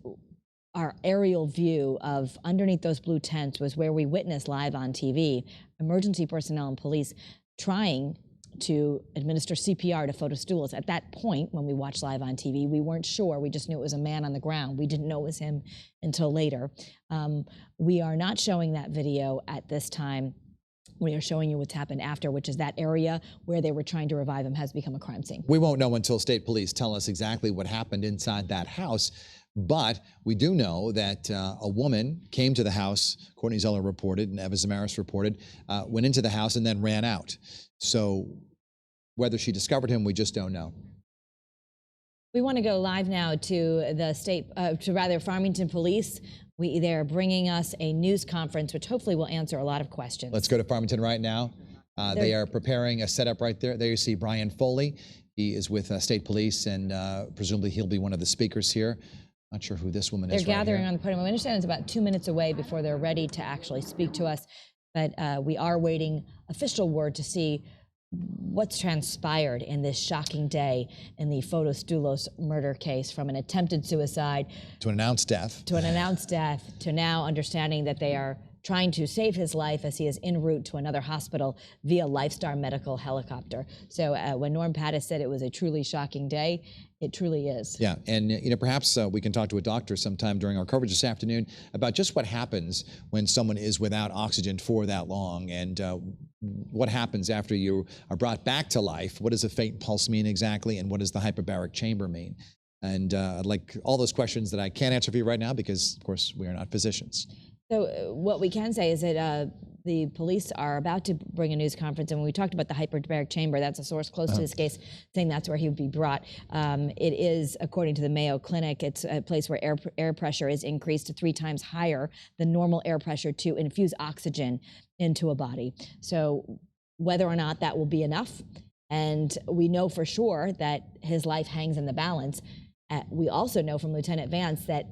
our aerial view of underneath those blue tents was where we witnessed live on TV, emergency personnel and police trying to administer CPR to Fotis Dulos. At that point, when we watched live on TV, we weren't sure. We just knew it was a man on the ground. We didn't know it was him until later. We are not showing that video at this time. We are showing you what's happened after, which is that area where they were trying to revive him has become a crime scene. We won't know until state police tell us exactly what happened inside that house. But we do know that a woman came to the house, Courtney Zeller reported, and Eva Zamaris reported, went into the house and then ran out. So whether she discovered him, we just don't know. We want to go live now to the Farmington Police. They're bringing us a news conference, which hopefully will answer a lot of questions. Let's go to Farmington right now. They are preparing a setup right there. There you see Brian Foley. He is with State Police, and presumably he'll be one of the speakers here. Not sure who this woman is. They're gathering on the podium. I understand it's about 2 minutes away before they're ready to actually speak to us. But we are waiting official word to see what's transpired in this shocking day in the Fotis Dulos murder case, from an attempted suicide to an announced death. To an announced death, to now understanding that they are trying to save his life as he is en route to another hospital via Lifestar medical helicopter. So when Norm Pattis said it was a truly shocking day, it truly is. Yeah, and perhaps we can talk to a doctor sometime during our coverage this afternoon about just what happens when someone is without oxygen for that long, and what happens after you are brought back to life. What does a faint pulse mean exactly, and what does the hyperbaric chamber mean? And I'd like all those questions that I can't answer for you right now because, of course, we are not physicians. So what we can say is that the police are about to bring a news conference, and when we talked about the hyperbaric chamber, that's a source close to this case saying that's where he would be brought. It is, according to the Mayo Clinic, it's a place where air pressure is increased to 3 times higher than normal air pressure to infuse oxygen into a body. So whether or not that will be enough, and we know for sure that his life hangs in the balance. We also know from Lieutenant Vance that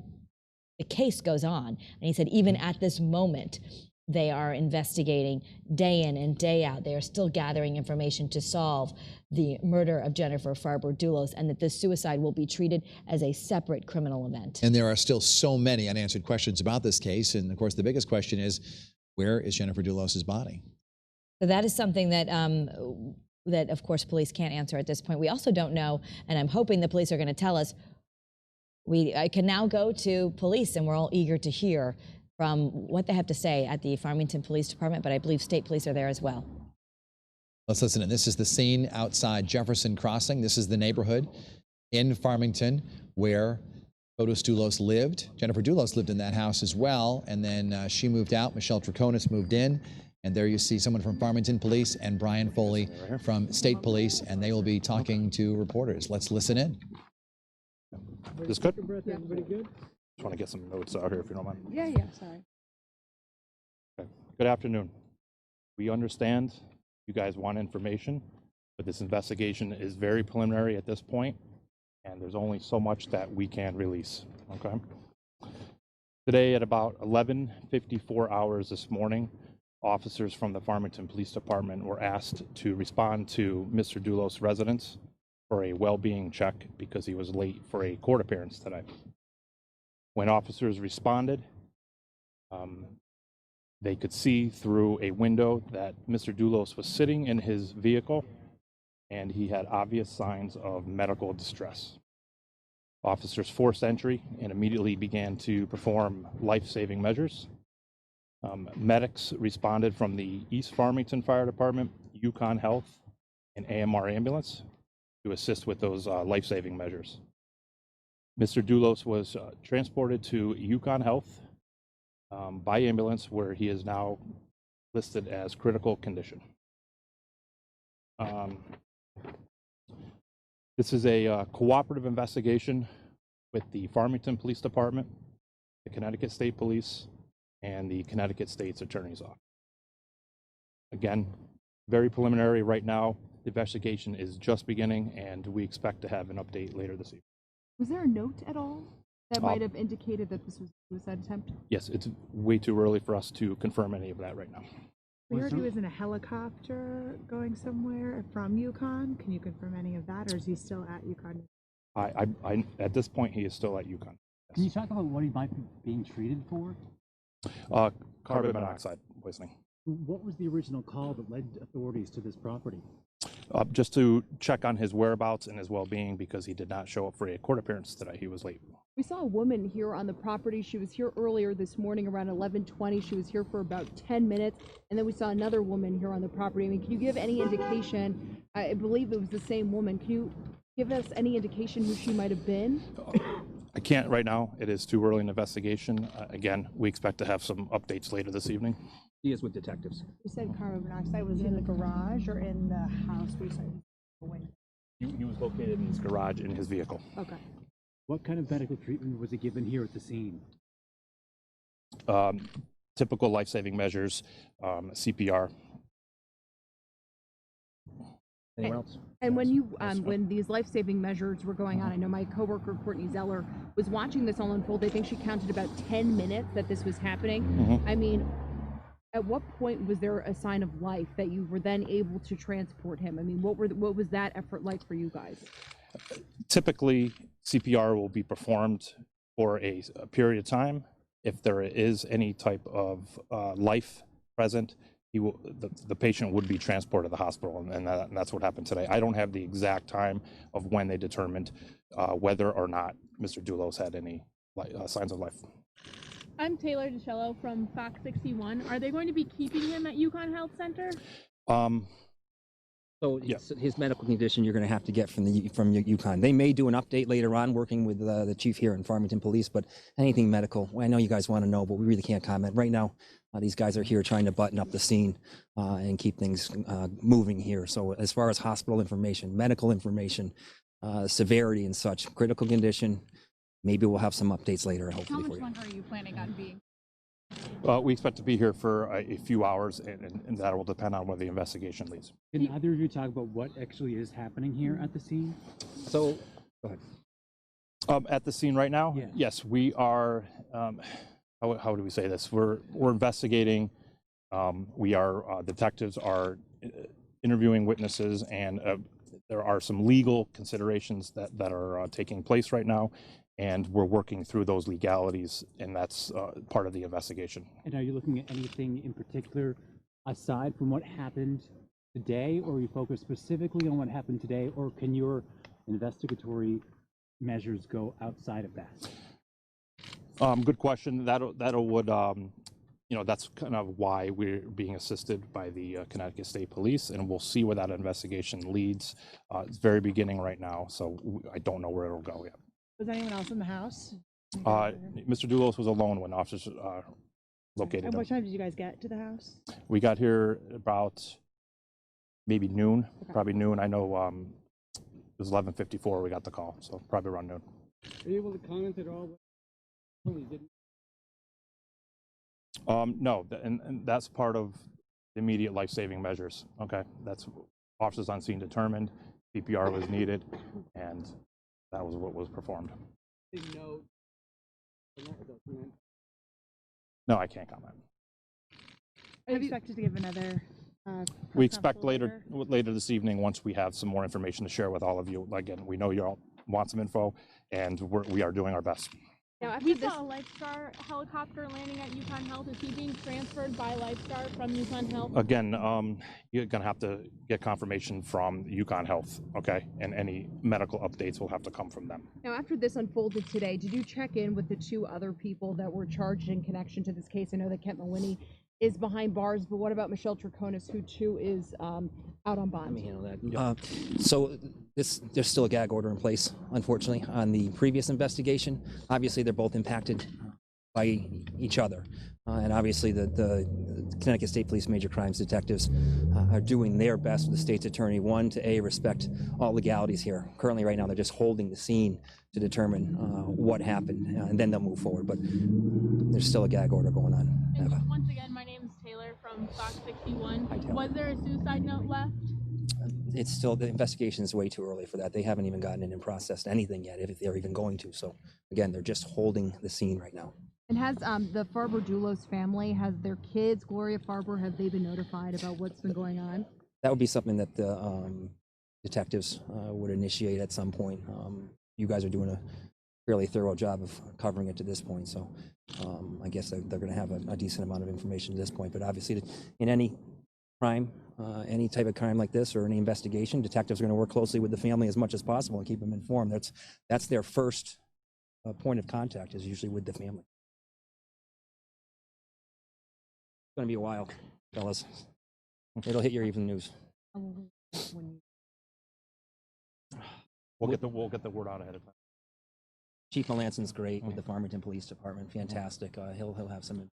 the case goes on. And he said even at this moment, they are investigating day in and day out. They are still gathering information to solve the murder of Jennifer Farber Dulos, and that this suicide will be treated as a separate criminal event. And there are still so many unanswered questions about this case. And of course, the biggest question is, where is Jennifer Dulos's body? So that is something that that of course police can't answer at this point. We also don't know, and I'm hoping the police are going to tell us. I can now go to police, and we're all eager to hear from what they have to say at the Farmington Police Department, but I believe state police are there as well. Let's listen in. This is the scene outside Jefferson Crossing. This is the neighborhood in Farmington where Fotis Dulos lived. Jennifer Dulos lived in that house as well, and then she moved out. Michelle Traconis moved in. And there you see someone from Farmington Police and Brian Foley from State Police, and they will be talking to reporters. Let's listen in. This good? Yeah. Everybody good? Just want to get some notes out here if you don't mind. Yeah, sorry. Okay. Good afternoon. We understand you guys want information, but this investigation is very preliminary at this point, and there's only so much that we can release, okay? Today at about 11:54 hours this morning, officers from the Farmington Police Department were asked to respond to Mr. Dulos' residence for a well-being check because he was late for a court appearance today. When officers responded, they could see through a window that Mr. Dulos was sitting in his vehicle and he had obvious signs of medical distress. Officers forced entry and immediately began to perform life-saving measures. Medics responded from the East Farmington Fire Department, Yukon Health, and AMR ambulance to assist with those life-saving measures. Mr. Dulos was transported to Yukon Health by ambulance, where he is now listed as critical condition. This is a cooperative investigation with the Farmington Police Department, the Connecticut State Police, and the Connecticut State's Attorney's Office. Again, very preliminary right now. The investigation is just beginning, and we expect to have an update later this evening. Was there a note at all that might have indicated that this was a suicide attempt? Yes, it's way too early for us to confirm any of that right now. We heard he was in a helicopter going somewhere from Yukon. Can you confirm any of that, or is he still at Yukon? I at this point, he is still at Yukon. Yes. Can you talk about what he might be being treated for? Carbon monoxide poisoning. What was the original call that led authorities to this property? Just to check on his whereabouts and his well-being, because he did not show up for a court appearance today. He was late. We saw a woman here on the property. She was here earlier this morning around 11:20. She was here for about 10 minutes, and then we saw another woman here on the property. I mean, can you give any indication? I believe it was the same woman. Can you give us any indication who she might have been? I can't right now. It is too early in the investigation. Again, we expect to have some updates later this evening. He is with detectives. You said carbon monoxide was in the garage or in the house? He was located in his garage in his vehicle. Okay. What kind of medical treatment was he given here at the scene? Typical life-saving measures, CPR. Anyone else? And when you when these life-saving measures were going on, I know my coworker Courtney Zeller was watching this all unfold. I think she counted about 10 minutes that this was happening. I mean, at what point was there a sign of life that you were then able to transport him? I mean, what was that effort like for you guys? Typically, CPR will be performed for a period of time. If there is any type of life present, the patient would be transported to the hospital, and that's what happened today. I don't have the exact time of when they determined whether or not Mr. Dulos had any signs of life. I'm Taylor DeCello from Fox 61. Are they going to be keeping him at Yukon Health Center? So his medical condition you're going to have to get from Yukon. They may do an update later on working with the chief here in Farmington Police, but anything medical, I know you guys want to know, but we really can't comment. Right now, these guys are here trying to button up the scene and keep things moving here. So as far as hospital information, medical information, severity and such, critical condition, maybe we'll have some updates later, hopefully. How much longer are you planning on being? We expect to be here for a few hours, and that will depend on where the investigation leads. Can either of you talk about what actually is happening here at the scene? So, go ahead. At the scene right now? Yeah. Yes, we are, how do we say this? We're investigating. Detectives are interviewing witnesses, and there are some legal considerations that are taking place right now. And we're working through those legalities, and that's part of the investigation. And are you looking at anything in particular aside from what happened today, or are you focused specifically on what happened today, or can your investigatory measures go outside of that? Good question. That's kind of why we're being assisted by the Connecticut State Police, and we'll see where that investigation leads. It's very beginning right now, so I don't know where it'll go yet. Was anyone else in the house? Mr. Dulos was alone when officers located him. And what time did you guys get to the house? We got here about maybe noon, probably noon. I know it was 11:54 we got the call, so probably around noon. Are you able to comment at all? No, and that's part of the immediate life-saving measures. Okay, that's officers on scene determined, CPR was needed, and that was what was performed. No, I can't comment. Are you expected to give another? We expect later this evening, once we have some more information to share with all of you. Again, we know you all want some info, and we are doing our best. Now, after we saw a Lifestar helicopter landing at Yukon Health. Is he being transferred by Lifestar from Yukon Health? Again, you're going to have to get confirmation from Yukon Health, okay? And any medical updates will have to come from them. Now, after this unfolded today, did you check in with the 2 other people that were charged in connection to this case? I know that Kent Mawhinney is behind bars, but what about Michelle Troconis, who too is out on bond? Let me handle that. So there's still a gag order in place, unfortunately, on the previous investigation. Obviously, they're both impacted by each other. And obviously, the Connecticut State Police Major Crimes detectives are doing their best with the state's attorney, one, to respect all legalities here. Currently, right now, they're just holding the scene to determine what happened, and then they'll move forward. But there's still a gag order going on. And once again, my name is Taylor from Fox 61. Was there a suicide note left? It's still, the investigation is way too early for that. They haven't even gotten in and processed anything yet, if they're even going to. So again, they're just holding the scene right now. And has the Farber Dulos family, has their kids, Gloria Farber, have they been notified about what's been going on? That would be something that the detectives would initiate at some point. You guys are doing a fairly thorough job of covering it to this point, so I guess they're going to have a decent amount of information at this point. But obviously, in any crime, any type of crime like this or any investigation, detectives are going to work closely with the family as much as possible and keep them informed. That's their first point of contact, is usually with the family. It's going to be a while, fellas. It'll hit your evening news. We'll get the word out ahead of time. Chief Melanson's great with the Farmington Police Department. Fantastic. He'll have some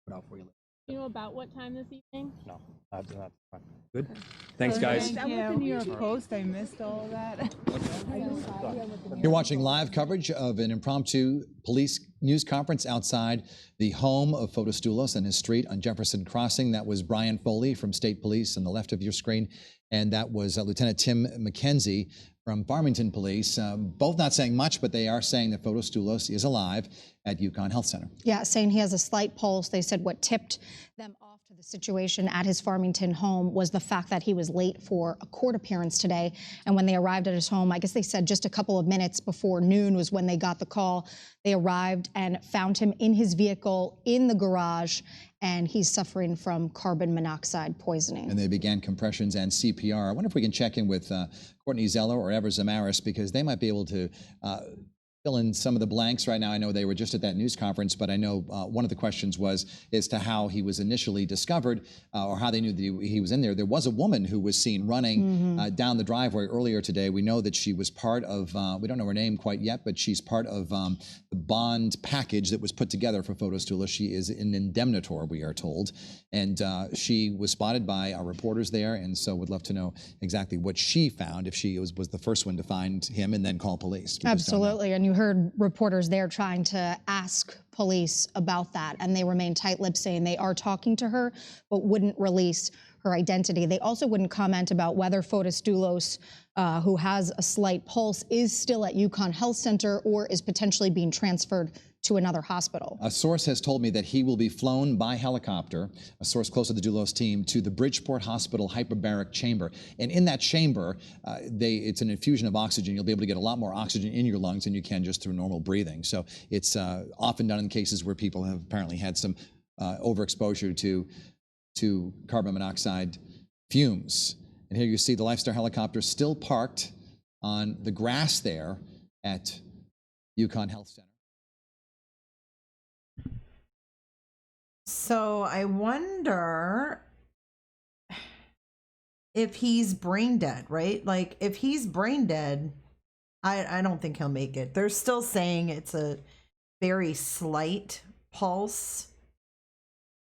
put out for you later. Do you know about what time this evening? No, that's fine. Good. Thanks, guys. That was the New York Post. I missed all of that. You're watching live coverage of an impromptu police news conference outside the home of Fotis Dulos and his street on Jefferson Crossing. That was Brian Foley from State Police on the left of your screen, and that was Lieutenant Tim McKenzie from Farmington Police. Both not saying much, but they are saying that Fotis Dulos is alive at Yukon Health Center. Yeah, saying he has a slight pulse. They said what tipped them off to the situation at his Farmington home was the fact that he was late for a court appearance today. And when they arrived at his home, I guess they said just a couple of minutes before noon was when they got the call. They arrived and found him in his vehicle in the garage, and he's suffering from carbon monoxide poisoning. And they began compressions and CPR. I wonder if we can check in with Courtney Zeller or Ever Zamaris, because they might be able to fill in some of the blanks right now. I know they were just at that news conference, but I know one of the questions was as to how he was initially discovered or how they knew that he was in there. There was a woman who was seen running down the driveway earlier today. We know that she was part of, we don't know her name quite yet, but she's part of the bond package that was put together for Fotis Dulos. She is an indemnitor, we are told, and she was spotted by our reporters there, and so would love to know exactly what she found, if she was the first one to find him and then call police. Absolutely, and you heard reporters there trying to ask police about that, and they remained tight-lipped, saying they are talking to her, but wouldn't release her identity. They also wouldn't comment about whether Fotis Dulos, who has a slight pulse, is still at Yukon Health Center or is potentially being transferred to another hospital. A source has told me that he will be flown by helicopter, a source close to the Dulos team, to the Bridgeport Hospital hyperbaric chamber. And in that chamber, it's an infusion of oxygen. You'll be able to get a lot more oxygen in your lungs than you can just through normal breathing. So it's often done in cases where people have apparently had some overexposure to carbon monoxide fumes. And here you see the Lifestar helicopter still parked on the grass there at Yukon Health Center. So I wonder if he's brain dead, right? Like, if he's brain dead, I don't think he'll make it. They're still saying it's a very slight pulse.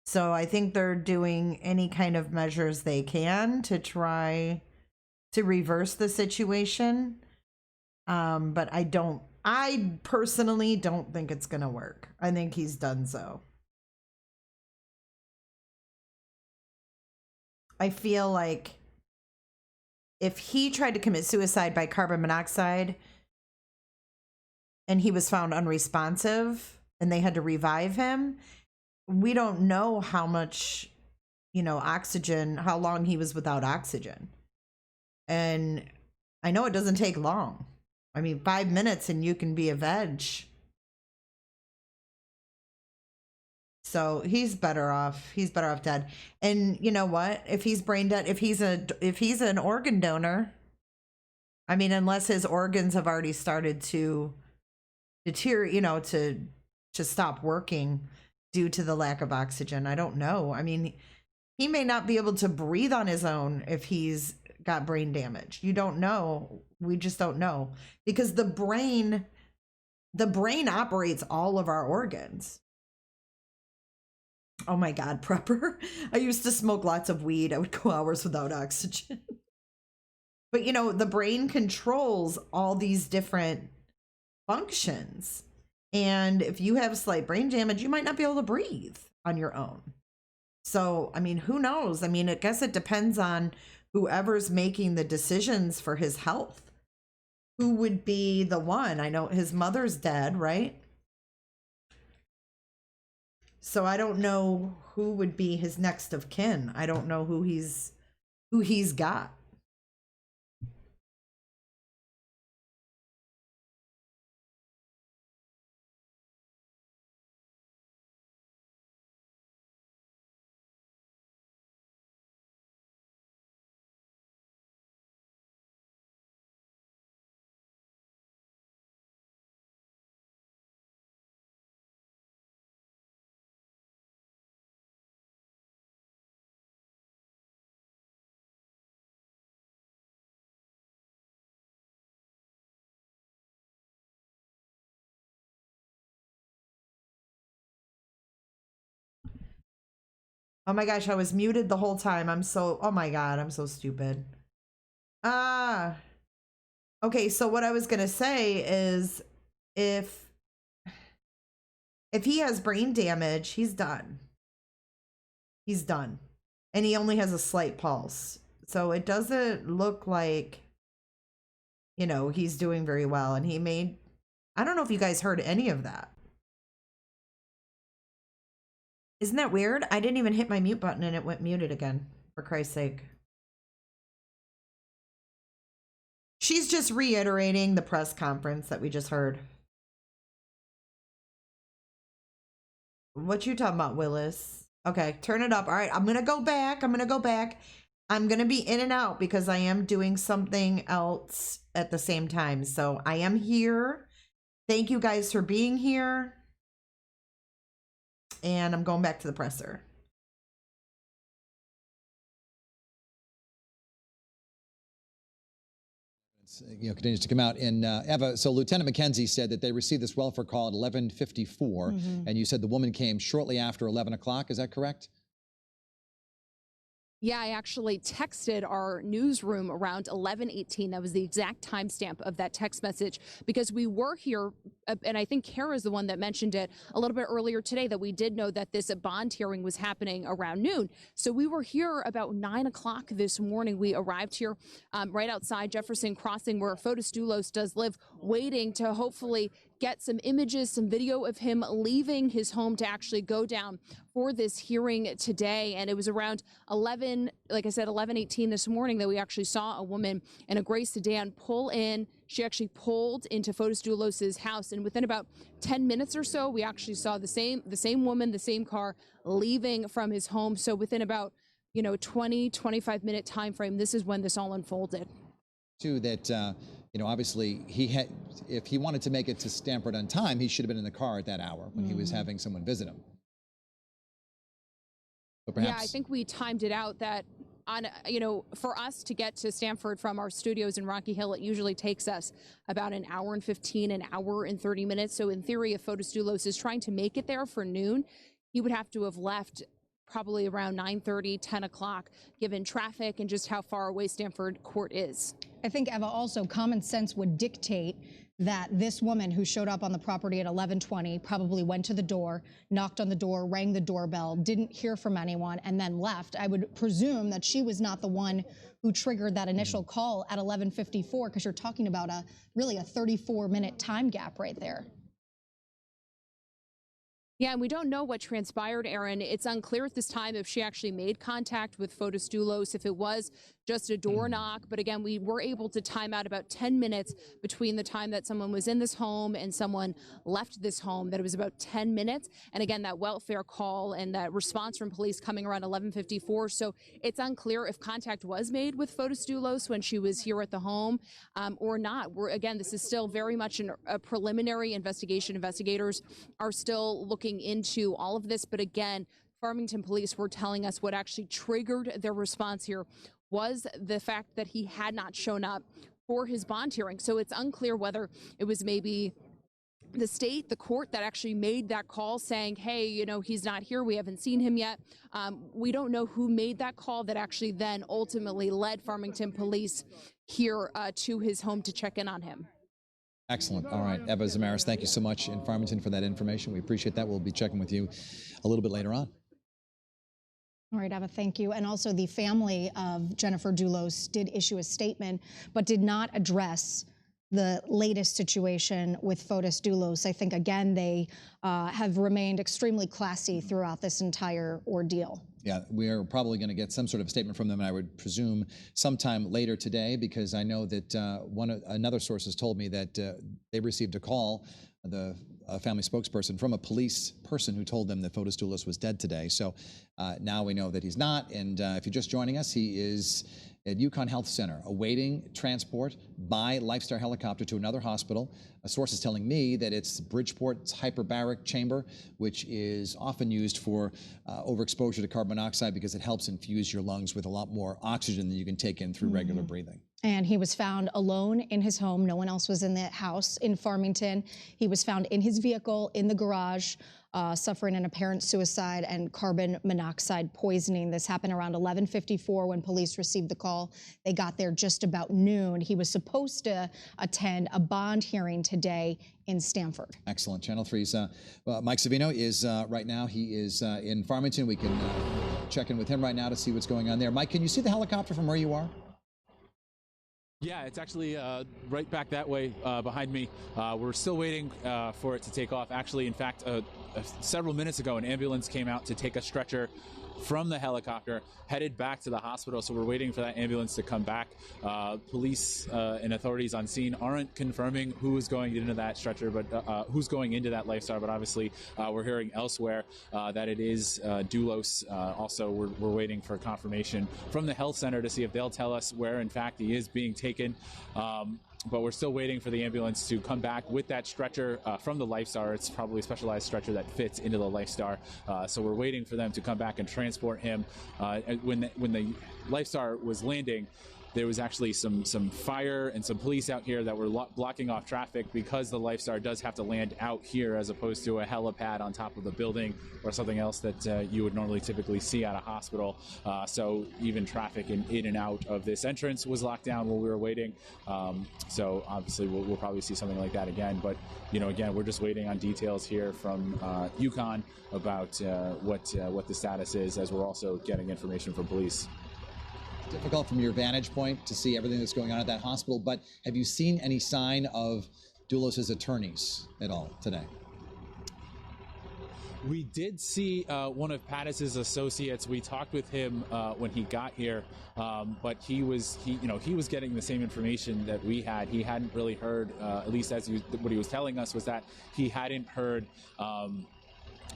So I think they're doing any kind of measures they can to try to reverse the situation. But I personally don't think it's going to work. I think he's done so. I feel like if he tried to commit suicide by carbon monoxide and he was found unresponsive and they had to revive him, we don't know how much, oxygen, how long he was without oxygen. And I know it doesn't take long. I mean, 5 minutes and you can be a veg. So he's better off. He's better off dead. And you know what? If he's brain dead, if he's an organ donor, I mean, unless his organs have already started to deteriorate, to stop working due to the lack of oxygen. I don't know. I mean, he may not be able to breathe on his own if he's got brain damage. You don't know. We just don't know, because the brain operates all of our organs. Oh my God, prepper. I used to smoke lots of weed. I would go hours without oxygen. But the brain controls all these different functions. And if you have slight brain damage, you might not be able to breathe on your own. So, I mean, who knows? I mean, I guess it depends on whoever's making the decisions for his health. Who would be the one? I know his mother's dead, right? So I don't know who would be his next of kin. I don't know who he's got. Oh my gosh, I was muted the whole time. Oh my God, I'm so stupid. Okay, so what I was gonna say is if he has brain damage, he's done. He's done. And he only has a slight pulse. So it doesn't look like, he's doing very well. And I don't know if you guys heard any of that. Isn't that weird? I didn't even hit my mute button and it went muted again, for Christ's sake. She's just reiterating the press conference that we just heard. What you talking about, Willis? Okay, turn it up. All right, I'm going to go back. I'm going to be in and out because I am doing something else at the same time. So I am here. Thank you guys for being here. And I'm going back to the presser. Continues to come out. And Eva, so Lieutenant McKenzie said that they received this welfare call at 11:54, and you said the woman came shortly after 11 o'clock. Is that correct? Yeah, I actually texted our newsroom around 11:18. That was the exact timestamp of that text message, because we were here, and I think Kara's the one that mentioned it a little bit earlier today, that we did know that this bond hearing was happening around noon. So we were here about 9 o'clock this morning. We arrived here right outside Jefferson Crossing, where Fotis Dulos does live, waiting to hopefully get some images, some video of him leaving his home to actually go down for this hearing today. And it was around 11:18 this morning that we actually saw a woman in a gray sedan pull in. She actually pulled into Fotis Dulos' house, and within about 10 minutes or so, we actually saw the same woman, the same car leaving from his home. So within about 20-25 minute time frame, this is when this all unfolded. Too, that obviously if he wanted to make it to Stamford on time, he should have been in the car at that hour when he was having someone visit him. But perhaps, yeah, I think we timed it out that for us to get to Stamford from our studios in Rocky Hill, it usually takes us about an hour and 15, an hour and 30 minutes. So in theory, if Fotis Dulos is trying to make it there for noon, he would have to have left probably around 9:30, 10 o'clock, given traffic and just how far away Stamford Court is. I think, Eva, also common sense would dictate that this woman who showed up on the property at 11:20 probably went to the door, knocked on the door, rang the doorbell, didn't hear from anyone, and then left. I would presume that she was not the one who triggered that initial call at 11:54, because you're talking about really a 34-minute time gap right there. Yeah, and we don't know what transpired, Aaron. It's unclear at this time if she actually made contact with Fotis Dulos, if it was just a door knock. But again, we were able to time out about 10 minutes between the time that someone was in this home and someone left this home, that it was about 10 minutes. And again, that welfare call and that response from police coming around 11:54. So it's unclear if contact was made with Fotis Dulos when she was here at the home or not. Again, this is still very much a preliminary investigation. Investigators are still looking into all of this. But again, Farmington police were telling us what actually triggered their response here was the fact that he had not shown up for his bond hearing. So it's unclear whether it was maybe the state, the court that actually made that call saying, hey, you know, he's not here. We haven't seen him yet. We don't know who made that call that actually then ultimately led Farmington police here to his home to check in on him. Excellent. All right. Eva Zamaris, thank you so much in Farmington for that information. We appreciate that. We'll be checking with you a little bit later on. All right, Eva, thank you. And also the family of Jennifer Dulos did issue a statement, but did not address the latest situation with Fotis Dulos. I think, again, they have remained extremely classy throughout this entire ordeal. Yeah, we're probably going to get some sort of statement from them, I would presume, sometime later today, because I know that another source has told me that they received a call, the family spokesperson, from a police person who told them that Fotis Dulos was dead today. So now we know that he's not. And if you're just joining us, he is at UConn Health Center awaiting transport by Lifestar helicopter to another hospital. A source is telling me that it's Bridgeport's hyperbaric chamber, which is often used for overexposure to carbon monoxide because it helps infuse your lungs with a lot more oxygen than you can take in through regular breathing. And he was found alone in his home. No one else was in the house in Farmington. He was found in his vehicle in the garage, suffering an apparent suicide and carbon monoxide poisoning. This happened around 11:54 when police received the call. They got there just about noon. He was supposed to attend a bond hearing today in Stamford. Excellent. Channel 3's Mike Savino is right now. He is in Farmington. We can check in with him right now to see what's going on there. Mike, can you see the helicopter from where you are? Yeah, it's actually right back that way behind me. We're still waiting for it to take off. Actually, in fact, several minutes ago, an ambulance came out to take a stretcher from the helicopter, headed back to the hospital. So we're waiting for that ambulance to come back. Police and authorities on scene aren't confirming who is going into that stretcher, but who's going into that Lifestar. But obviously, we're hearing elsewhere that it is Dulos. Also, we're waiting for confirmation from the health center to see if they'll tell us where, in fact, he is being taken. But we're still waiting for the ambulance to come back with that stretcher from the Lifestar. It's probably a specialized stretcher that fits into the Lifestar. So we're waiting for them to come back and transport him. When the Lifestar was landing, there was actually some fire and some police out here that were blocking off traffic because the Lifestar does have to land out here as opposed to a helipad on top of the building or something else that you would normally typically see at a hospital. So even traffic in and out of this entrance was locked down while we were waiting. So obviously we'll probably see something like that again. But, you know, again, we're just waiting on details here from UConn about what the status is, as we're also getting information from police. Difficult from your vantage point to see everything that's going on at that hospital, but have you seen any sign of Dulos' attorneys at all today? We did see one of Pattis's associates. We talked with him when he got here, but he was getting the same information that we had. He hadn't really heard, at least what he was telling us was that he hadn't heard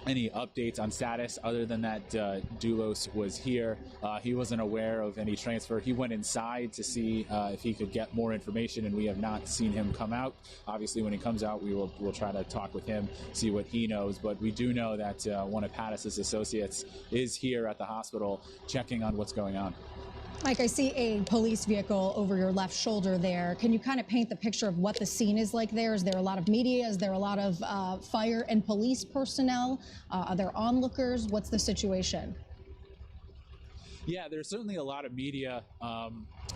any updates on status other than that Dulos was here. He wasn't aware of any transfer. He went inside to see if he could get more information, and we have not seen him come out. Obviously, when he comes out, we'll try to talk with him, see what he knows. But we do know that one of Pattis's associates is here at the hospital checking on what's going on. Mike, I see a police vehicle over your left shoulder there. Can you kind of paint the picture of what the scene is like there? Is there a lot of media? Is there a lot of fire and police personnel? Are there onlookers? What's the situation? Yeah, there's certainly a lot of media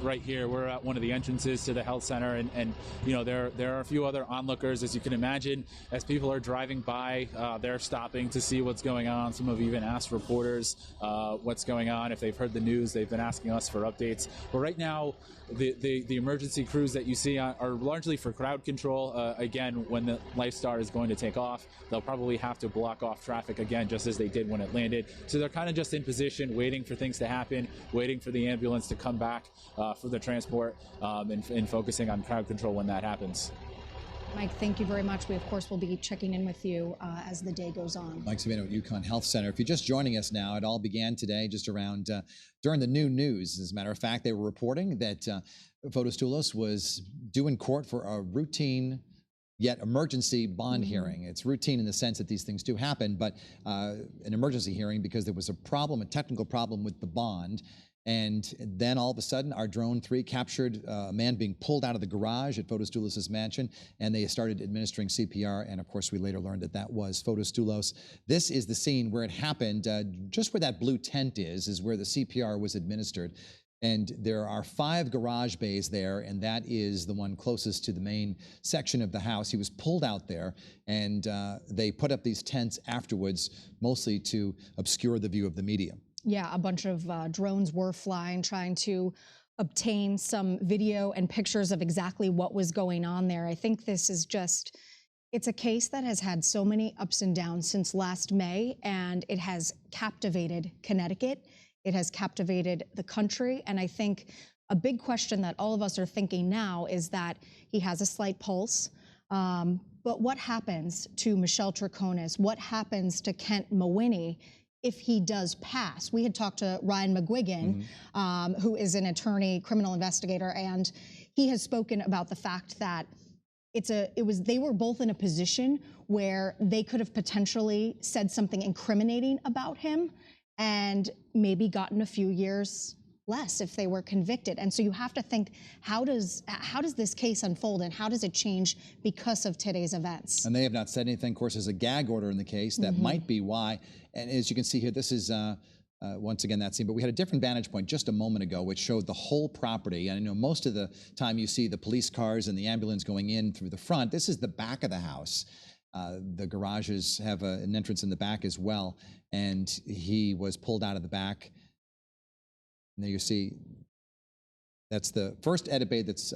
right here. We're at one of the entrances to the health center, and you know, there are a few other onlookers, as you can imagine. As people are driving by, they're stopping to see what's going on. Some have even asked reporters what's going on. If they've heard the news, they've been asking us for updates. But right now, the emergency crews that you see are largely for crowd control. Again, when the Lifestar is going to take off, they'll probably have to block off traffic again, just as they did when it landed. So they're kind of just in position, waiting for things to happen, waiting for the ambulance to come back for the transport, and focusing on crowd control when that happens. Mike, thank you very much. We, of course, will be checking in with you as the day goes on. Mike Savino at UConn Health Center. If you're just joining us now, it all began today just around during the noon news. As a matter of fact, they were reporting that Fotis Dulos was due in court for a routine yet emergency bond hearing. It's routine in the sense that these things do happen, but an emergency hearing because there was a problem, a technical problem with the bond. And then all of a sudden, our Drone 3 captured a man being pulled out of the garage at Fotis Dulos' mansion, and they started administering CPR. And of course, we later learned that that was Fotis Dulos. This is the scene where it happened. Just where that blue tent is where the CPR was administered. And there are 5 garage bays there, and that is the one closest to the main section of the house. He was pulled out there, and they put up these tents afterwards, mostly to obscure the view of the media. Yeah, a bunch of drones were flying, trying to obtain some video and pictures of exactly what was going on there. I think this is just, it's a case that has had so many ups and downs since last May, and it has captivated Connecticut. It has captivated the country. And I think a big question that all of us are thinking now is that he has a slight pulse. But what happens to Michelle Troconis? What happens to Kent Mawhinney if he does pass? We had talked to Ryan McGuigan, who is an attorney, criminal investigator, and he has spoken about the fact that they were both in a position where they could have potentially said something incriminating about him and maybe gotten a few years less if they were convicted. And so you have to think, how does this case unfold and how does it change because of today's events? And they have not said anything. Of course, there's a gag order in the case. That might be why. And as you can see here, this is once again that scene. But we had a different vantage point just a moment ago, which showed the whole property. And I know most of the time you see the police cars and the ambulance going in through the front. This is the back of the house. The garages have an entrance in the back as well. And he was pulled out of the back. And there you see, that's the first edit bay that's,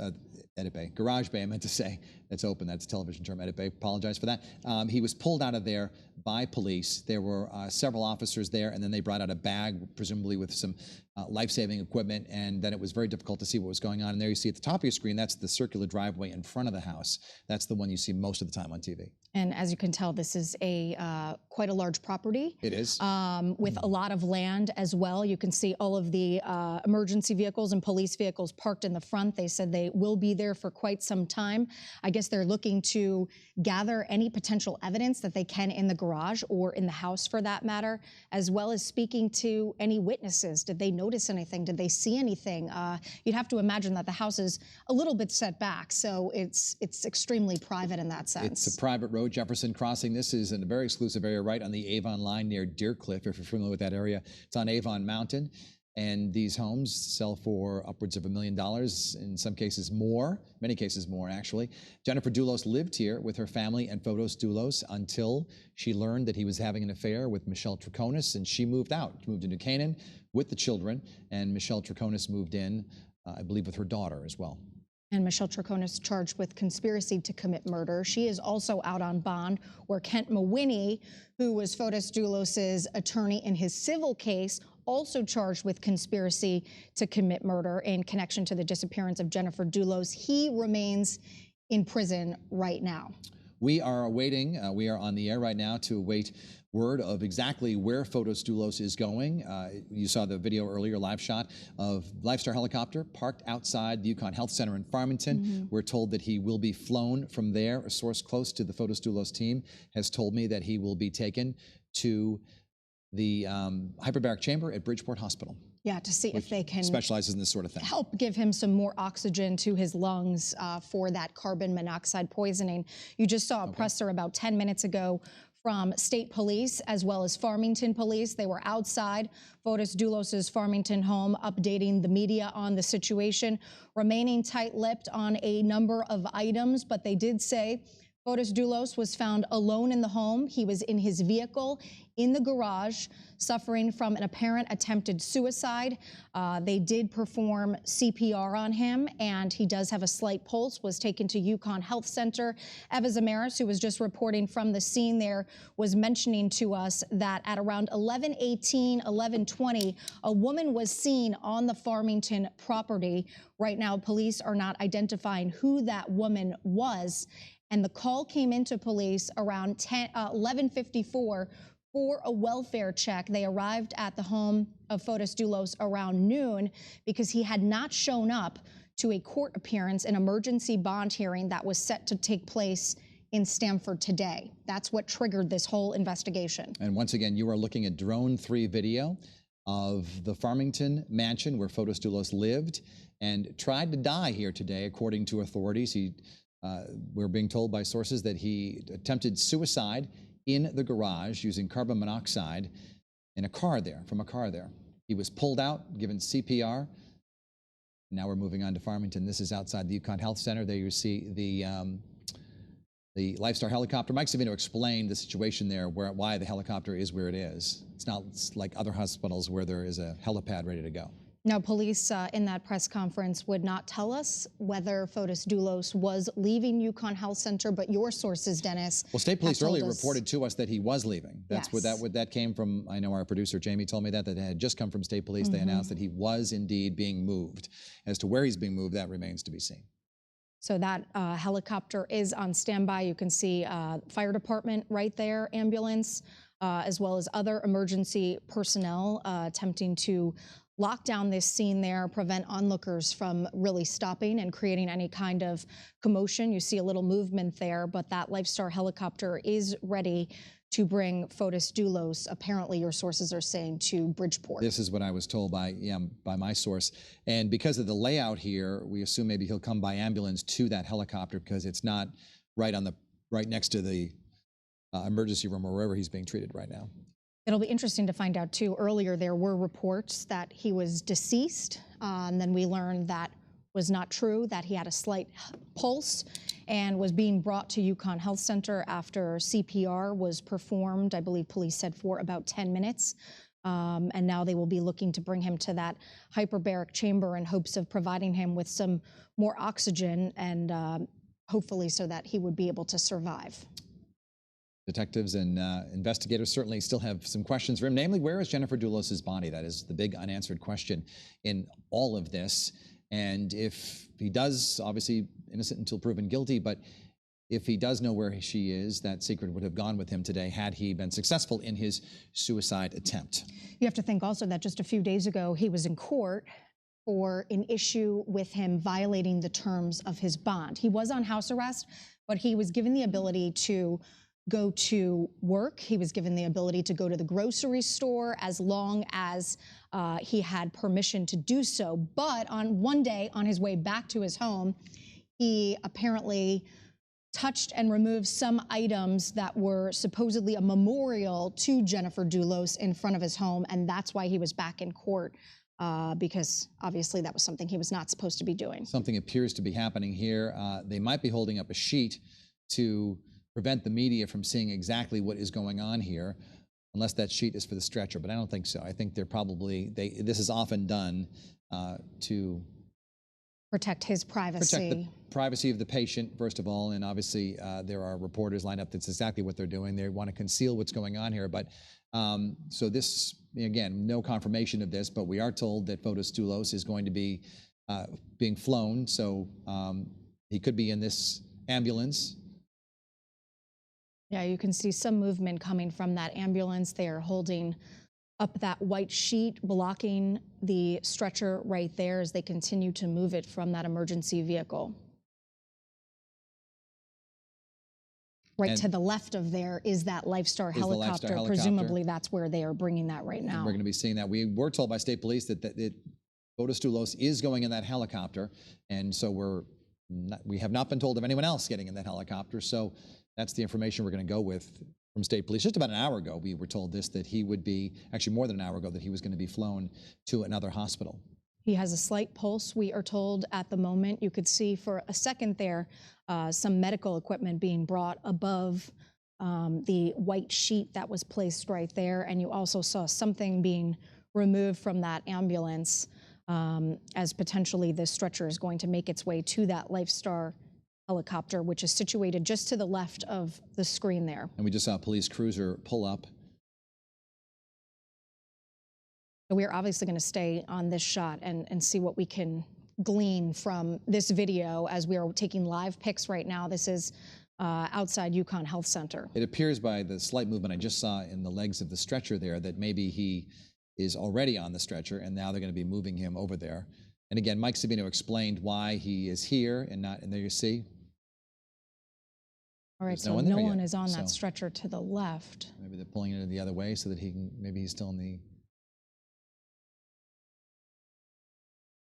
garage bay, I meant to say, that's open. That's a television term, edit bay. Apologize for that. He was pulled out of there by police. There were several officers there, and then they brought out a bag, presumably with some life-saving equipment, and then it was very difficult to see what was going on. And there you see at the top of your screen, that's the circular driveway in front of the house. That's the one you see most of the time on TV. And as you can tell, this is quite a large property. It is. With a lot of land as well. You can see all of the emergency vehicles and police vehicles parked in the front. They said they will be there for quite some time. I guess they're looking to gather any potential evidence that they can in the garage or in the house for that matter, as well as speaking to any witnesses. Did they notice anything? Did they see anything? You'd have to imagine that the house is a little bit set back, so it's extremely private in that sense. It's a private road, Jefferson Crossing. This is in a very exclusive area right on the Avon line near Deercliff, if you're familiar with that area. It's on Avon Mountain. And these homes sell for upwards of $1 million, in some cases more, many cases more actually. Jennifer Dulos lived here with her family and Fotis Dulos until she learned that he was having an affair with Michelle Troconis, and she moved out. She moved into Canaan with the children, and Michelle Troconis moved in, I believe, with her daughter as well. And Michelle Troconis charged with conspiracy to commit murder. She is also out on bond, where Kent Mawhinney, who was Fotis Dulos' attorney in his civil case, also charged with conspiracy to commit murder in connection to the disappearance of Jennifer Dulos. He remains in prison right now. We are awaiting, we are on the air right now to await word of exactly where Fotis Dulos is going. You saw the video earlier, live shot of Lifestar helicopter parked outside the UConn Health Center in Farmington. We're told that he will be flown from there. A source close to the Fotis Dulos team has told me that he will be taken to the hyperbaric chamber at Bridgeport Hospital. Yeah, to see if they can specializes in this sort of thing. Help give him some more oxygen to his lungs for that carbon monoxide poisoning. You just saw a presser about 10 minutes ago from state police as well as Farmington police. They were outside Fotis Dulos' Farmington home updating the media on the situation, remaining tight-lipped on a number of items, but they did say Fotis Dulos was found alone in the home. He was in his vehicle in the garage, suffering from an apparent attempted suicide. They did perform CPR on him, and he does have a slight pulse, was taken to UConn Health Center. Eva Zamaris, who was just reporting from the scene there, was mentioning to us that at around 11:18, 11:20, a woman was seen on the Farmington property. Right now, police are not identifying who that woman was, and the call came into police around 11:54 for a welfare check. They arrived at the home of Fotis Dulos around noon because he had not shown up to a court appearance, an emergency bond hearing that was set to take place in Stamford today. That's what triggered this whole investigation. And once again, you are looking at Drone 3 video of the Farmington mansion where Fotis Dulos lived and tried to die here today, according to authorities. We're being told by sources that he attempted suicide in the garage using carbon monoxide from a car there. He was pulled out, given CPR. Now we're moving on to Farmington. This is outside the UConn Health Center. There you see the Lifestar helicopter. Mike Savino explained the situation there, why the helicopter is where it is. It's not like other hospitals where there is a helipad ready to go. Now, police in that press conference would not tell us whether Fotis Dulos was leaving UConn Health Center, but your sources, Dennis. Well, state police earlier reported to us that he was leaving. That's yes. what that came from. I know our producer Jamie told me that it had just come from state police. They announced that he was indeed being moved. As to where he's being moved, that remains to be seen. So that helicopter is on standby. You can see fire department right there, ambulance, as well as other emergency personnel attempting to lock down this scene there, prevent onlookers from really stopping and creating any kind of commotion. You see a little movement there, but that Lifestar helicopter is ready to bring Fotis Dulos, apparently your sources are saying, to Bridgeport. This is what I was told by my source. And because of the layout here, we assume maybe he'll come by ambulance to that helicopter because it's not right next to the emergency room or wherever he's being treated right now. It'll be interesting to find out, too. Earlier, there were reports that he was deceased, and then we learned that was not true, that he had a slight pulse and was being brought to UConn Health Center after CPR was performed, I believe police said, for about 10 minutes. And now they will be looking to bring him to that hyperbaric chamber in hopes of providing him with some more oxygen and hopefully so that he would be able to survive. Detectives and investigators certainly still have some questions for him, namely, where is Jennifer Dulos' body? That is the big unanswered question in all of this. And if he does, obviously innocent until proven guilty, but if he does know where she is, that secret would have gone with him today had he been successful in his suicide attempt. You have to think also that just a few days ago, he was in court for an issue with him violating the terms of his bond. He was on house arrest, but he was given the ability to go to work. He was given the ability to go to the grocery store as long as he had permission to do so. But on one day, on his way back to his home, he apparently touched and removed some items that were supposedly a memorial to Jennifer Dulos in front of his home, and that's why he was back in court, because obviously that was something he was not supposed to be doing. Something appears to be happening here. They might be holding up a sheet to prevent the media from seeing exactly what is going on here, unless that sheet is for the stretcher, but I don't think so. I think they're probably, this is often done to protect his privacy. Protect the privacy of the patient, first of all, and obviously there are reporters lined up. That's exactly what they're doing. They want to conceal what's going on here, but so this, again, no confirmation of this, but we are told that Fotis Dulos is going to be being flown, so he could be in this ambulance. Yeah, you can see some movement coming from that ambulance. They are holding up that white sheet, blocking the stretcher right there as they continue to move it from that emergency vehicle. Right to the left of there is that Lifestar helicopter. Presumably that's where they are bringing that right now. And we're going to be seeing that. We were told by state police that Fotis Dulos is going in that helicopter, and so we have not been told of anyone else getting in that helicopter, so that's the information we're going to go with from state police. Just about an hour ago, we were told this, that he would be, actually more than an hour ago, that he was going to be flown to another hospital. He has a slight pulse, we are told at the moment. You could see for a second there some medical equipment being brought above the white sheet that was placed right there. And you also saw something being removed from that ambulance as potentially this stretcher is going to make its way to that LifeStar helicopter, which is situated just to the left of the screen there. And we just saw a police cruiser pull up. So we are obviously going to stay on this shot and see what we can glean from this video as we are taking live pics right now. This is outside UConn Health Center. It appears by the slight movement I just saw in the legs of the stretcher there that maybe he is already on the stretcher and now they're going to be moving him over there. And again, Mike Sabino explained why he is here and not, and there you see. All right, There's so no no one one is on So that stretcher to the left. maybe they're pulling it the other way so that he can, maybe he's still in the...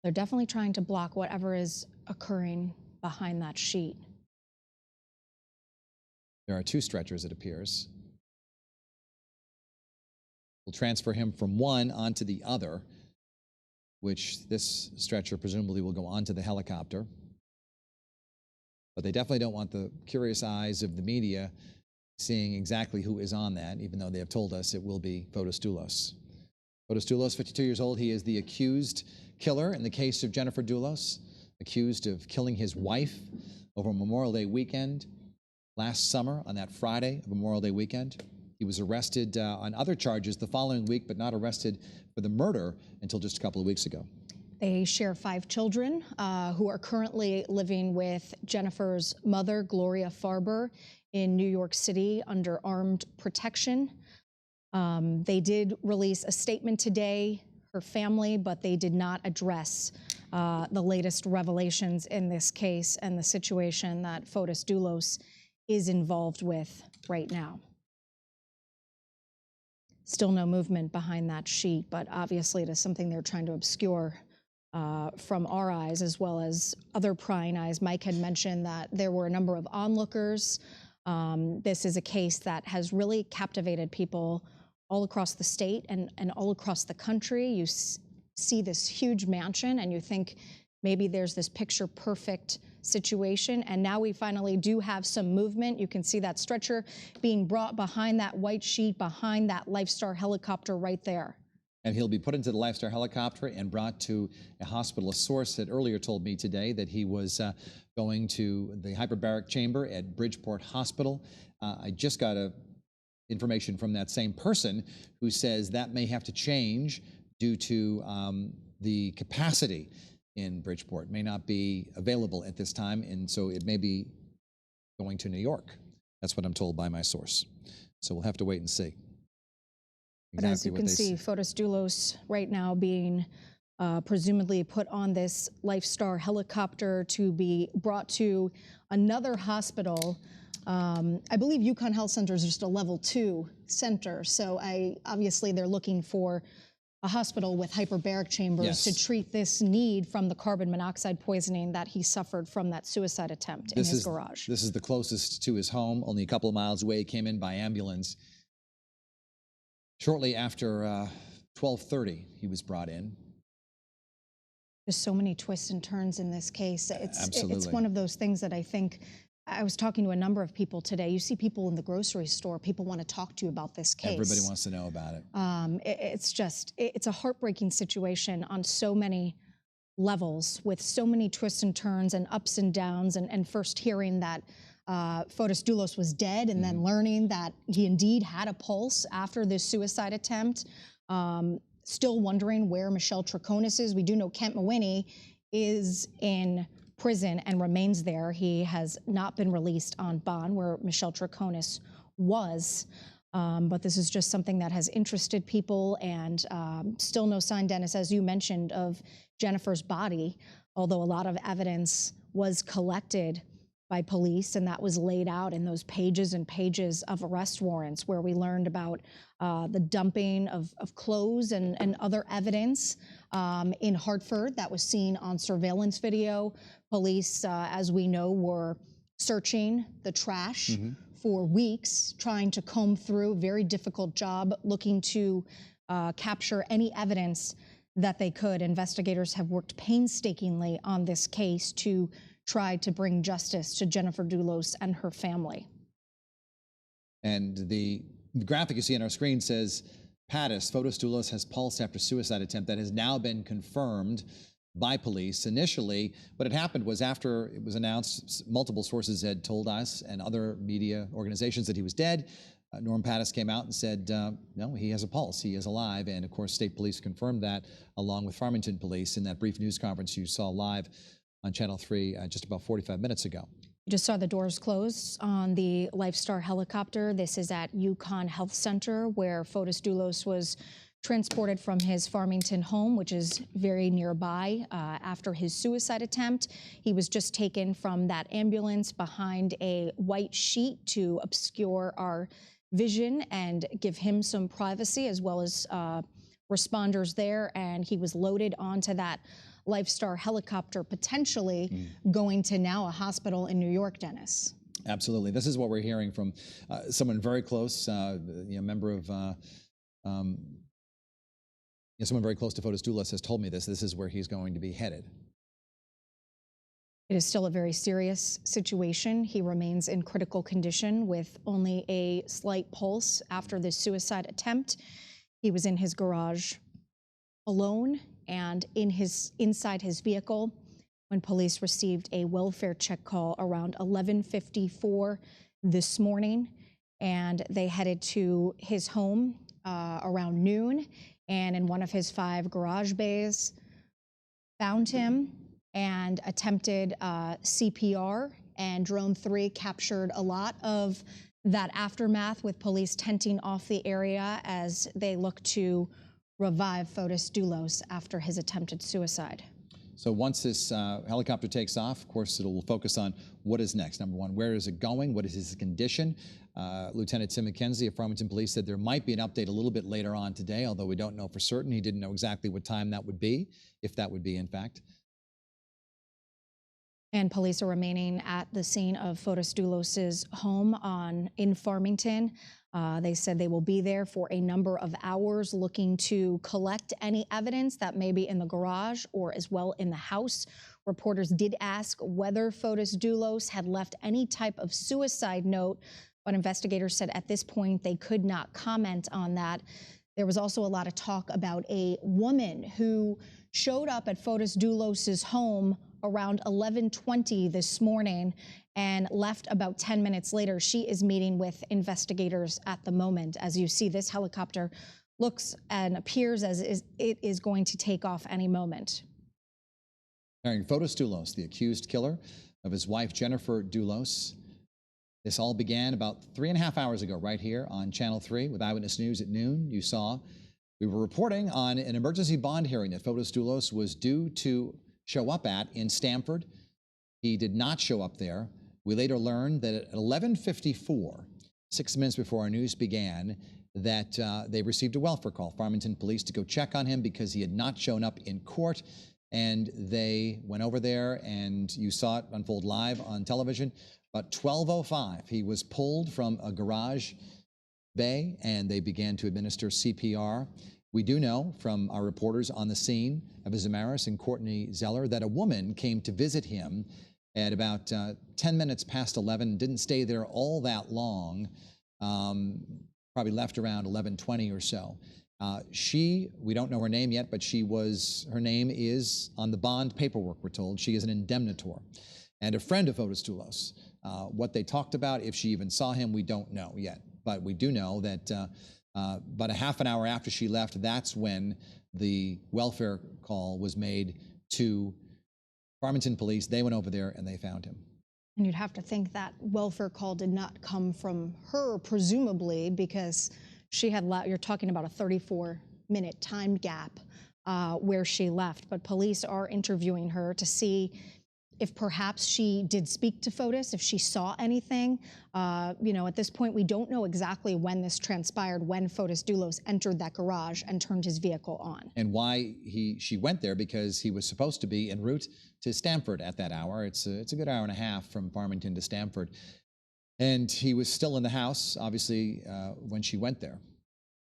They're definitely trying to block whatever is occurring behind that sheet. There are two stretchers, it appears. We'll transfer him from one onto the other, which this stretcher presumably will go onto the helicopter. But they definitely don't want the curious eyes of the media seeing exactly who is on that, even though they have told us it will be Fotis Dulos. Fotis Dulos, 52 years old. He is the accused killer in the case of Jennifer Dulos, accused of killing his wife over Memorial Day weekend last summer on that Friday of Memorial Day weekend. He was arrested on other charges the following week, but not arrested for the murder until just a couple of weeks ago. They share 5 children who are currently living with Jennifer's mother, Gloria Farber, in New York City under armed protection. They did release a statement today, her family, but they did not address the latest revelations in this case and the situation that Fotis Dulos is involved with right now. Still no movement behind that sheet, but obviously it is something they're trying to obscure from our eyes as well as other prying eyes. Mike had mentioned that there were a number of onlookers. This is a case that has really captivated people all across the state and all across the country. You see this huge mansion and you think maybe there's this picture perfect situation, and now we finally do have some movement. You can see that stretcher being brought behind that white sheet, behind that LifeStar helicopter right there. And he'll be put into the LifeStar helicopter and brought to a hospital. A source had earlier told me today that he was going to the hyperbaric chamber at Bridgeport Hospital. I just got information from that same person who says that may have to change due to the capacity in Bridgeport may not be available at this time, and so it may be going to New York. That's what I'm told by my source. So we'll have to wait and see. But as you can see, Fotis Dulos right now being presumably put on this LifeStar helicopter to be brought to another hospital. I believe UConn Health Center is just a level 2 center, so obviously they're looking for a hospital with hyperbaric chambers to treat this need from the carbon monoxide poisoning that he suffered from that suicide attempt in his garage. This is the closest to his home, only a couple of miles away. He came in by ambulance. Shortly after 12:30, he was brought in. There's so many twists and turns in this case. Absolutely. It's one of those things that I think, I was talking to a number of people today. You see people in the grocery store, people want to talk to you about this case. Everybody wants to know about it. It's a heartbreaking situation on so many levels with so many twists and turns and ups and downs, and first hearing that Fotis Dulos was dead and then learning that he indeed had a pulse after this suicide attempt. Still wondering where Michelle Troconis is. We do know Kent Mawhinney is in prison and remains there. He has not been released on bond where Michelle Troconis was. But this is just something that has interested people, and still no sign, Dennis, as you mentioned, of Jennifer's body, although a lot of evidence was collected by police, and that was laid out in those pages and pages of arrest warrants where we learned about the dumping of clothes and other evidence in Hartford that was seen on surveillance video. Police, as we know, were searching the trash for weeks trying to comb through, very difficult job, looking to capture any evidence that they could. Investigators have worked painstakingly on this case to try to bring justice to Jennifer Dulos and her family. And the graphic you see on our screen says, Fotis Dulos has pulse after suicide attempt. That has now been confirmed by police. Initially, what had happened was after it was announced, multiple sources had told us and other media organizations that he was dead. Norm Fotis came out and said, no, he has a pulse, he is alive. And of course, state police confirmed that along with Farmington police in that brief news conference you saw live on Channel 3 just about 45 minutes ago. You just saw the doors close on the Lifestar helicopter. This is at UConn Health Center, where Fotis Dulos was transported from his Farmington home, which is very nearby, after his suicide attempt. He was just taken from that ambulance behind a white sheet to obscure our vision and give him some privacy, as well as responders there. And he was loaded onto that Lifestar helicopter, potentially going to now a hospital in New York, Dennis. Absolutely. This is what we're hearing from someone very close, member of, someone very close to Fotis Dulos has told me this. This is where he's going to be headed. It is still a very serious situation. He remains in critical condition with only a slight pulse after the suicide attempt. He was in his garage alone and inside his vehicle when police received a welfare check call around 11:54 this morning, and they headed to his home around noon, and in one of his 5 garage bays found him and attempted CPR, and Drone 3 captured a lot of that aftermath with police tenting off the area as they look to revive Fotis Dulos after his attempted suicide. So once this helicopter takes off, of course, it'll focus on what is next. Number one, where is it going? What is his condition? Lieutenant Tim McKenzie of Farmington Police said there might be an update a little bit later on today, although we don't know for certain. He didn't know exactly what time that would be, if that would be, in fact. And police are remaining at the scene of Fotis Dulos' home in Farmington. They said they will be there for a number of hours looking to collect any evidence that may be in the garage or as well in the house. Reporters did ask whether Fotis Dulos had left any type of suicide note, but investigators said at this point they could not comment on that. There was also a lot of talk about a woman who showed up at Fotis Dulos' home around 11:20 this morning and left about 10 minutes later. She is meeting with investigators at the moment. As you see, this helicopter looks and appears as it is going to take off any moment. Carrying Fotis Dulos, the accused killer of his wife, Jennifer Dulos. This all began about 3.5 hours ago, right here on Channel 3 with Eyewitness News at noon. You saw we were reporting on an emergency bond hearing that Fotis Dulos was due to show up at in Stamford. He did not show up there. We later learned that at 11:54, 6 minutes before our news began, that they received a welfare call, Farmington Police, to go check on him because he had not shown up in court. And they went over there, and you saw it unfold live on television. About 12:05, he was pulled from a garage bay, and they began to administer CPR. We do know from our reporters on the scene of Zamaris and Courtney Zeller that a woman came to visit him at about 10 minutes past 11, didn't stay there all that long, probably left around 11:20 or so. We don't know her name yet, but her name is on the bond paperwork, we're told. She is an indemnitor and a friend of Fotis Dulos. What they talked about, if she even saw him, we don't know yet. But we do know that about a half an hour after she left, that's when the welfare call was made to Farmington Police. They went over there and they found him. And you'd have to think that welfare call did not come from her, presumably, because she had, you're talking about a 34-minute time gap where she left. But police are interviewing her to see if perhaps she did speak to Fotis, if she saw anything. At this point, we don't know exactly when this transpired, when Fotis Dulos entered that garage and turned his vehicle on. And why she went there, because he was supposed to be en route to Stamford at that hour. It's a good hour and a half from Farmington to Stamford. And he was still in the house, obviously, when she went there.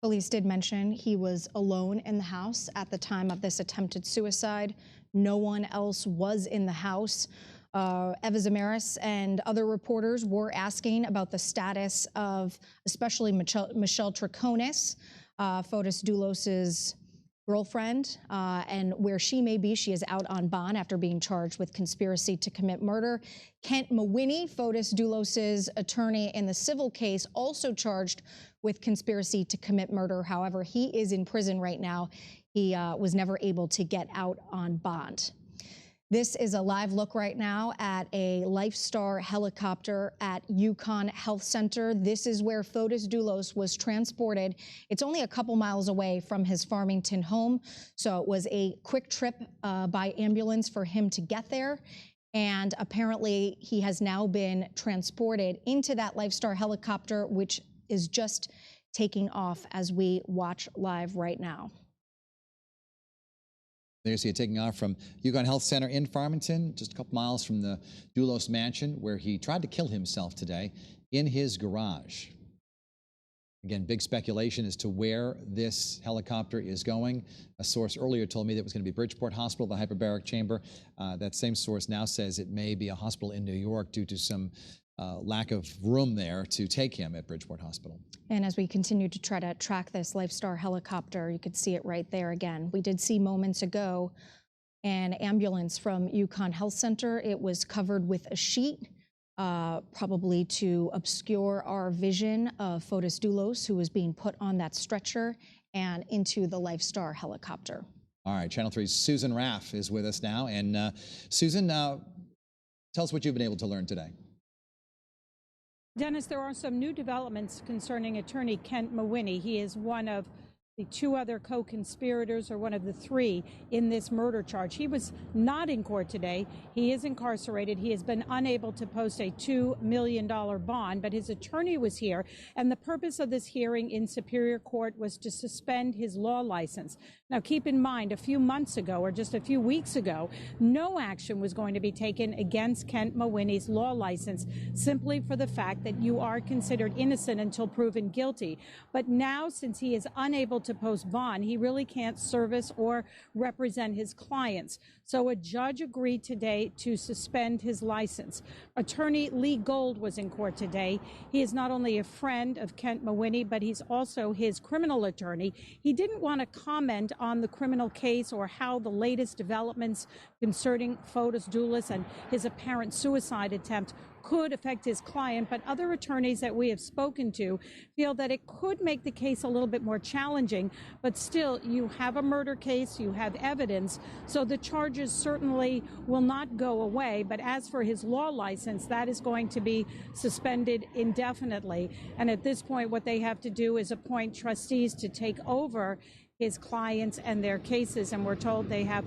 Police did mention he was alone in the house at the time of this attempted suicide. No one else was in the house. Eva Zamaris and other reporters were asking about the status of especially Michelle Troconis, Fotis Dulos' girlfriend, and where she may be. She is out on bond after being charged with conspiracy to commit murder. Kent Mawhinney, Fotis Dulos' attorney in the civil case, also charged with conspiracy to commit murder. However, he is in prison right now. He was never able to get out on bond. This is a live look right now at a LifeStar helicopter at UConn Health Center. This is where Fotis Dulos was transported. It's only a couple miles away from his Farmington home, so it was a quick trip by ambulance for him to get there. And apparently he has now been transported into that LifeStar helicopter, which is just taking off as we watch live right now. There you see it taking off from UConn Health Center in Farmington, just a couple miles from the Dulos mansion, where he tried to kill himself today in his garage. Again, big speculation as to where this helicopter is going. A source earlier told me that it was going to be Bridgeport Hospital, the hyperbaric chamber. That same source now says it may be a hospital in New York due to some lack of room there to take him at Bridgeport Hospital. And as we continue to try to track this LifeStar helicopter, you could see it right there again. We did see moments ago an ambulance from UConn Health Center. It was covered with a sheet, probably to obscure our vision of Fotis Dulos, who was being put on that stretcher and into the LifeStar helicopter. All right, Channel 3's Susan Raff is with us now. And Susan, tell us what you've been able to learn today. Dennis, there are some new developments concerning attorney Kent Mawhinney. He is one of the two other co-conspirators, or one of the three, in this murder charge. He was not in court today. He is incarcerated. He has been unable to post a $2 million bond, but his attorney was here. And the purpose of this hearing in Superior Court was to suspend his law license. Now, keep in mind, a few months ago, or just a few weeks ago, no action was going to be taken against Kent Mawhinney's law license, simply for the fact that you are considered innocent until proven guilty. But now, since he is unable to post bond, he really can't service or represent his clients. So a judge agreed today to suspend his license. Attorney Lee Gold was in court today. He is not only a friend of Kent Mawhinney, but he's also his criminal attorney. He didn't want to comment on the criminal case or how the latest developments concerning Fotis Dulos and his apparent suicide attempt could affect his client, but other attorneys that we have spoken to feel that it could make the case a little bit more challenging. But still, you have a murder case, you have evidence, so the charges certainly will not go away. But as for his law license, that is going to be suspended indefinitely. And at this point, what they have to do is appoint trustees to take over his clients and their cases, and we're told they have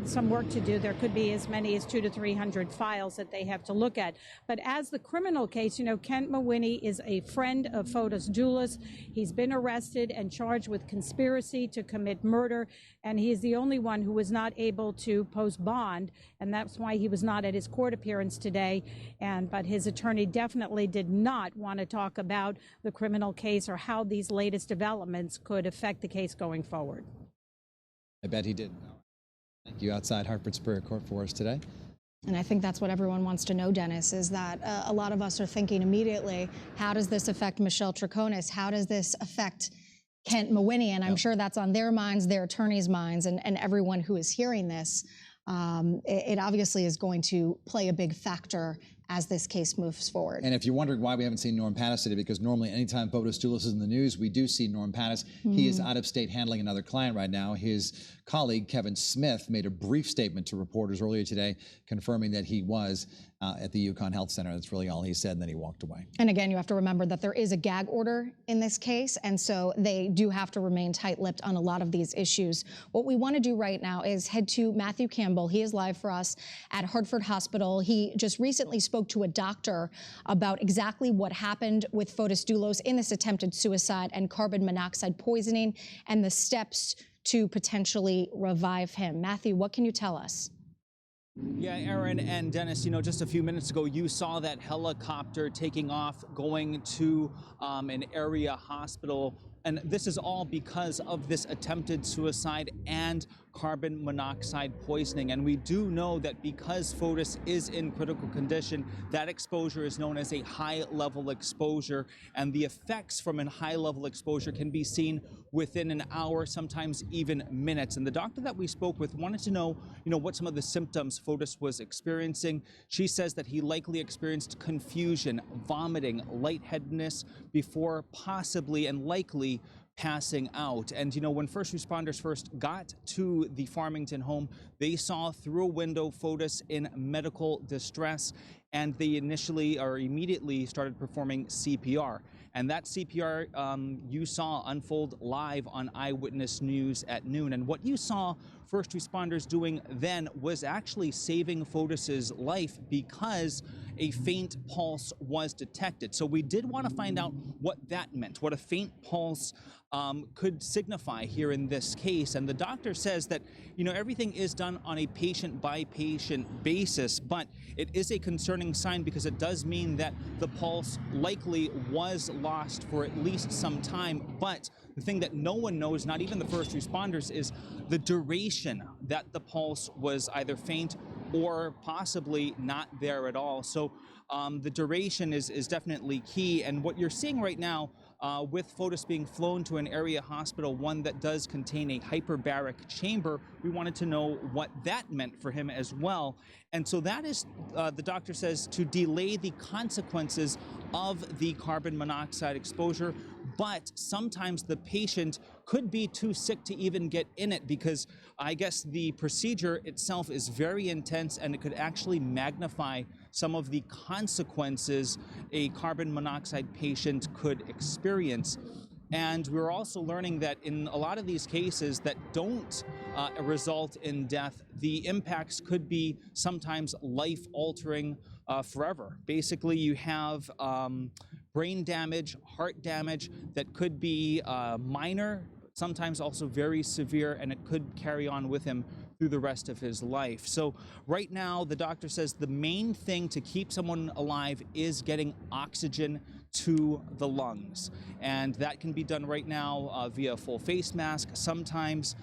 some work to do. There could be as many as 200 to 300 files that they have to look at. But as the criminal case, you know, Kent Mawhinney is a friend of Fotis Dulos. He's been arrested and charged with conspiracy to commit murder, and he is the only one who was not able to post bond, and that's why he was not at his court appearance today. But his attorney definitely did not want to talk about the criminal case or how these latest developments could affect the case going forward. I bet he did. Thank you. Outside Hartford Superior Court for us today. And I think that's what everyone wants to know, Dennis, is that a lot of us are thinking immediately, how does this affect Michelle Troconis? How does this affect Kent Mawhinney? And I'm sure that's on their minds, their attorneys' minds, and everyone who is hearing this. It obviously is going to play a big factor as this case moves forward. And if you're wondering why we haven't seen Norm Pattis today, because normally anytime Fotis Dulos is in the news, we do see Norm Pattis. He is out of state handling another client right now. His colleague, Kevin Smith, made a brief statement to reporters earlier today confirming that he was at the UConn Health Center. That's really all he said, and then he walked away. And again, you have to remember that there is a gag order in this case, and so they do have to remain tight-lipped on a lot of these issues. What we want to do right now is head to Matthew Campbell. He is live for us at Hartford Hospital. He just recently spoke to a doctor about exactly what happened with Fotis Dulos in this attempted suicide and carbon monoxide poisoning and the steps to potentially revive him. Matthew, what can you tell us? Yeah, Aaron and Dennis, just a few minutes ago, you saw that helicopter taking off, going to an area hospital. And this is all because of this attempted suicide and carbon monoxide poisoning. And we do know that because Fotis is in critical condition, that exposure is known as a high-level exposure. And the effects from a high-level exposure can be seen within an hour, sometimes even minutes. And the doctor that we spoke with wanted to know, what some of the symptoms Fotis was experiencing. She says that he likely experienced confusion, vomiting, lightheadedness before possibly and likely passing out. And when first responders first got to the Farmington home, they saw through a window Fotis in medical distress, and they immediately started performing CPR. And that CPR you saw unfold live on Eyewitness News at noon. And what you saw first responders doing then was actually saving Fotis's life because a faint pulse was detected. So we did want to find out what that meant, what a faint pulse could signify here in this case. And the doctor says that, everything is done on a patient-by-patient basis, but it is a concerning sign because it does mean that the pulse likely was lost for at least some time. But the thing that no one knows, not even the first responders, is the duration that the pulse was either faint or possibly not there at all. So the duration is definitely key. And what you're seeing right now with Fotis being flown to an area hospital, one that does contain a hyperbaric chamber, we wanted to know what that meant for him as well. And so that is, the doctor says, to delay the consequences of the carbon monoxide exposure. But sometimes the patient could be too sick to even get in it because I guess the procedure itself is very intense and it could actually magnify some of the consequences a carbon monoxide patient could experience. And we're also learning that in a lot of these cases that don't result in death, the impacts could be sometimes life-altering forever. Basically, you have brain damage, heart damage that could be minor, sometimes also very severe, and it could carry on with him through the rest of his life. So right now, the doctor says the main thing to keep someone alive is getting oxygen to the lungs. And that can be done right now via a full face mask, sometimes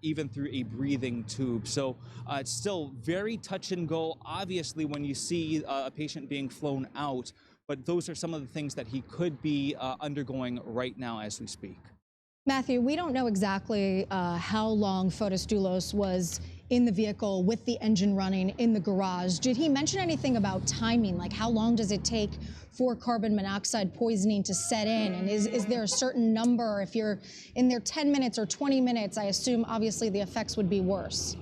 even through a breathing tube. So it's still very touch and go, obviously, when you see a patient being flown out, but those are some of the things that he could be undergoing right now as we speak. Matthew, we don't know exactly how long Fotis Dulos was in the vehicle with the engine running in the garage. Did he mention anything about timing? Like how long does it take for carbon monoxide poisoning to set in? And is there a certain number? If you're in there 10 minutes or 20 minutes, I assume obviously the effects would be worse.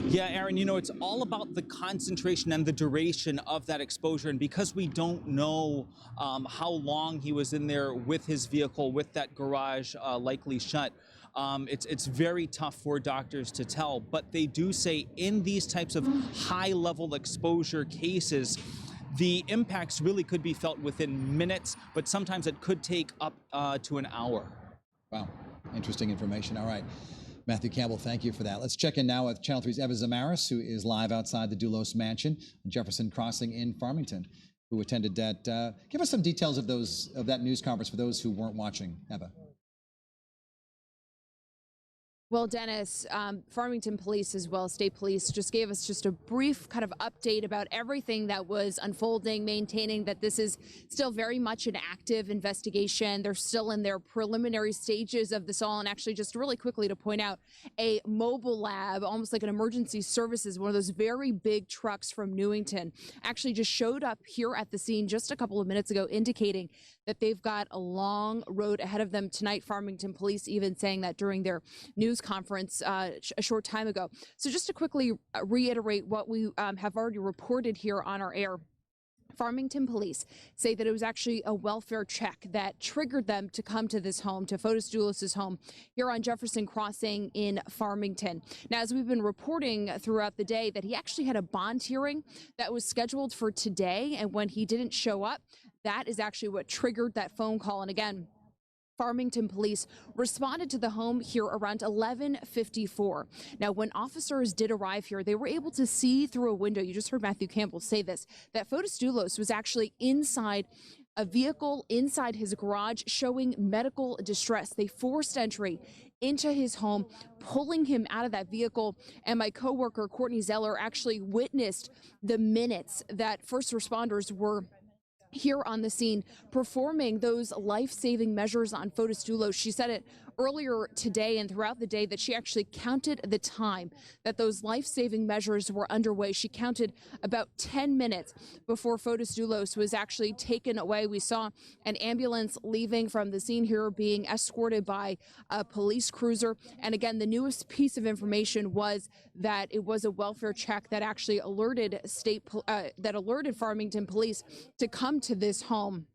Yeah, Aaron, it's all about the concentration and the duration of that exposure. And because we don't know how long he was in there with his vehicle, with that garage likely shut, it's very tough for doctors to tell. But they do say in these types of high-level exposure cases, the impacts really could be felt within minutes, but sometimes it could take up to an hour. Wow, interesting information. All right. Matthew Campbell, thank you for that. Let's check in now with Channel 3's Eva Zamaris, who is live outside the Dulos mansion on Jefferson Crossing in Farmington, who attended that. Give us some details of that news conference for those who weren't watching, Eva. Well, Dennis, Farmington Police as well, State Police, just gave us just a brief kind of update about everything that was unfolding, maintaining that this is still very much an active investigation. They're still in their preliminary stages of this all. And actually, just really quickly to point out, a mobile lab, almost like an emergency services, one of those very big trucks from Newington, actually just showed up here at the scene just a couple of minutes ago, indicating that they've got a long road ahead of them tonight. Farmington Police even saying that during their news conference a short time ago. So just to quickly reiterate what we have already reported here on our air, Farmington Police say that it was actually a welfare check that triggered them to come to this home, to Fotis Dulos' home here on Jefferson Crossing in Farmington. Now, as we've been reporting throughout the day, that he actually had a bond hearing that was scheduled for today, and when he didn't show up, that is actually what triggered that phone call. And again, Farmington police responded to the home here around 11:54. Now, when officers did arrive here, they were able to see through a window. You just heard Matthew Campbell say this, that Fotis Dulos was actually inside a vehicle inside his garage showing medical distress. They forced entry into his home, pulling him out of that vehicle. And my coworker, Courtney Zeller, actually witnessed the minutes that first responders were here on the scene performing those life-saving measures on Fotis Dulos. She said it earlier today and throughout the day that she actually counted the time that those life-saving measures were underway. She counted about 10 minutes before Fotis Dulos was actually taken away. We saw an ambulance leaving from the scene here being escorted by a police cruiser. And again, the newest piece of information was that it was a welfare check that actually alerted Farmington police to come to this home.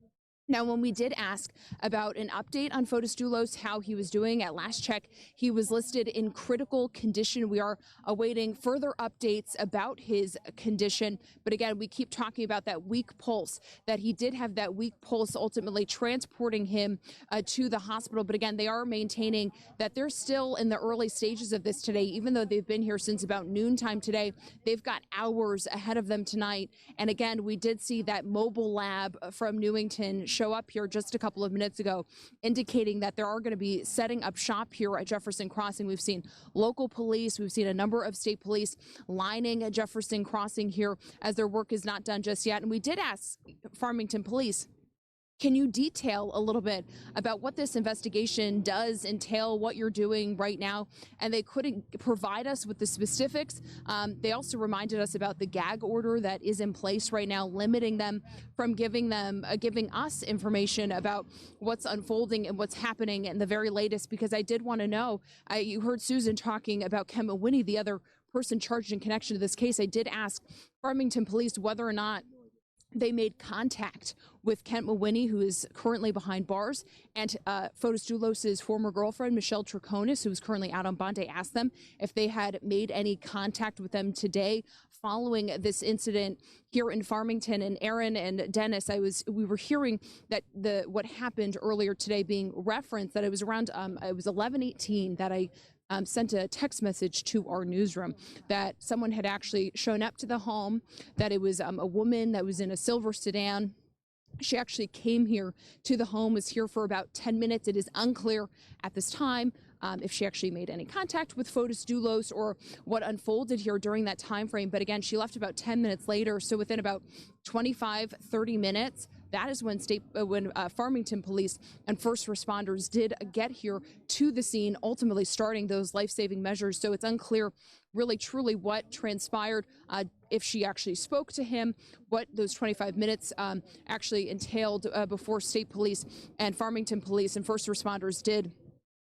Now, when we did ask about an update on Fotis Dulos, how he was doing, at last check, he was listed in critical condition. We are awaiting further updates about his condition. But again, we keep talking about that weak pulse, that he did have that weak pulse, ultimately transporting him to the hospital. But again, they are maintaining that they're still in the early stages of this today, even though they've been here since about noontime today. They've got hours ahead of them tonight. And again, we did see that mobile lab from Newington show up here just a couple of minutes ago, indicating that there are going to be setting up shop here at Jefferson Crossing. We've seen local police, we've seen a number of state police lining at Jefferson Crossing here as their work is not done just yet. And we did ask Farmington police, can you detail a little bit about what this investigation does entail, what you're doing right now? And they couldn't provide us with the specifics. They also reminded us about the gag order that is in place right now, limiting them from giving us information about what's unfolding and what's happening in the very latest, because I did want to know, you heard Susan talking about Kent Mawhinney, the other person charged in connection to this case. I did ask Farmington police whether or not they made contact with Kent Mawhinney, who is currently behind bars, and Fotis Dulos' former girlfriend, Michelle Triconis, who is currently out on bond. I asked them if they had made any contact with them today following this incident here in Farmington. And Aaron and Dennis, we were hearing that what happened earlier today being referenced, that it was around it was 11:18 that I sent a text message to our newsroom that someone had actually shown up to the home, that it was a woman that was in a silver sedan. She actually came here to the home, was here for about 10 minutes. It is unclear at this time if she actually made any contact with Fotis Dulos or what unfolded here during that time frame. But again, she left about 10 minutes later. So within about 25-30 minutes, that is when Farmington police and first responders did get here to the scene, ultimately starting those life-saving measures. So it's unclear really truly what transpired, if she actually spoke to him, what those 25 minutes actually entailed before state police and Farmington police and first responders did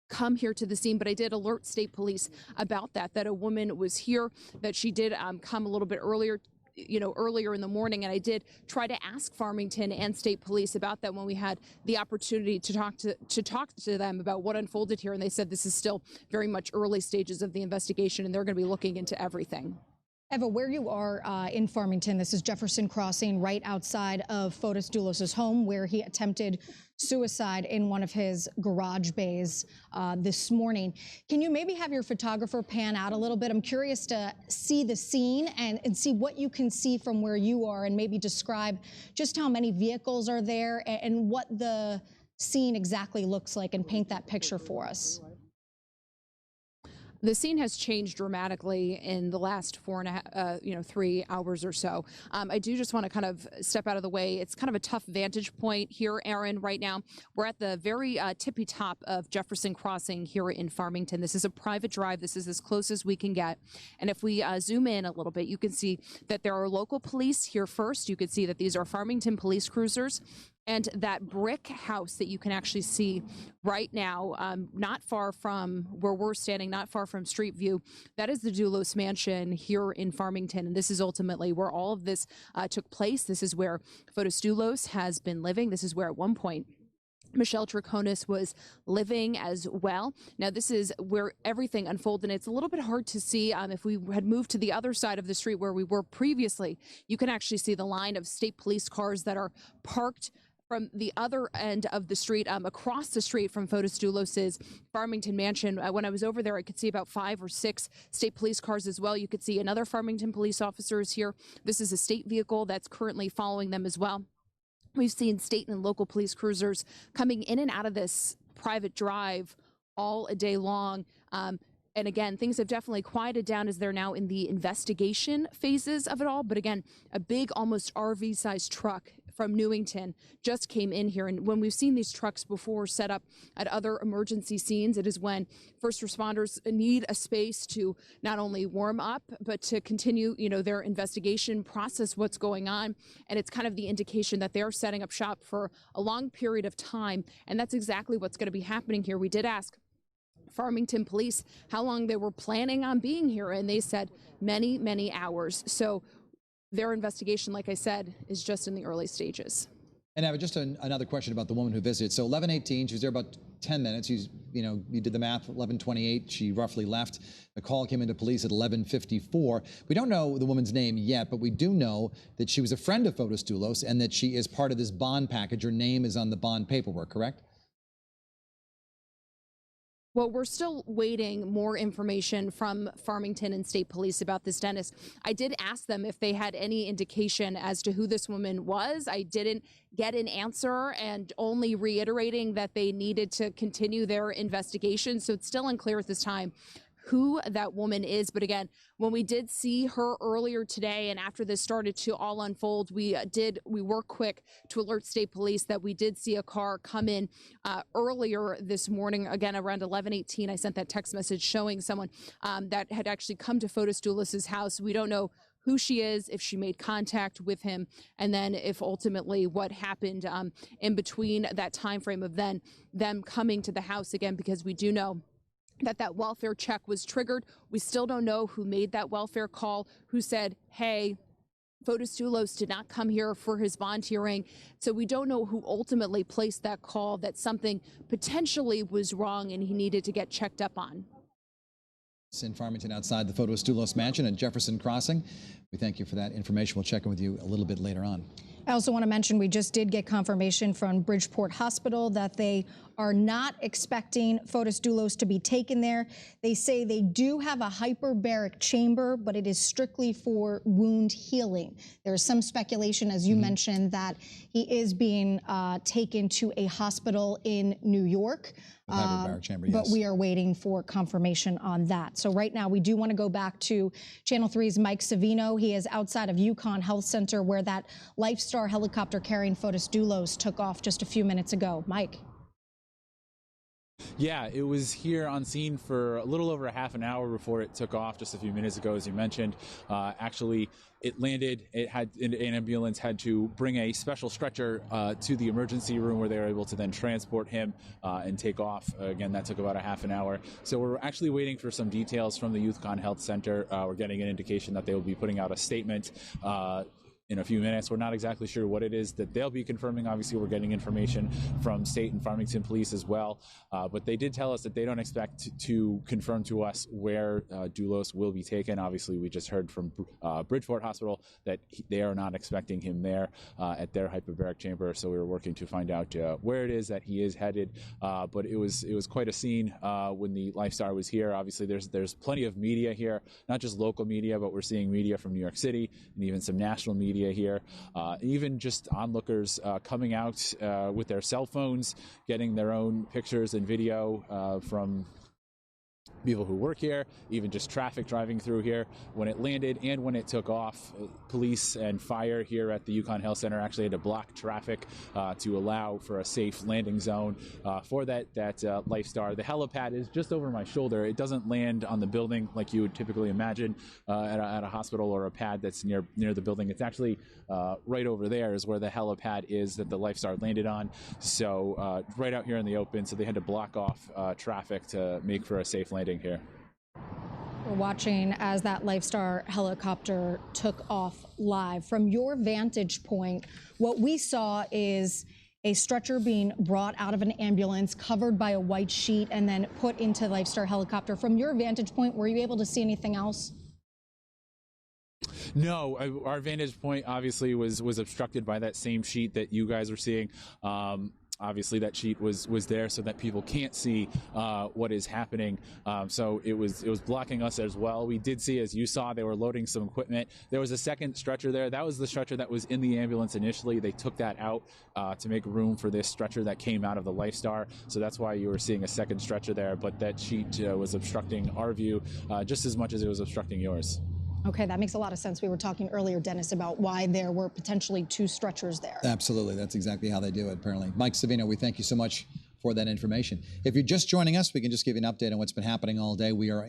come here to the scene. But I did alert state police about that a woman was here, that she did come a little bit earlier in the morning. And I did try to ask Farmington and state police about that when we had the opportunity to talk to them about what unfolded here. And they said this is still very much early stages of the investigation, and they're going to be looking into everything. Eva, where you are in Farmington, this is Jefferson Crossing, right outside of Fotis Dulos' home, where he attempted suicide in one of his garage bays this morning. Can you maybe have your photographer pan out a little bit? I'm curious to see the scene and see what you can see from where you are, and maybe describe just how many vehicles are there and what the scene exactly looks like, and paint that picture for us. The scene has changed dramatically in the last 3 hours or so. I do just want to kind of step out of the way. It's kind of a tough vantage point here, Aaron, right now. We're at the very tippy top of Jefferson Crossing here in Farmington. This is a private drive. This is as close as we can get. And if we zoom in a little bit, you can see that there are local police here first. You can see that these are Farmington police cruisers. And that brick house that you can actually see right now, not far from where we're standing, not far from Street View, that is the Dulos mansion here in Farmington. And this is ultimately where all of this took place. This is where Fotis Dulos has been living. This is where at one point Michelle Triconis was living as well. Now, this is where everything unfolded. And it's a little bit hard to see. If we had moved to the other side of the street where we were previously, you can actually see the line of state police cars that are parked from the other end of the street, across the street from Fotis Dulos' Farmington mansion. When I was over there, I could see about 5 or 6 state police cars as well. You could see another Farmington police officer is here. This is a state vehicle that's currently following them as well. We've seen state and local police cruisers coming in and out of this private drive all a day long. And again, things have definitely quieted down as they're now in the investigation phases of it all. But again, a big, almost RV-sized truck from Newington just came in here. And when we've seen these trucks before set up at other emergency scenes, it is when first responders need a space to not only warm up, but to continue, their investigation, process what's going on. And it's kind of the indication that they're setting up shop for a long period of time. And that's exactly what's going to be happening here. We did ask Farmington police how long they were planning on being here, and they said many, many hours. So their investigation, like I said, is just in the early stages. And I have just another question about the woman who visited. So 11:18, she was there about 10 minutes. You did the math, 11:28, she roughly left. The call came into police at 11:54. We don't know the woman's name yet, but we do know that she was a friend of Fotis Dulos and that she is part of this bond package. Her name is on the bond paperwork, correct? Well, we're still waiting more information from Farmington and state police about this, Dennis. I did ask them if they had any indication as to who this woman was. I didn't get an answer, and only reiterating that they needed to continue their investigation. So it's still unclear at this time who that woman is. But again, when we did see her earlier today, and after this started to all unfold, we worked quick to alert state police that we did see a car come in earlier this morning, again around 11:18. I sent that text message showing someone that had actually come to Fotis Dulos' house. We don't know who she is, if she made contact with him, and then if ultimately what happened in between that time frame of then them coming to the house again, because we do know that welfare check was triggered. We still don't know who made that welfare call, who said, hey, Fotis Dulos did not come here for his bond hearing. So we don't know who ultimately placed that call, that something potentially was wrong and he needed to get checked up on. In Farmington, outside the Fotis Dulos mansion at Jefferson Crossing. We thank you for that information. We'll check in with you a little bit later on. I also want to mention we just did get confirmation from Bridgeport Hospital that they are not expecting Fotis Dulos to be taken there. They say they do have a hyperbaric chamber, but it is strictly for wound healing. There is some speculation, as you mentioned, that he is being taken to a hospital in New York. Hyperbaric chamber, yes. But we are waiting for confirmation on that. So right now we do want to go back to Channel 3's Mike Savino. He is outside of UConn Health Center where that Lifestar helicopter carrying Fotis Dulos took off just a few minutes ago. Mike. Yeah, it was here on scene for a little over a half an hour before it took off just a few minutes ago, as you mentioned. Actually, it landed, an ambulance had to bring a special stretcher to the emergency room where they were able to then transport him and take off. Again, that took about a half an hour. So we're actually waiting for some details from the UConn Health Center. We're getting an indication that they will be putting out a statement in a few minutes. We're not exactly sure what it is that they'll be confirming. Obviously, we're getting information from state and Farmington police as well. But they did tell us that they don't expect to confirm to us where Dulos will be taken. Obviously, we just heard from Bridgeport Hospital that they are not expecting him there at their hyperbaric chamber. So we were working to find out where it is that he is headed. But it was quite a scene when the Lifestar was here. Obviously, there's plenty of media here, not just local media, but we're seeing media from New York City and even some national media here, even just onlookers coming out with their cell phones, getting their own pictures and video from people who work here, even just traffic driving through here. When it landed and when it took off, police and fire here at the UConn Health Center actually had to block traffic to allow for a safe landing zone for that Lifestar. The helipad is just over my shoulder. It doesn't land on the building like you would typically imagine at a hospital or a pad that's near the building. It's actually right over there is where the helipad is that the Lifestar landed on. So right out here in the open. So they had to block off traffic to make for a safe landing here. We're watching as that Lifestar helicopter took off live. From your vantage point, what we saw is a stretcher being brought out of an ambulance, covered by a white sheet, and then put into the Lifestar helicopter. From your vantage point, were you able to see anything else? No, our vantage point obviously was obstructed by that same sheet that you guys are seeing. Obviously, that sheet was there so that people can't see what is happening. So it was blocking us as well. We did see, as you saw, they were loading some equipment. There was a second stretcher there. That was the stretcher that was in the ambulance initially. They took that out to make room for this stretcher that came out of the LifeStar. So that's why you were seeing a second stretcher there. But that sheet was obstructing our view just as much as it was obstructing yours. Okay, that makes a lot of sense. We were talking earlier, Dennis, about why there were potentially 2 stretchers there. Absolutely. That's exactly how they do it, apparently. Mike Savino, we thank you so much for that information. If you're just joining us, we can just give you an update on what's been happening all day. We are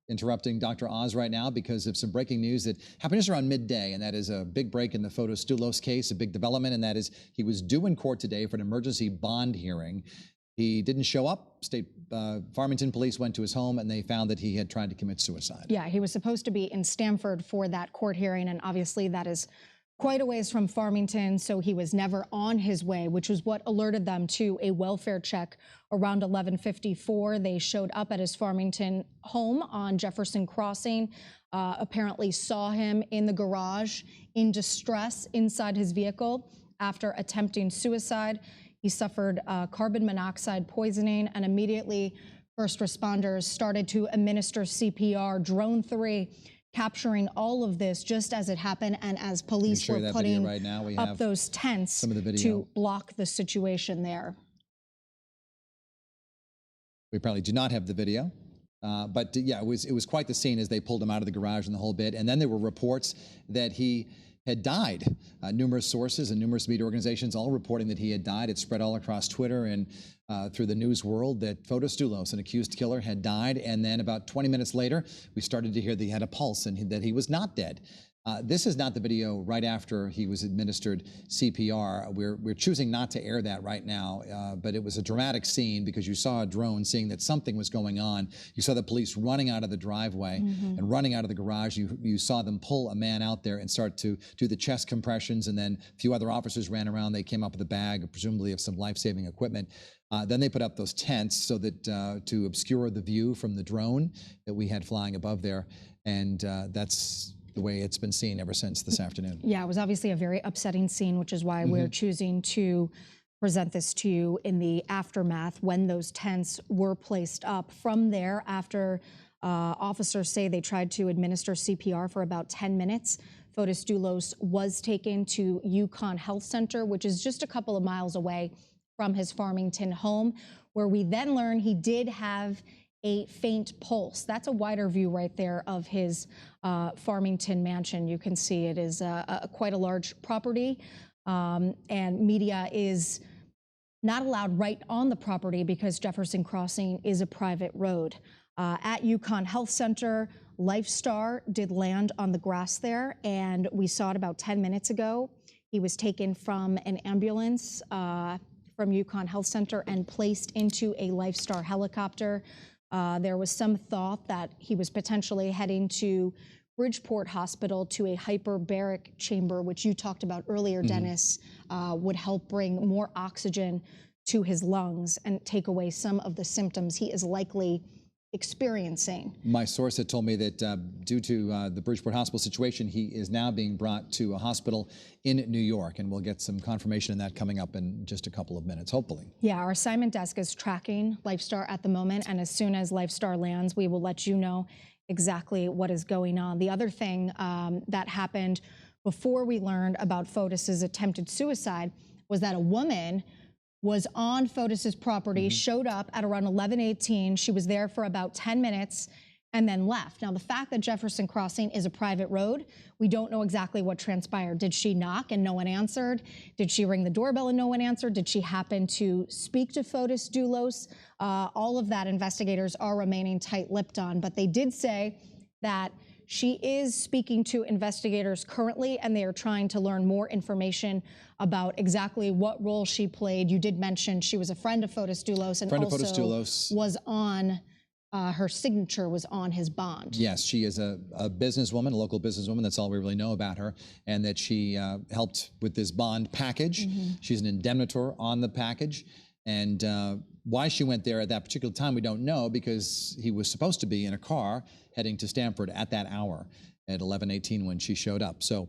interrupting Dr. Oz right now because of some breaking news that happened just around midday, and that is a big break in the Fotis Dulos case, a big development, and that is he was due in court today for an emergency bond hearing. He didn't show up. Farmington police went to his home and they found that he had tried to commit suicide. Yeah, he was supposed to be in Stamford for that court hearing, and obviously that is quite a ways from Farmington, so he was never on his way, which was what alerted them to a welfare check around 11:54. They showed up at his Farmington home on Jefferson Crossing, apparently saw him in the garage in distress inside his vehicle after attempting suicide. He suffered carbon monoxide poisoning, and immediately first responders started to administer CPR. Drone 3 capturing all of this just as it happened, and as police were putting right now. We up have those tents some of the video to block the situation there. We probably do not have the video. But yeah, it was quite the scene as they pulled him out of the garage and the whole bit. And then there were reports that he had died. Numerous sources and numerous media organizations all reporting that he had died. It spread all across Twitter and through the news world that Fotis Dulos, an accused killer, had died. And then about 20 minutes later, we started to hear that he had a pulse and that he was not dead. This is not the video right after he was administered CPR. We're choosing not to air that right now, but it was a dramatic scene because you saw a drone seeing that something was going on. You saw the police running out of the driveway and running out of the garage. You saw them pull a man out there and start to do the chest compressions, and then a few other officers ran around. They came up with a bag, presumably of some life-saving equipment. Then they put up those tents so that to obscure the view from the drone that we had flying above there, and that's the way it's been seen ever since this afternoon. Yeah, it was obviously a very upsetting scene, which is why we're choosing to present this to you in the aftermath when those tents were placed up. From there, after officers say they tried to administer CPR for about 10 minutes, Fotis Dulos was taken to UConn Health Center, which is just a couple of miles away from his Farmington home, where we then learn he did have a faint pulse. That's a wider view right there of his Farmington mansion. You can see it is quite a large property, and media is not allowed right on the property because Jefferson Crossing is a private road. At UConn Health Center, LifeStar did land on the grass there, and we saw it about 10 minutes ago. He was taken from an ambulance from UConn Health Center and placed into a LifeStar helicopter. There was some thought that he was potentially heading to Bridgeport Hospital to a hyperbaric chamber, which you talked about earlier, Dennis, would help bring more oxygen to his lungs and take away some of the symptoms he is likely experiencing. My source had told me that due to the Bridgeport Hospital situation, he is now being brought to a hospital in New York, and we'll get some confirmation on that coming up in just a couple of minutes, hopefully. Yeah, our assignment desk is tracking LifeStar at the moment, and as soon as LifeStar lands, we will let you know exactly what is going on. The other thing that happened before we learned about Fotis's attempted suicide was that a woman was on Fotis's property, showed up at around 11:18. She was there for about 10 minutes and then left. Now, the fact that Jefferson Crossing is a private road, we don't know exactly what transpired. Did she knock and no one answered? Did she ring the doorbell and no one answered? Did she happen to speak to Fotis Dulos? All of that investigators are remaining tight-lipped on, but they did say that she is speaking to investigators currently, and they are trying to learn more information about exactly what role she played. You did mention she was a friend of Fotis Dulos, and also was on, her signature was on his bond. Yes, she is a businesswoman, a local businesswoman. That's all we really know about her, and that she helped with this bond package. She's an indemnitor on the package, and why she went there at that particular time, we don't know, because he was supposed to be in a car heading to Stamford at that hour. at 11:18 when she showed up. So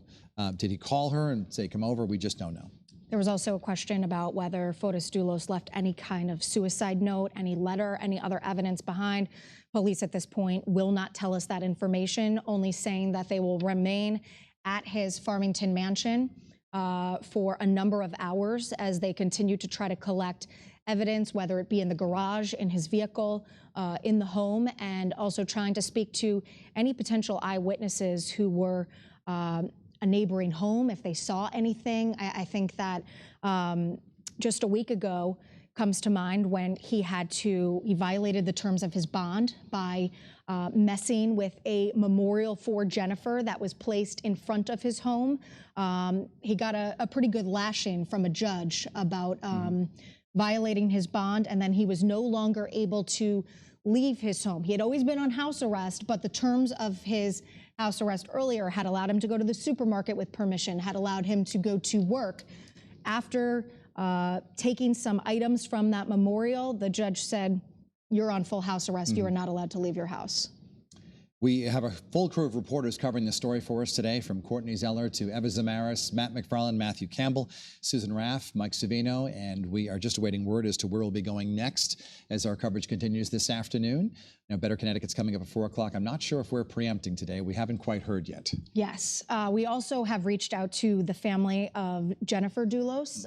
did he call her and say, come over? We just don't know. There was also a question about whether Fotis Dulos left any kind of suicide note, any letter, any other evidence behind. Police at this point will not tell us that information, only saying that they will remain at his Farmington mansion for a number of hours as they continue to try to collect evidence, whether it be in the garage, in his vehicle, in the home, and also trying to speak to any potential eyewitnesses who were a neighboring home, if they saw anything. I think that just a week ago comes to mind when he violated the terms of his bond by messing with a memorial for Jennifer that was placed in front of his home. He got a pretty good lashing from a judge about violating his bond, and then he was no longer able to leave his home. He had always been on house arrest, but the terms of his house arrest earlier had allowed him to go to the supermarket with permission, had allowed him to go to work. After taking some items from that memorial, the judge said, you're on full house arrest. You are not allowed to leave your house. We have a full crew of reporters covering the story for us today, from Courtney Zeller to Eva Zamaris, Matt McFarland, Matthew Campbell, Susan Raff, Mike Savino, and we are just awaiting word as to where we'll be going next as our coverage continues this afternoon. Now, Better Connecticut's coming up at 4 o'clock. I'm not sure if we're preempting today. We haven't quite heard yet. Yes. We also have reached out to the family of Jennifer Dulos.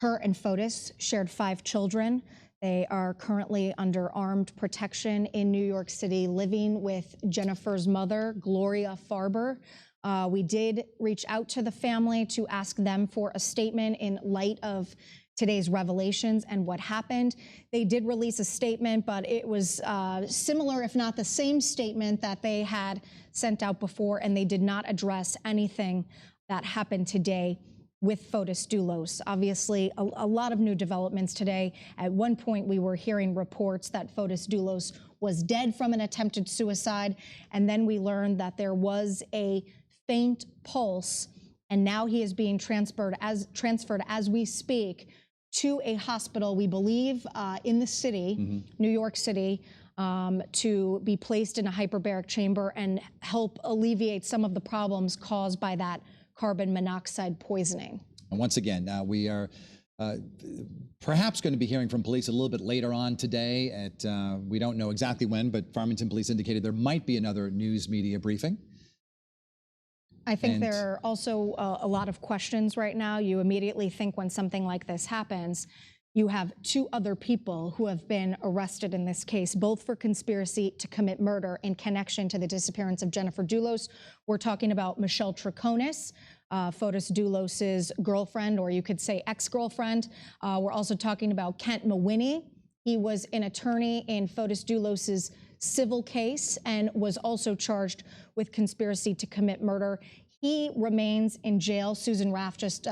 Her and Fotis shared 5 children. They are currently under armed protection in New York City, living with Jennifer's mother, Gloria Farber. We did reach out to the family to ask them for a statement in light of today's revelations and what happened. They did release a statement, but it was similar, if not the same statement that they had sent out before, and they did not address anything that happened today with Fotis Dulos. Obviously, a lot of new developments today. At one point, we were hearing reports that Fotis Dulos was dead from an attempted suicide, and then we learned that there was a faint pulse, and now he is being transferred as we speak to a hospital, we believe, in the city, New York City, to be placed in a hyperbaric chamber and help alleviate some of the problems caused by that carbon monoxide poisoning. And once again, we are perhaps going to be hearing from police a little bit later on today. We don't know exactly when, but Farmington Police indicated there might be another news media briefing. I think there are also a lot of questions right now. You immediately think when something like this happens, you have 2 other people who have been arrested in this case, both for conspiracy to commit murder in connection to the disappearance of Jennifer Dulos. We're talking about Michelle Troconis, Fotis Dulos's girlfriend, or you could say ex-girlfriend. We're also talking about Kent Mawhinney. He was an attorney in Fotis Dulos's civil case and was also charged with conspiracy to commit murder. He remains in jail. Susan Raff just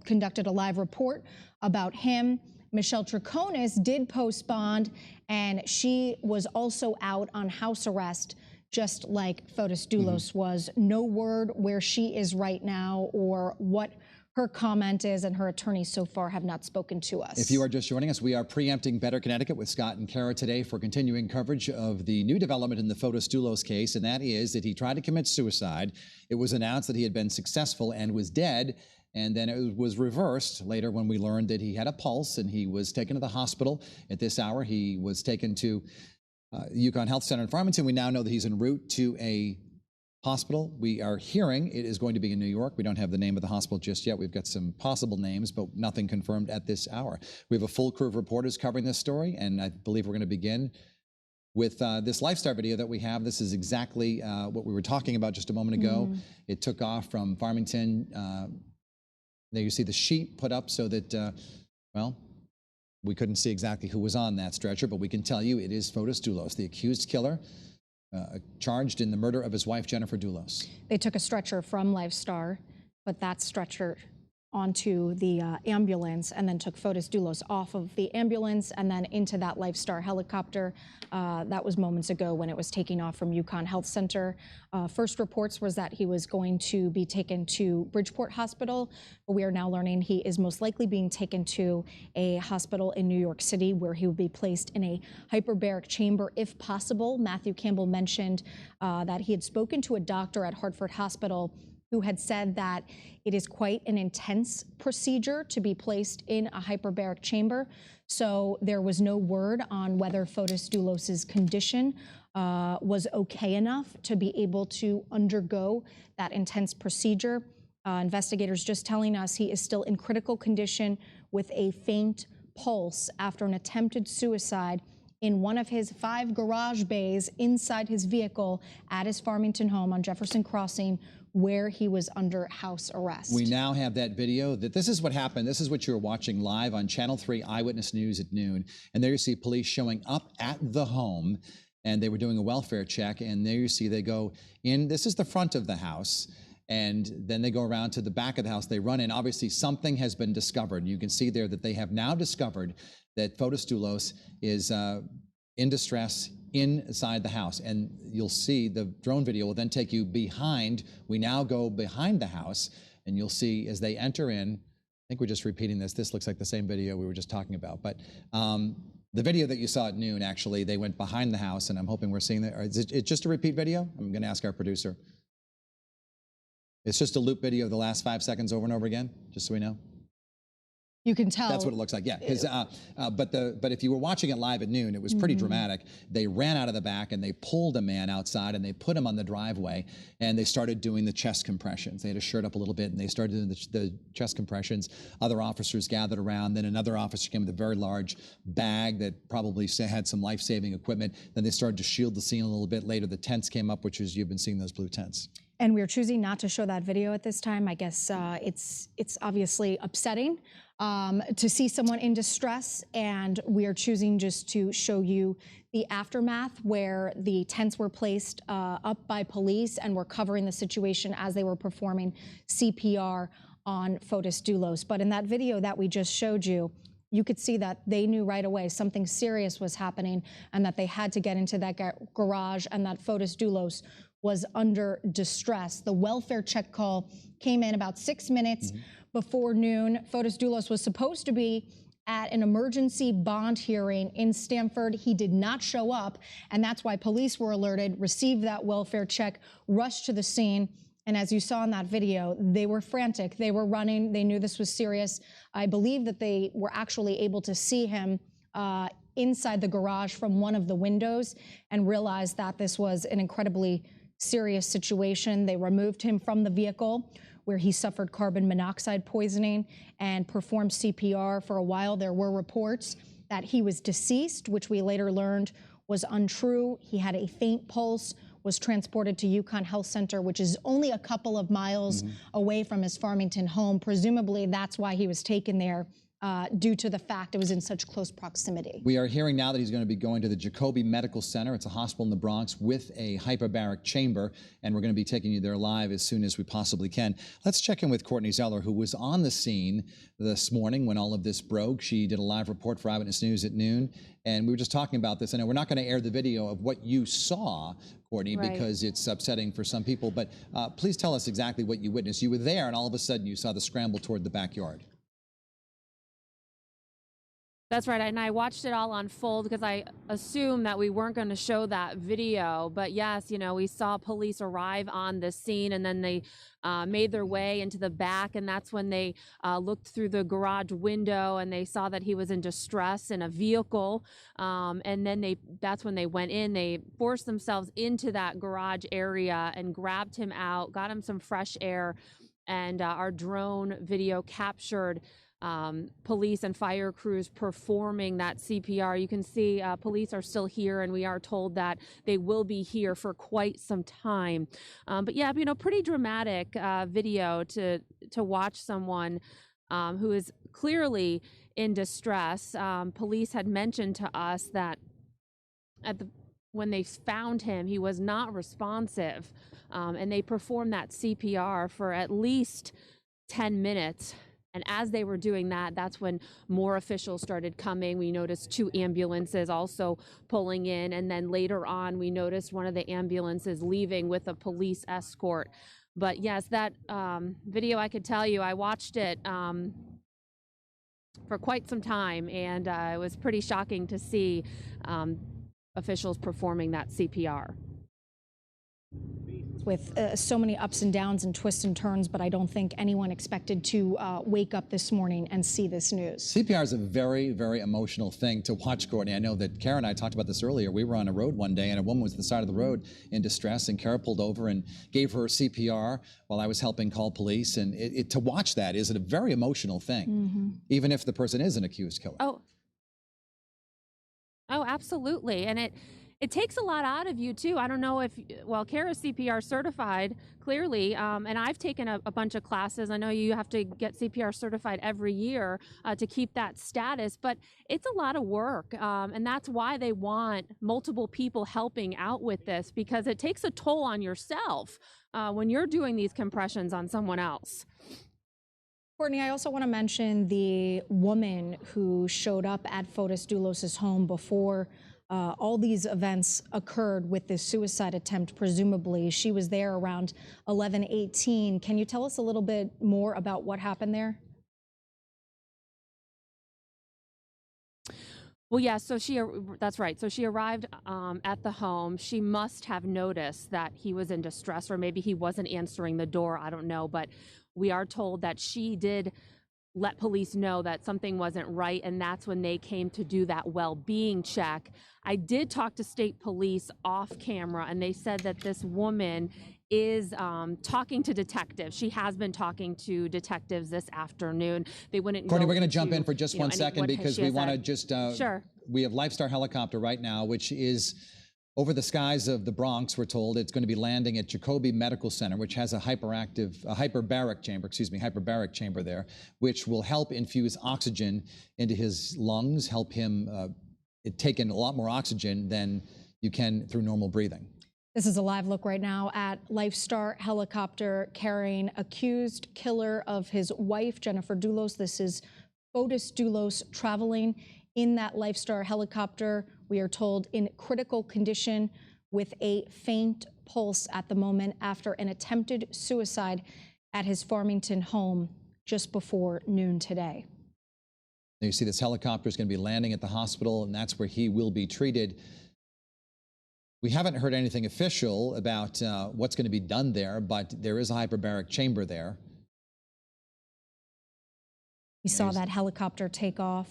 conducted a live report about him. Michelle Troconis did post bond, and she was also out on house arrest, just like Fotis Dulos was. No word where she is right now or what her comment is, and her attorneys so far have not spoken to us. If you are just joining us, we are preempting Better Connecticut with Scott and Kara today for continuing coverage of the new development in the Fotis Dulos case, and that is that he tried to commit suicide. It was announced that he had been successful and was dead, and then it was reversed later when we learned that he had a pulse and he was taken to the hospital. At this hour, he was taken to UConn Health Center in Farmington. We now know that he's en route to a hospital. We are hearing it is going to be in New York. We don't have the name of the hospital just yet. We've got some possible names, but nothing confirmed at this hour. We have a full crew of reporters covering this story, and I believe we're going to begin with this lifestyle video that we have. This is exactly what we were talking about just a moment ago. It took off from Farmington. There you see the sheet put up so that, well, we couldn't see exactly who was on that stretcher, but we can tell you it is Fotis Dulos, the accused killer, charged in the murder of his wife, Jennifer Dulos. They took a stretcher from Lifestar, but that stretcher onto the ambulance and then took Fotis Dulos off of the ambulance and then into that Lifestar helicopter. That was moments ago when it was taking off from UConn Health Center. First reports was that he was going to be taken to Bridgeport Hospital, but we are now learning he is most likely being taken to a hospital in New York City where he will be placed in a hyperbaric chamber if possible. Matthew Campbell mentioned that he had spoken to a doctor at Hartford Hospital who had said that it is quite an intense procedure to be placed in a hyperbaric chamber. So there was no word on whether Fotis Dulos' condition was okay enough to be able to undergo that intense procedure. Investigators just telling us he is still in critical condition with a faint pulse after an attempted suicide in one of his 5 garage bays inside his vehicle at his Farmington home on Jefferson Crossing, where he was under house arrest. We now have that video. This is what happened. This is what you're watching live on Channel 3 Eyewitness News at noon. And there you see police showing up at the home, and they were doing a welfare check. And there you see they go in. This is the front of the house. And then they go around to the back of the house. They run in. Obviously, something has been discovered. You can see there that they have now discovered that Fotis Dulos is in distress inside the house. And you'll see the drone video will then take you behind. We now go behind the house, and you'll see as they enter in, I think we're just repeating this. This looks like the same video we were just talking about. But the video that you saw at noon, actually, they went behind the house, and I'm hoping we're seeing that. Is it just a repeat video? I'm going to ask our producer. It's just a loop video of the last 5 seconds over and over again, just so we know. You can tell. That's what it looks like, yeah. But if you were watching it live at noon, it was pretty dramatic. They ran out of the back and they pulled a man outside and they put him on the driveway and they started doing the chest compressions. They had his shirt up a little bit and they started doing the chest compressions. Other officers gathered around. Then another officer came with a very large bag that probably had some life-saving equipment. Then they started to shield the scene a little bit. Later, the tents came up, which is, you've been seeing those blue tents. And we're choosing not to show that video at this time. I guess it's obviously upsetting to see someone in distress, and we are choosing just to show you the aftermath where the tents were placed up by police and were covering the situation as they were performing CPR on Fotis Dulos. But in that video that we just showed you, you could see that they knew right away something serious was happening and that they had to get into that garage and that Fotis Dulos was under distress. The welfare check call came in about 6 minutes before noon. Fotis Dulos was supposed to be at an emergency bond hearing in Stamford. He did not show up, and that's why police were alerted, received that welfare check, rushed to the scene. And as you saw in that video, they were frantic. They were running. They knew this was serious. I believe that they were actually able to see him inside the garage from one of the windows and realized that this was an incredibly serious situation. They removed him from the vehicle where he suffered carbon monoxide poisoning and performed CPR for a while. There were reports that he was deceased, which we later learned was untrue. He had a faint pulse, was transported to UConn Health Center, which is only a couple of miles away from his Farmington home. Presumably that's why he was taken there, due to the fact it was in such close proximity. We are hearing now that he's going to be going to the Jacobi Medical Center. It's a hospital in the Bronx with a hyperbaric chamber, and we're going to be taking you there live as soon as we possibly can. Let's check in with Courtney Zeller, who was on the scene this morning when all of this broke. She did a live report for Eyewitness News at noon, and we were just talking about this. I know we're not going to air the video of what you saw, Courtney, because it's upsetting for some people, but please tell us exactly what you witnessed. You were there, and all of a sudden you saw the scramble toward the backyard. That's right, and I watched it all unfold because I assumed that we weren't going to show that video. But yes, you know, we saw police arrive on the scene, and then they made their way into the back, and that's when they looked through the garage window and they saw that he was in distress in a vehicle. And then that's when they went in. They forced themselves into that garage area and grabbed him out, got him some fresh air, and our drone video captured police and fire crews performing that CPR. You can see police are still here, and we are told that they will be here for quite some time. But yeah, you know, pretty dramatic video to watch someone who is clearly in distress. Police had mentioned to us that when they found him, he was not responsive, and they performed that CPR for at least 10 minutes. And as they were doing that, that's when more officials started coming. We noticed 2 ambulances also pulling in. And then later on, we noticed one of the ambulances leaving with a police escort. But yes, that video, I could tell you, I watched it for quite some time, and it was pretty shocking to see officials performing that CPR. With so many ups and downs and twists and turns, but I don't think anyone expected to wake up this morning and see this news. CPR is a very, very emotional thing to watch, Courtney. I know that Kara and I talked about this earlier. We were on a road one day, and a woman was at the side of the road in distress, and Kara pulled over and gave her CPR while I was helping call police. And to watch that is a very emotional thing, even if the person is an accused killer. Oh, absolutely. And it takes a lot out of you, too. I don't know if, well, Kara's CPR certified, clearly, and I've taken a bunch of classes. I know you have to get CPR certified every year to keep that status, but it's a lot of work, and that's why they want multiple people helping out with this, because it takes a toll on yourself when you're doing these compressions on someone else. Courtney, I also want to mention the woman who showed up at Fotis Dulos' home before all these events occurred with this suicide attempt, presumably. She was there around 11:18. Can you tell us a little bit more about what happened there? Well, yeah, so that's right. So she arrived at the home. She must have noticed that he was in distress, or maybe he wasn't answering the door. I don't know, but we are told that she did let police know that something wasn't right, and that's when they came to do that well-being check. I did talk to state police off camera, and they said that this woman is talking to detectives. She has been talking to detectives this afternoon. They wouldn't. Courtney, we're going to jump in for just 1 second because we want to just. Sure. We have Lifestar helicopter right now, which is over the skies of the Bronx. We're told it's going to be landing at Jacoby Medical Center, which has a hyperbaric chamber there, which will help infuse oxygen into his lungs, help him take in a lot more oxygen than you can through normal breathing. This is a live look right now at Lifestar helicopter carrying accused killer of his wife, Jennifer Dulos. This is Fotis Dulos traveling in that Lifestar helicopter. We are told in critical condition with a faint pulse at the moment after an attempted suicide at his Farmington home just before noon today. Now you see this helicopter is going to be landing at the hospital, and that's where he will be treated. We haven't heard anything official about what's going to be done there, but there is a hyperbaric chamber there. We saw that helicopter take off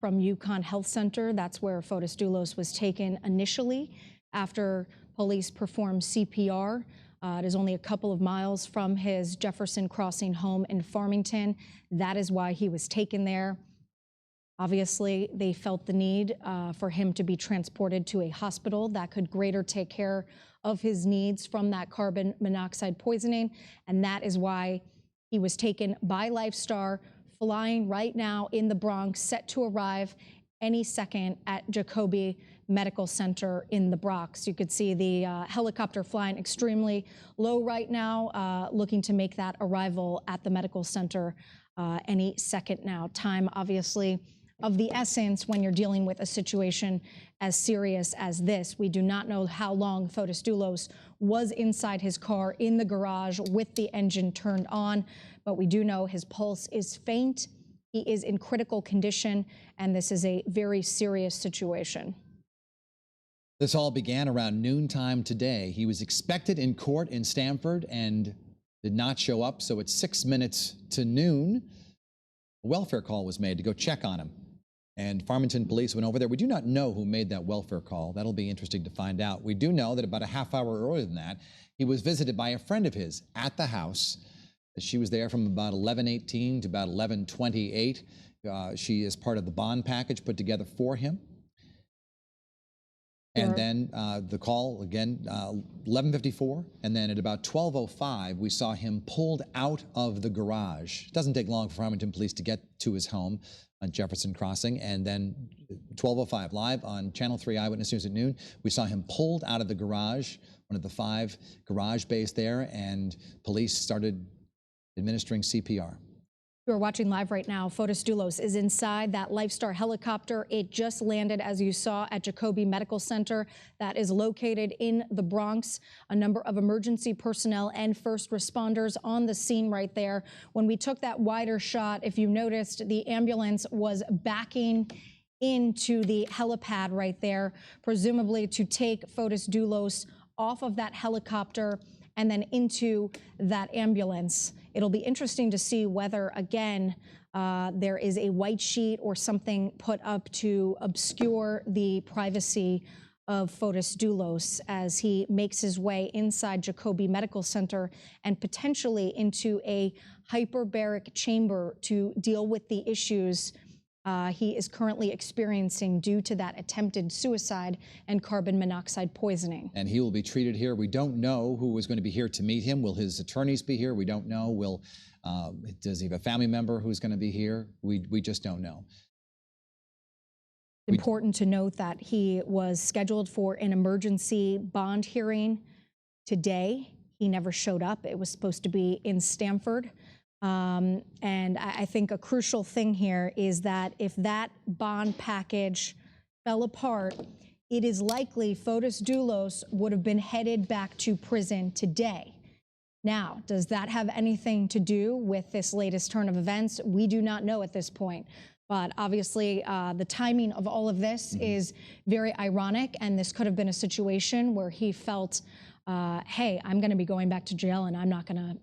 from UConn Health Center. That's where Fotis Dulos was taken initially after police performed CPR. It is only a couple of miles from his Jefferson Crossing home in Farmington. That is why he was taken there. Obviously, they felt the need for him to be transported to a hospital that could greater take care of his needs from that carbon monoxide poisoning. And that is why he was taken by Lifestar, flying right now in the Bronx, set to arrive any second at Jacoby Medical Center in the Bronx. You could see the helicopter flying extremely low right now, looking to make that arrival at the medical center any second now. Time, obviously, of the essence when you're dealing with a situation as serious as this. We do not know how long Fotis Dulos was inside his car in the garage with the engine turned on, but we do know his pulse is faint. He is in critical condition, and this is a very serious situation. This all began around noontime today. He was expected in court in Stamford and did not show up, so it's 6 minutes to noon. A welfare call was made to go check on him, and Farmington police went over there. We do not know who made that welfare call. That'll be interesting to find out. We do know that about a half hour earlier than that, he was visited by a friend of his at the house. She was there from about 11:18 to about 11:28. She is part of the bond package put together for him. And then the call again, 11:54, and then at about 12:05, we saw him pulled out of the garage. It doesn't take long for Farmington police to get to his home on Jefferson Crossing, and then 12:05, live on Channel 3 Eyewitness News at noon, we saw him pulled out of the garage, one of the 5 garage bays there, and police started administering CPR. You're watching live right now. Fotis Dulos is inside that Lifestar helicopter. It just landed, as you saw, at Jacobi Medical Center that is located in the Bronx. A number of emergency personnel and first responders on the scene right there. When we took that wider shot, if you noticed, the ambulance was backing into the helipad right there, presumably to take Fotis Dulos off of that helicopter and then into that ambulance. It'll be interesting to see whether, again, there is a white sheet or something put up to obscure the privacy of Fotis Dulos as he makes his way inside Jacobi Medical Center and potentially into a hyperbaric chamber to deal with the issues he is currently experiencing due to that attempted suicide and carbon monoxide poisoning. And he will be treated here. We don't know who is going to be here to meet him. Will his attorneys be here? We don't know. Does he have a family member who's going to be here? We just don't know. Important to note that he was scheduled for an emergency bond hearing today. He never showed up. It was supposed to be in Stamford. And I think a crucial thing here is that if that bond package fell apart, it is likely Fotis Dulos would have been headed back to prison today. Now, does that have anything to do with this latest turn of events? We do not know at this point. But obviously, the timing of all of this is very ironic, and this could have been a situation where he felt, hey, I'm going to be going back to jail and I'm not going to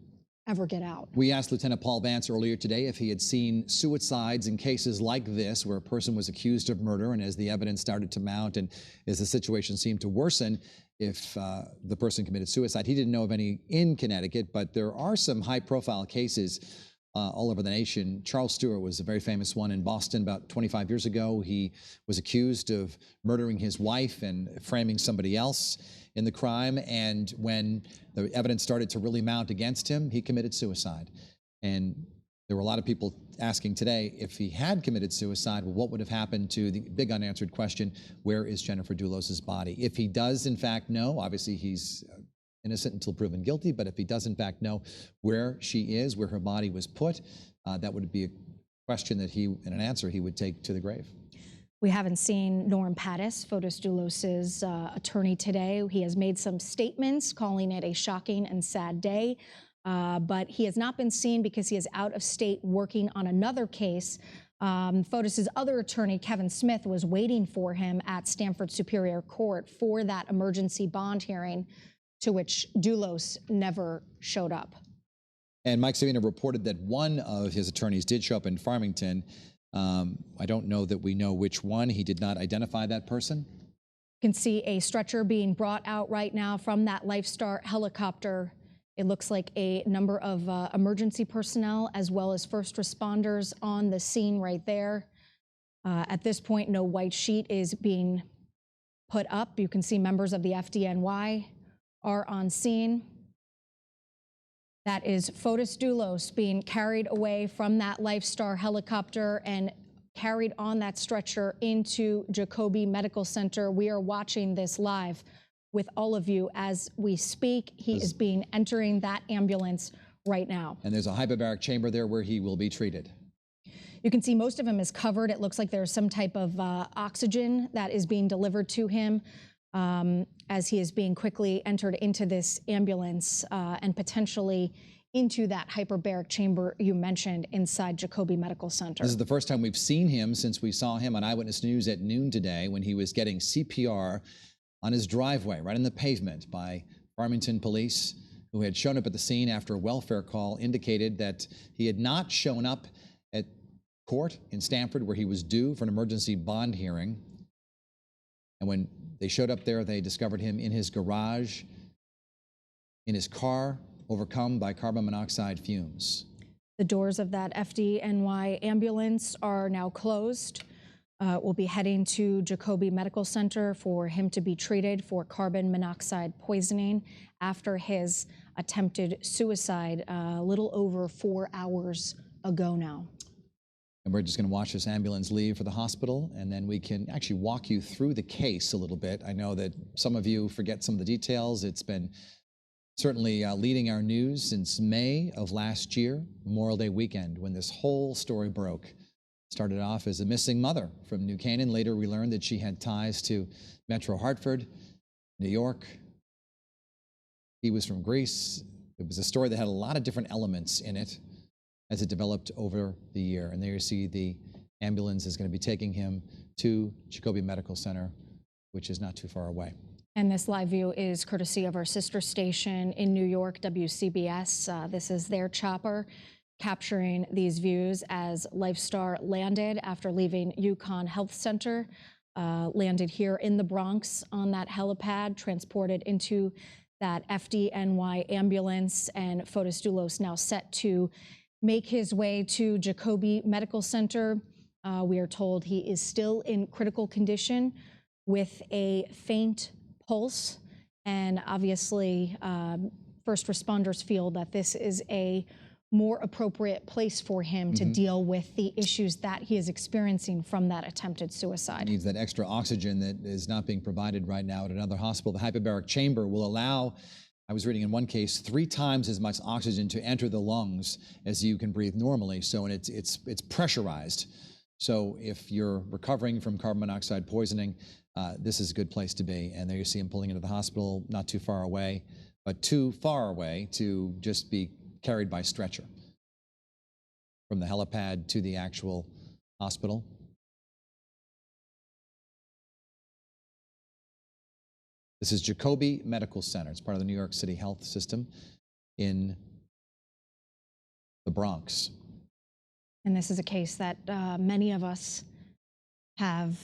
ever get out. We asked Lieutenant Paul Vance earlier today if he had seen suicides in cases like this where a person was accused of murder, and as the evidence started to mount and as the situation seemed to worsen, if the person committed suicide. He didn't know of any in Connecticut, but there are some high-profile cases all over the nation. Charles Stewart was a very famous one in Boston about 25 years ago. He was accused of murdering his wife and framing somebody else in the crime, and when the evidence started to really mount against him, he committed suicide. And there were a lot of people asking today, if he had committed suicide, well, what would have happened to the big unanswered question, where is Jennifer Dulos's body? If he does in fact know, obviously he's innocent until proven guilty, but if he does in fact know where she is, where her body was put, that would be a question that and an answer he would take to the grave. We haven't seen Norm Pattis, Fotis Dulos's attorney, today. He has made some statements calling it a shocking and sad day, but he has not been seen because he is out of state working on another case. Fotis's other attorney, Kevin Smith, was waiting for him at Stamford Superior Court for that emergency bond hearing, to which Dulos never showed up. And Mike Savina reported that one of his attorneys did show up in Farmington. I don't know that we know which one. He did not identify that person. You can see a stretcher being brought out right now from that Lifestar helicopter. It looks like a number of emergency personnel as well as first responders on the scene right there. At this point, no white sheet is being put up. You can see members of the FDNY are on scene. That is Fotis Dulos being carried away from that Lifestar helicopter and carried on that stretcher into Jacobi Medical Center. We are watching this live with all of you as we speak. He is entering that ambulance right now. And there's a hyperbaric chamber there where he will be treated. You can see most of him is covered. It looks like there's some type of oxygen that is being delivered to him as he is being quickly entered into this ambulance and potentially into that hyperbaric chamber you mentioned inside Jacobi Medical Center. This is the first time we've seen him since we saw him on Eyewitness News at noon today when he was getting CPR on his driveway, right on the pavement, by Farmington police, who had shown up at the scene after a welfare call indicated that he had not shown up at court in Stamford where he was due for an emergency bond hearing. And when they showed up there, they discovered him in his garage, in his car, overcome by carbon monoxide fumes. The doors of that FDNY ambulance are now closed. We'll be heading to Jacobi Medical Center for him to be treated for carbon monoxide poisoning after his attempted suicide a little over 4 hours ago now. And we're just going to watch this ambulance leave for the hospital, and then we can actually walk you through the case a little bit. I know that some of you forget some of the details. It's been certainly leading our news since May of last year, Memorial Day weekend, when this whole story broke. Started off as a missing mother from New Canaan. Later, we learned that she had ties to Metro Hartford, New York. He was from Greece. It was a story that had a lot of different elements in it as it developed over the year. And there you see the ambulance is going to be taking him to Jacobi Medical Center, which is not too far away. And this live view is courtesy of our sister station in New York, WCBS. This is their chopper capturing these views as LifeStar landed after leaving UConn Health Center, landed here in the Bronx on that helipad, transported into that FDNY ambulance, and Fotis Dulos now set to make his way to Jacobi Medical Center. We are told he is still in critical condition with a faint pulse, and obviously first responders feel that this is a more appropriate place for him to deal with the issues that he is experiencing from that attempted suicide. He needs that extra oxygen that is not being provided right now at another hospital. The hyperbaric chamber will allow, I was reading in one case, 3 times as much oxygen to enter the lungs as you can breathe normally. So, and it's pressurized. So if you're recovering from carbon monoxide poisoning, this is a good place to be. And there you see him pulling into the hospital, not too far away, but too far away to just be carried by stretcher from the helipad to the actual hospital. This is Jacobi Medical Center. It's part of the New York City health system in the Bronx. And this is a case that many of us have,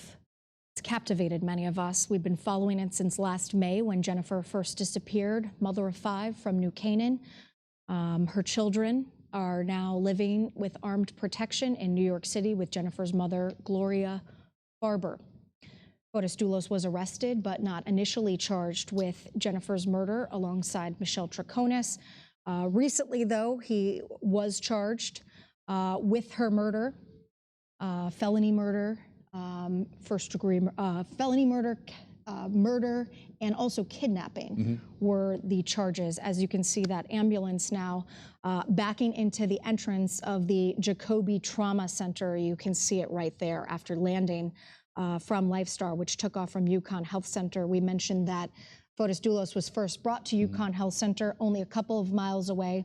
it's captivated many of us. We've been following it since last May when Jennifer first disappeared, mother of 5 from New Canaan. Her children are now living with armed protection in New York City with Jennifer's mother, Gloria Barber. Fotis Dulos was arrested but not initially charged with Jennifer's murder alongside Michelle Troconis. Recently, though, he was charged with her murder, felony murder, first-degree felony murder, murder, and also kidnapping were the charges. As you can see, that ambulance now backing into the entrance of the Jacobi Trauma Center. You can see it right there after landing from LifeStar, which took off from UConn Health Center. We mentioned that Fotis Dulos was first brought to UConn Health Center, only a couple of miles away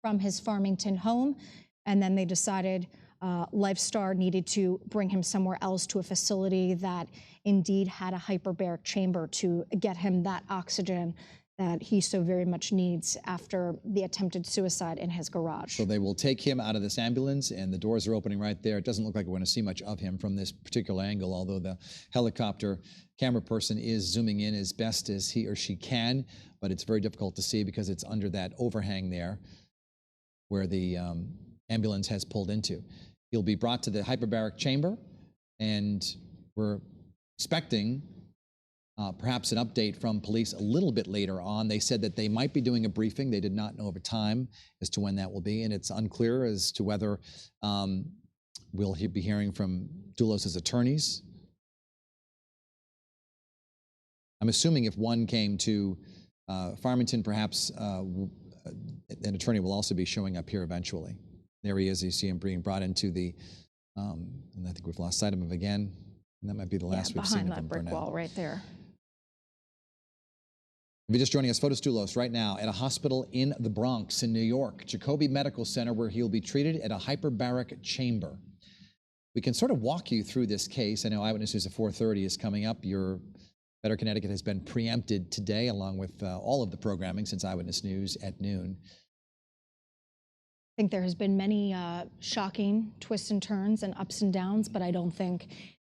from his Farmington home, and then they decided LifeStar needed to bring him somewhere else, to a facility that indeed had a hyperbaric chamber to get him that oxygen that he so very much needs after the attempted suicide in his garage. So they will take him out of this ambulance, and the doors are opening right there. It doesn't look like we're going to see much of him from this particular angle, although the helicopter camera person is zooming in as best as he or she can, but it's very difficult to see because it's under that overhang there where the ambulance has pulled into. He'll be brought to the hyperbaric chamber, and we're expecting perhaps an update from police a little bit later on. They said that they might be doing a briefing. They did not know over time as to when that will be, and it's unclear as to whether we'll be hearing from Dulos' attorneys. I'm assuming if one came to Farmington, perhaps an attorney will also be showing up here eventually. There he is. You see him being brought into the, and I think we've lost sight of him again. And that might be the last we've seen of him. Behind that brick wall right there. If you're just joining us, Fotis Dulos right now at a hospital in the Bronx in New York, Jacobi Medical Center, where he'll be treated at a hyperbaric chamber. We can sort of walk you through this case. I know Eyewitness News at 4:30 is coming up. Your Better Connecticut has been preempted today, along with all of the programming since Eyewitness News at noon. I think there has been many shocking twists and turns and ups and downs, but I don't think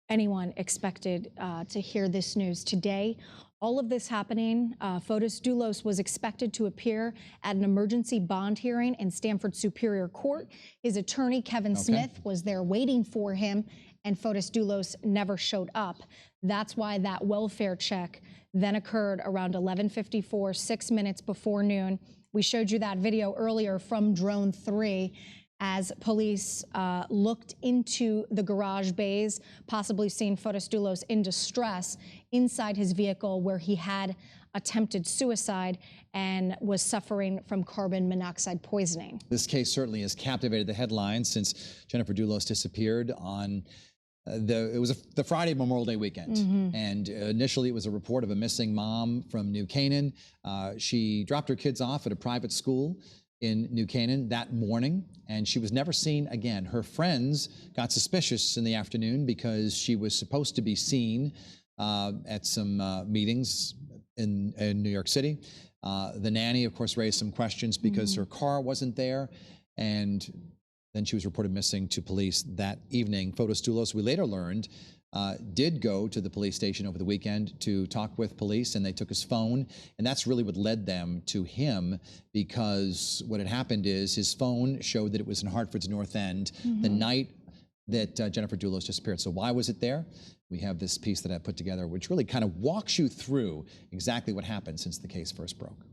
anyone expected to hear this news today. All of this happening, Fotis Dulos was expected to appear at an emergency bond hearing in Stamford Superior Court. His attorney, Kevin Smith, was there waiting for him, and Fotis Dulos never showed up. That's why that welfare check then occurred around 11:54, 6 minutes before noon. We showed you that video earlier from Drone 3 as police looked into the garage bays, possibly seeing Fotis Dulos in distress inside his vehicle, where he had attempted suicide and was suffering from carbon monoxide poisoning. This case certainly has captivated the headlines since Jennifer Dulos disappeared on the Friday Memorial Day weekend. And initially it was a report of a missing mom from New Canaan. She dropped her kids off at a private school in New Canaan that morning, and she was never seen again. Her friends got suspicious in the afternoon because she was supposed to be seen at some meetings in New York City. The nanny, of course, raised some questions because her car wasn't there, and then she was reported missing to police that evening. Fotis Dulos, we later learned, did go to the police station over the weekend to talk with police, and they took his phone, and that's really what led them to him, because what had happened is his phone showed that it was in Hartford's North End the night that Jennifer Dulos disappeared. So why was it there? We have this piece that I put together, which really kind of walks you through exactly what happened since the case first broke.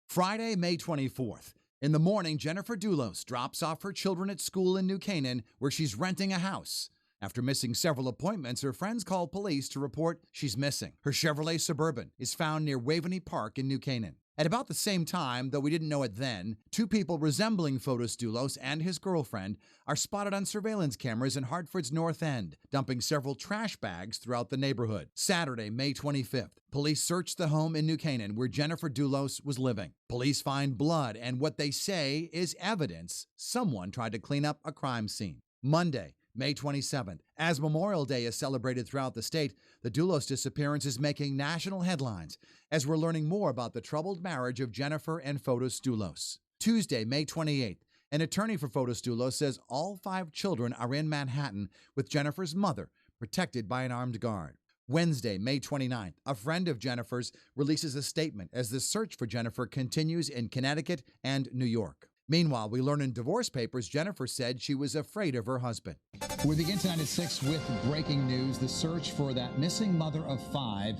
Friday, May 24th. In the morning, Jennifer Dulos drops off her children at school in New Canaan, where she's renting a house. After missing several appointments, her friends call police to report she's missing. Her Chevrolet Suburban is found near Waveney Park in New Canaan. At about the same time, though we didn't know it then, two people resembling Fotis Dulos and his girlfriend are spotted on surveillance cameras in Hartford's North End, dumping several trash bags throughout the neighborhood. Saturday, May 25th, police searched the home in New Canaan where Jennifer Dulos was living. Police find blood and what they say is evidence someone tried to clean up a crime scene. Monday, May 27th. As Memorial Day is celebrated throughout the state, the Dulos disappearance is making national headlines as we're learning more about the troubled marriage of Jennifer and Fotis Dulos. Tuesday, May 28th. An attorney for Fotis Dulos says all 5 children are in Manhattan with Jennifer's mother, protected by an armed guard. Wednesday, May 29th, a friend of Jennifer's releases a statement as the search for Jennifer continues in Connecticut and New York. Meanwhile, we learn in divorce papers Jennifer said she was afraid of her husband. We begin tonight at 6 with breaking news. The search for that missing mother of 5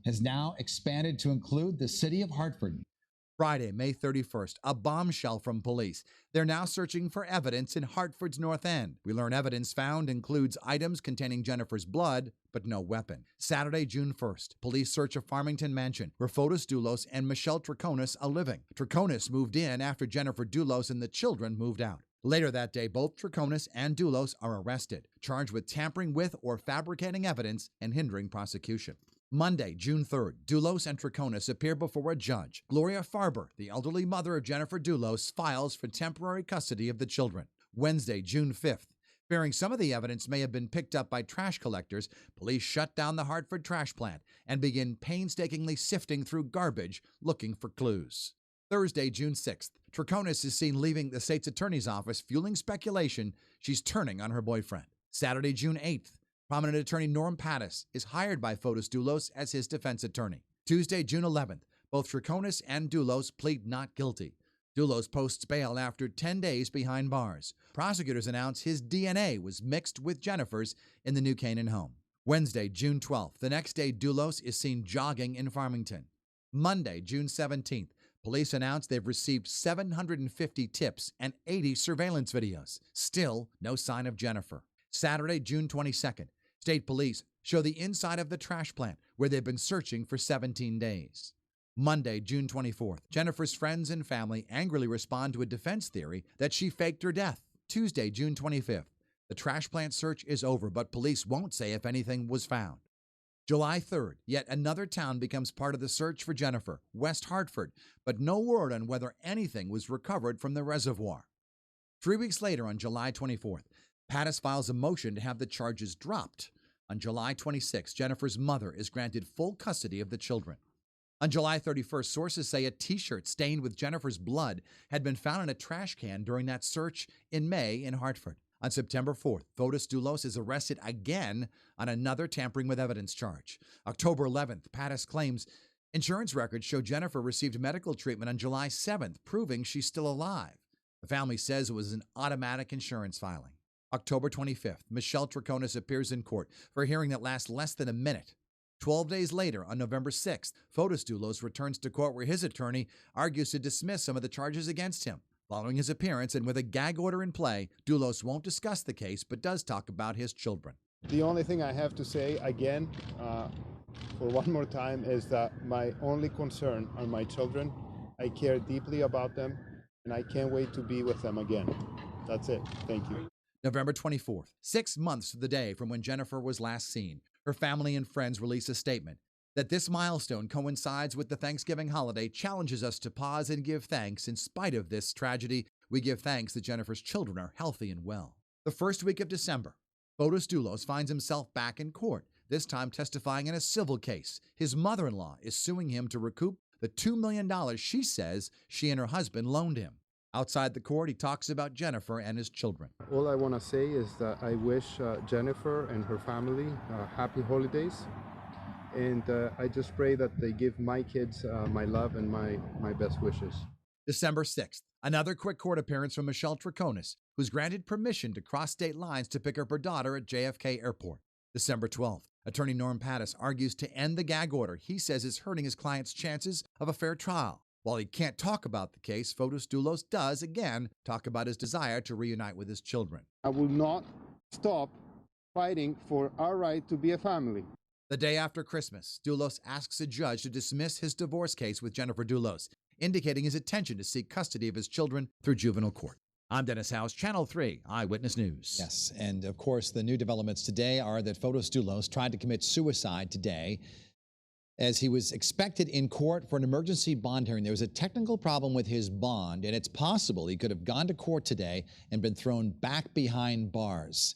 has now expanded to include the city of Hartford. Friday, May 31st, a bombshell from police. They're now searching for evidence in Hartford's North End. We learn evidence found includes items containing Jennifer's blood, but no weapon. Saturday, June 1st, police search a Farmington mansion where Fotis Dulos and Michelle Troconis are living. Troconis moved in after Jennifer Dulos and the children moved out. Later that day, both Troconis and Dulos are arrested, charged with tampering with or fabricating evidence and hindering prosecution. Monday, June 3rd, Dulos and Troconis appear before a judge. Gloria Farber, the elderly mother of Jennifer Dulos, files for temporary custody of the children. Wednesday, June 5th. Fearing some of the evidence may have been picked up by trash collectors, police shut down the Hartford trash plant and begin painstakingly sifting through garbage looking for clues. Thursday, June 6th. Troconis is seen leaving the state's attorney's office, fueling speculation she's turning on her boyfriend. Saturday, June 8th. Prominent attorney Norm Pattis is hired by Fotis Dulos as his defense attorney. Tuesday, June 11th, both Troconis and Dulos plead not guilty. Dulos posts bail after 10 days behind bars. Prosecutors announce his DNA was mixed with Jennifer's in the New Canaan home. Wednesday, June 12th, the next day Dulos is seen jogging in Farmington. Monday, June 17th, police announce they've received 750 tips and 80 surveillance videos. Still no sign of Jennifer. Saturday, June 22nd. State police show the inside of the trash plant where they've been searching for 17 days. Monday, June 24th. Jennifer's friends and family angrily respond to a defense theory that she faked her death. Tuesday, June 25th. The trash plant search is over, but police won't say if anything was found. July 3rd. Yet another town becomes part of the search for Jennifer, West Hartford, but no word on whether anything was recovered from the reservoir. 3 weeks later, on July 24th, Pattis files a motion to have the charges dropped. On July 26, Jennifer's mother is granted full custody of the children. On July 31st, sources say a T-shirt stained with Jennifer's blood had been found in a trash can during that search in May in Hartford. On September 4th, Fotis Dulos is arrested again on another tampering with evidence charge. October 11th, Pattis claims insurance records show Jennifer received medical treatment on July 7th, proving she's still alive. The family says it was an automatic insurance filing. October 25th, Michelle Troconis appears in court for a hearing that lasts less than a minute. 12 days later, on November 6th, Fotis Dulos returns to court where his attorney argues to dismiss some of the charges against him. Following his appearance and with a gag order in play, Dulos won't discuss the case but does talk about his children. The only thing I have to say again, for one more time, is that my only concern are my children. I care deeply about them, and I can't wait to be with them again. That's it. Thank you. November 24th, 6 months to the day from when Jennifer was last seen, her family and friends release a statement. That this milestone coincides with the Thanksgiving holiday challenges us to pause and give thanks. In spite of this tragedy, we give thanks that Jennifer's children are healthy and well. The first week of December, Fotis Dulos finds himself back in court, this time testifying in a civil case. His mother-in-law is suing him to recoup the $2 million she says she and her husband loaned him. Outside the court, he talks about Jennifer and his children. All I want to say is that I wish Jennifer and her family happy holidays. And I just pray that they give my kids my love and my best wishes. December 6th, another quick court appearance from Michelle Troconis, who's granted permission to cross state lines to pick up her daughter at JFK Airport. December 12th, attorney Norm Pattis argues to end the gag order he says is hurting his client's chances of a fair trial. While he can't talk about the case, Fotis Dulos does, again, talk about his desire to reunite with his children. I will not stop fighting for our right to be a family. The day after Christmas, Dulos asks a judge to dismiss his divorce case with Jennifer Dulos, indicating his intention to seek custody of his children through juvenile court. I'm Dennis House, Channel 3 Eyewitness News. Yes, and of course, the new developments today are that Fotis Dulos tried to commit suicide today as he was expected in court for an emergency bond hearing. There was a technical problem with his bond, and it's possible he could have gone to court today and been thrown back behind bars.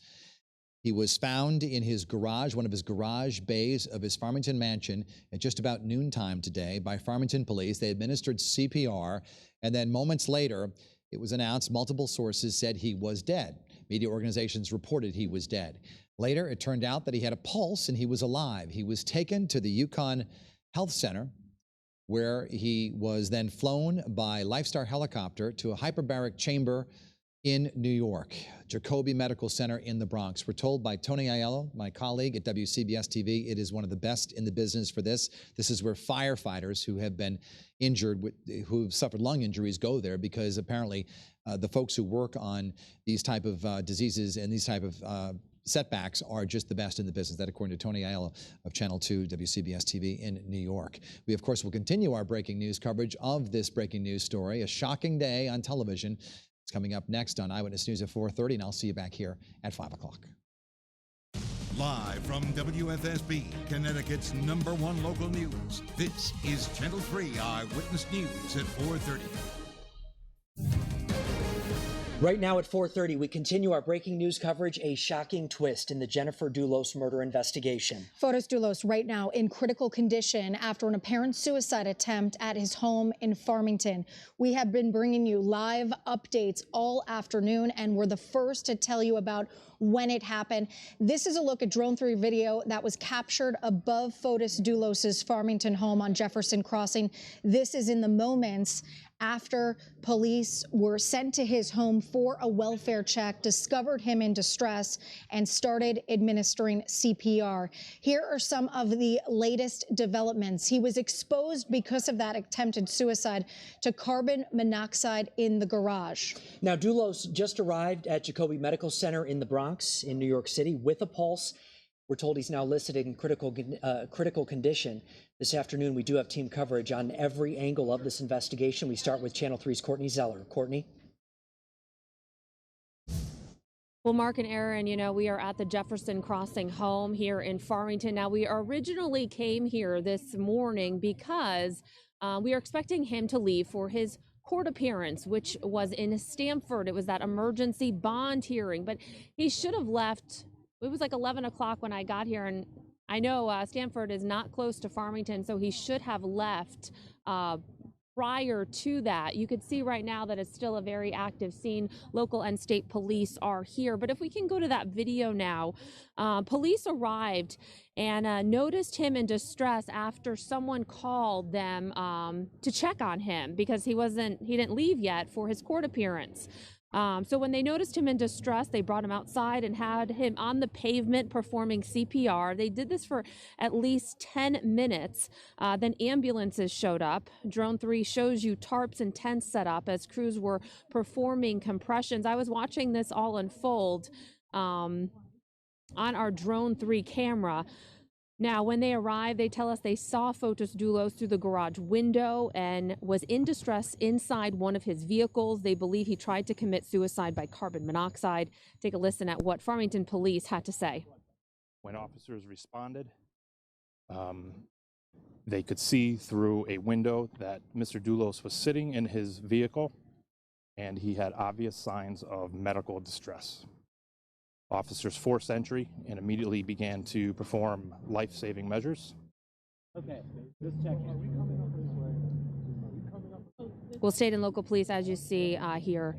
He was found in his garage, one of his garage bays of his Farmington mansion at just about noontime today by Farmington police. They administered CPR, and then moments later, it was announced multiple sources said he was dead. Media organizations reported he was dead. Later, it turned out that he had a pulse and he was alive. He was taken to the UConn Health Center, where he was then flown by Lifestar helicopter to a hyperbaric chamber in New York, Jacobi Medical Center in the Bronx. We're told by Tony Aiello, my colleague at WCBS TV, it is one of the best in the business for this. This is where firefighters who have been injured, who've suffered lung injuries, go there because apparently the folks who work on these type of diseases and these type of setbacks are just the best in the business. That according to Tony Aiello of Channel 2 WCBS TV in New York. We, of course, will continue our breaking news coverage of this breaking news story. A shocking day on television. It's coming up next on Eyewitness News at 4:30, and I'll see you back here at 5 o'clock. Live from WFSB, Connecticut's #1 local news, this is Channel 3 Eyewitness News at 4:30. Right now at 4:30, we continue our breaking news coverage, a shocking twist in the Jennifer Dulos murder investigation. Fotis Dulos right now in critical condition after an apparent suicide attempt at his home in Farmington. We have been bringing you live updates all afternoon, and we're the first to tell you about when it happened. This is a look at Drone 3 video that was captured above Fotis Dulos's Farmington home on Jefferson Crossing. This is in the moments after police were sent to his home for a welfare check, discovered him in distress, and started administering CPR. Here are some of the latest developments. He was exposed because of that attempted suicide to carbon monoxide in the garage. Now, Dulos just arrived at Jacobi Medical Center in the Bronx in New York City with a pulse. We're told he's now listed in critical condition. This afternoon, we do have team coverage on every angle of this investigation. We start with Channel 3's Courtney Zeller. Courtney? Well, Mark and Aaron, you know, we are at the Jefferson Crossing home here in Farmington. Now, we originally came here this morning because we are expecting him to leave for his court appearance, which was in Stamford. It was that emergency bond hearing, but he should have left. It was like 11 o'clock when I got here, and I know Stamford is not close to Farmington, so he should have left prior to that. You could see right now that it's still a very active scene. Local and state police are here. But if we can go to that video now, police arrived and noticed him in distress after someone called them to check on him because he didn't leave yet for his court appearance. So when they noticed him in distress, they brought him outside and had him on the pavement performing CPR. They did this for at least 10 minutes. Then ambulances showed up. Drone 3 shows you tarps and tents set up as crews were performing compressions. I was watching this all unfold on our Drone 3 camera. Now, when they arrived, they tell us they saw Fotis Dulos through the garage window and was in distress inside one of his vehicles. They believe he tried to commit suicide by carbon monoxide. Take a listen at what Farmington police had to say. When officers responded, they could see through a window that Mr. Dulos was sitting in his vehicle and he had obvious signs of medical distress. Officers forced entry and immediately began to perform life-saving measures. Okay, just checking. Well, state and local police, as you see here,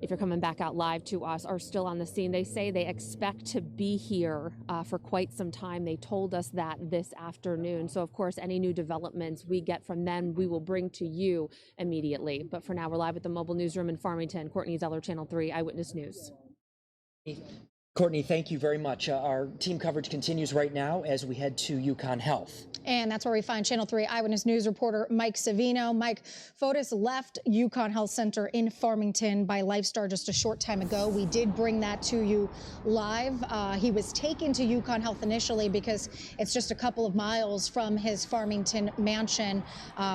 if you're coming back out live to us, are still on the scene. They say they expect to be here for quite some time. They told us that this afternoon. So, of course, any new developments we get from them, we will bring to you immediately. But for now, we're live at the mobile newsroom in Farmington. Courtney Zeller, Channel 3 Eyewitness News. Courtney, thank you very much. Our team coverage continues right now as we head to UConn Health. And that's where we find Channel 3 Eyewitness News reporter Mike Savino. Mike, Fotis left UConn Health Center in Farmington by Lifestar just a short time ago. We did bring that to you live. He was taken to UConn Health initially because it's just a couple of miles from his Farmington mansion.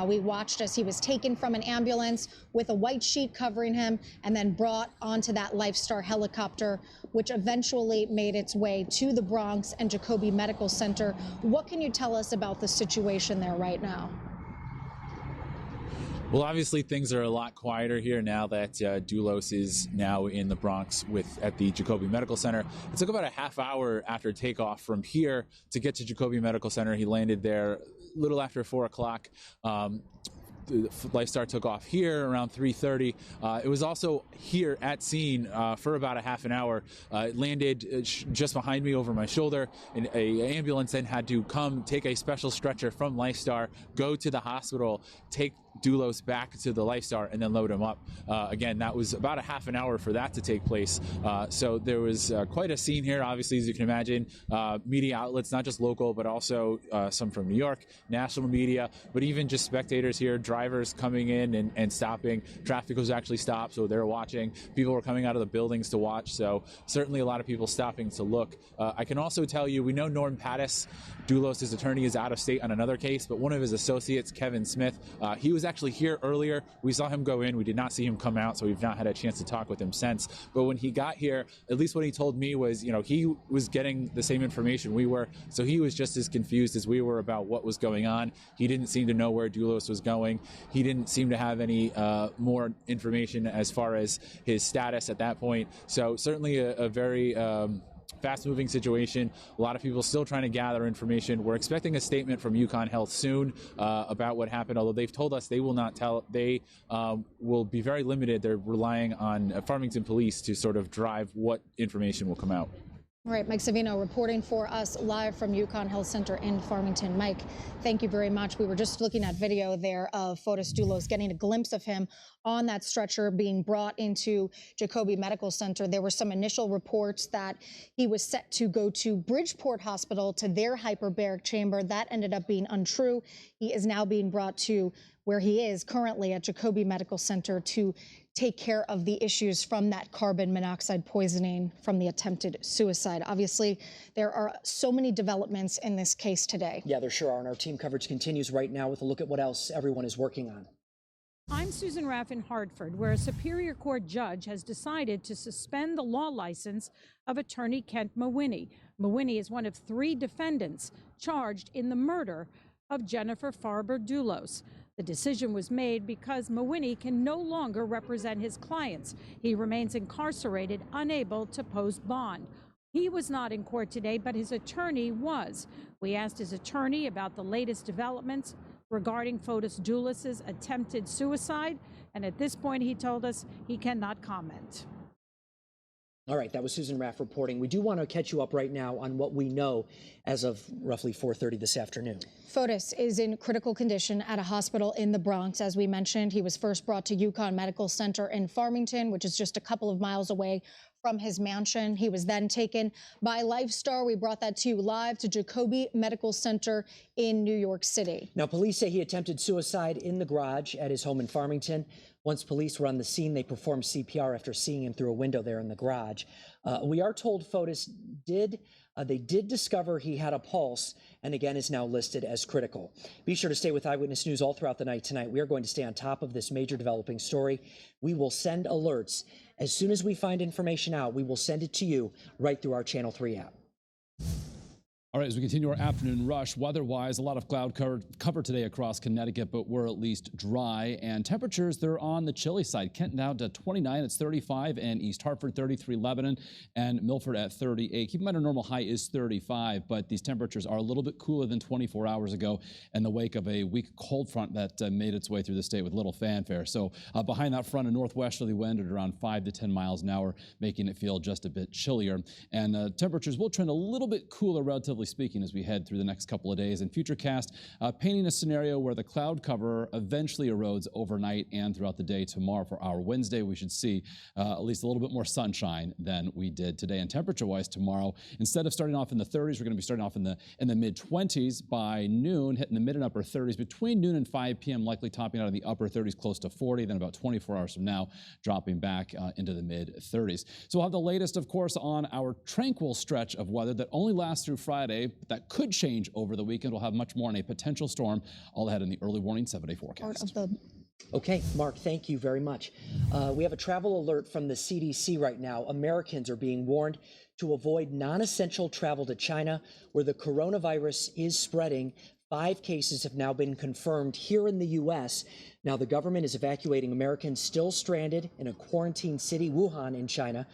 We watched as he was taken from an ambulance with a white sheet covering him and then brought onto that Lifestar helicopter, which eventually made its way to the Bronx and Jacobi Medical Center. What can you tell us about the situation there right now? Well, obviously things are a lot quieter here now that Dulos is now in the Bronx at the Jacobi Medical Center. It took about a half hour after takeoff from here to get to Jacobi Medical Center. He landed there a little after 4 o'clock. Lifestar took off here around 3:30. It was also here at scene for about a half an hour. It landed just behind me over my shoulder. An ambulance then had to come take a special stretcher from Lifestar, go to the hospital, take Dulos back to the Lifestar, and then load him up. Again, that was about a half an hour for that to take place. So there was quite a scene here, obviously, as you can imagine. Media outlets, not just local, but also some from New York, national media, but even just spectators here, drivers coming in and stopping. Traffic was actually stopped, so they're watching. People were coming out of the buildings to watch, so certainly a lot of people stopping to look. I can also tell you, we know Norm Pattis, Dulos' attorney, is out of state on another case, but one of his associates, Kevin Smith, he was actually here earlier. We saw him go in. We did not see him come out, so we've not had a chance to talk with him since. But when he got here, at least what he told me was, he was getting the same information we were, so he was just as confused as we were about what was going on. He didn't seem to know where Dulos was going. He didn't seem to have any more information as far as his status at that point. So certainly a very fast-moving situation. A lot of people still trying to gather information. We're expecting a statement from UConn Health soon about what happened, although they've told us they will not tell. They will be very limited. They're relying on Farmington police to sort of drive what information will come out. All right, Mike Savino reporting for us live from UConn Health Center in Farmington. Mike, thank you very much. We were just looking at video there of Fotis Dulos, getting a glimpse of him on that stretcher being brought into Jacobi Medical Center. There were some initial reports that he was set to go to Bridgeport Hospital to their hyperbaric chamber. That ended up being untrue. He is now being brought to where he is currently at Jacobi Medical Center to take care of the issues from that carbon monoxide poisoning from the attempted suicide. Obviously, there are so many developments in this case today. Yeah, there sure are, and our team coverage continues right now with a look at what else everyone is working on. I'm Susan Raff in Hartford, where a Superior Court judge has decided to suspend the law license of attorney Kent Mawhinney. Mawhinney is one of 3 defendants charged in the murder of Jennifer Farber Dulos. The decision was made because Mawhinney can no longer represent his clients. He remains incarcerated, unable to post bond. He was not in court today, but his attorney was. We asked his attorney about the latest developments regarding Fotis Dulos' attempted suicide, and at this point he told us he cannot comment. All right, that was Susan Raff reporting. We do want to catch you up right now on what we know as of roughly 4:30 this afternoon. Fotis is in critical condition at a hospital in the Bronx. As we mentioned, he was first brought to UConn Medical Center in Farmington, which is just a couple of miles away from his mansion. He was then taken by Lifestar. We brought that to you live to Jacobi Medical Center in New York City. Now, police say he attempted suicide in the garage at his home in Farmington. Once police were on the scene, they performed CPR after seeing him through a window there in the garage. We are told Fotis did discover he had a pulse and again is now listed as critical. Be sure to stay with Eyewitness News all throughout the night tonight. We are going to stay on top of this major developing story. We will send alerts. As soon as we find information out, we will send it to you right through our Channel 3 app. All right, as we continue our afternoon rush, weather-wise, a lot of cloud cover today across Connecticut, but we're at least dry. And temperatures, they're on the chilly side. Kenton down to 29, it's 35, and East Hartford 33, Lebanon, and Milford at 38. Keep in mind our normal high is 35, but these temperatures are a little bit cooler than 24 hours ago in the wake of a weak cold front that made its way through the state with little fanfare. So behind that front, a northwesterly wind at around 5 to 10 miles an hour, making it feel just a bit chillier. And temperatures will trend a little bit cooler, relatively speaking, as we head through the next couple of days. And Futurecast painting a scenario where the cloud cover eventually erodes overnight and throughout the day tomorrow. For our Wednesday, we should see at least a little bit more sunshine than we did today. And temperature-wise tomorrow, instead of starting off in the 30s, we're going to be starting off in the mid-20s by noon, hitting the mid and upper 30s. Between noon and 5 p.m., likely topping out in the upper 30s, close to 40. Then about 24 hours from now, dropping back into the mid-30s. So we'll have the latest, of course, on our tranquil stretch of weather that only lasts through Friday. That could change over the weekend. We'll have much more on a potential storm all ahead in the early warning 7-day forecast. Okay, Mark, thank you very much. We have a travel alert from the CDC right now. Americans are being warned to avoid non-essential travel to China, where the coronavirus is spreading. 5 cases have now been confirmed here in the U.S. Now, the government is evacuating Americans still stranded in a quarantine city, Wuhan, in China.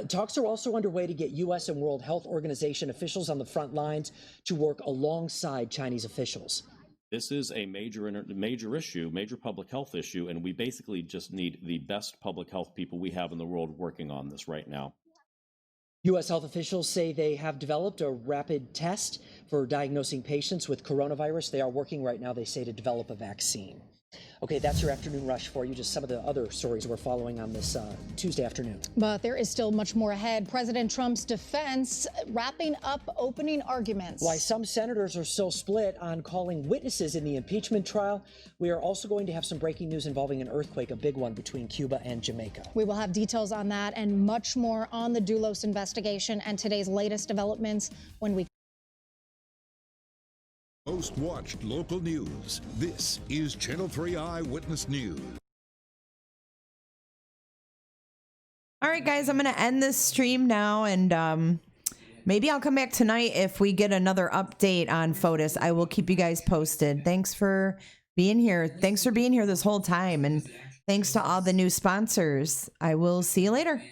Talks are also underway to get U.S. and World Health Organization officials on the front lines to work alongside Chinese officials. This is a major issue, major public health issue, and we basically just need the best public health people we have in the world working on this right now. U.S. health officials say they have developed a rapid test for diagnosing patients with coronavirus. They are working right now, they say, to develop a vaccine. Okay, that's your afternoon rush for you. Just some of the other stories we're following on this Tuesday afternoon. But there is still much more ahead. President Trump's defense wrapping up opening arguments. Why some senators are still split on calling witnesses in the impeachment trial. We are also going to have some breaking news involving an earthquake, a big one between Cuba and Jamaica. We will have details on that and much more on the Dulos investigation and today's latest developments when we Most watched local news. This is Channel 3 Eyewitness News. All right, guys, I'm going to end this stream now, and maybe I'll come back tonight if we get another update on Fotis. I will keep you guys posted. Thanks for being here. Thanks for being here this whole time, and thanks to all the new sponsors. I will see you later.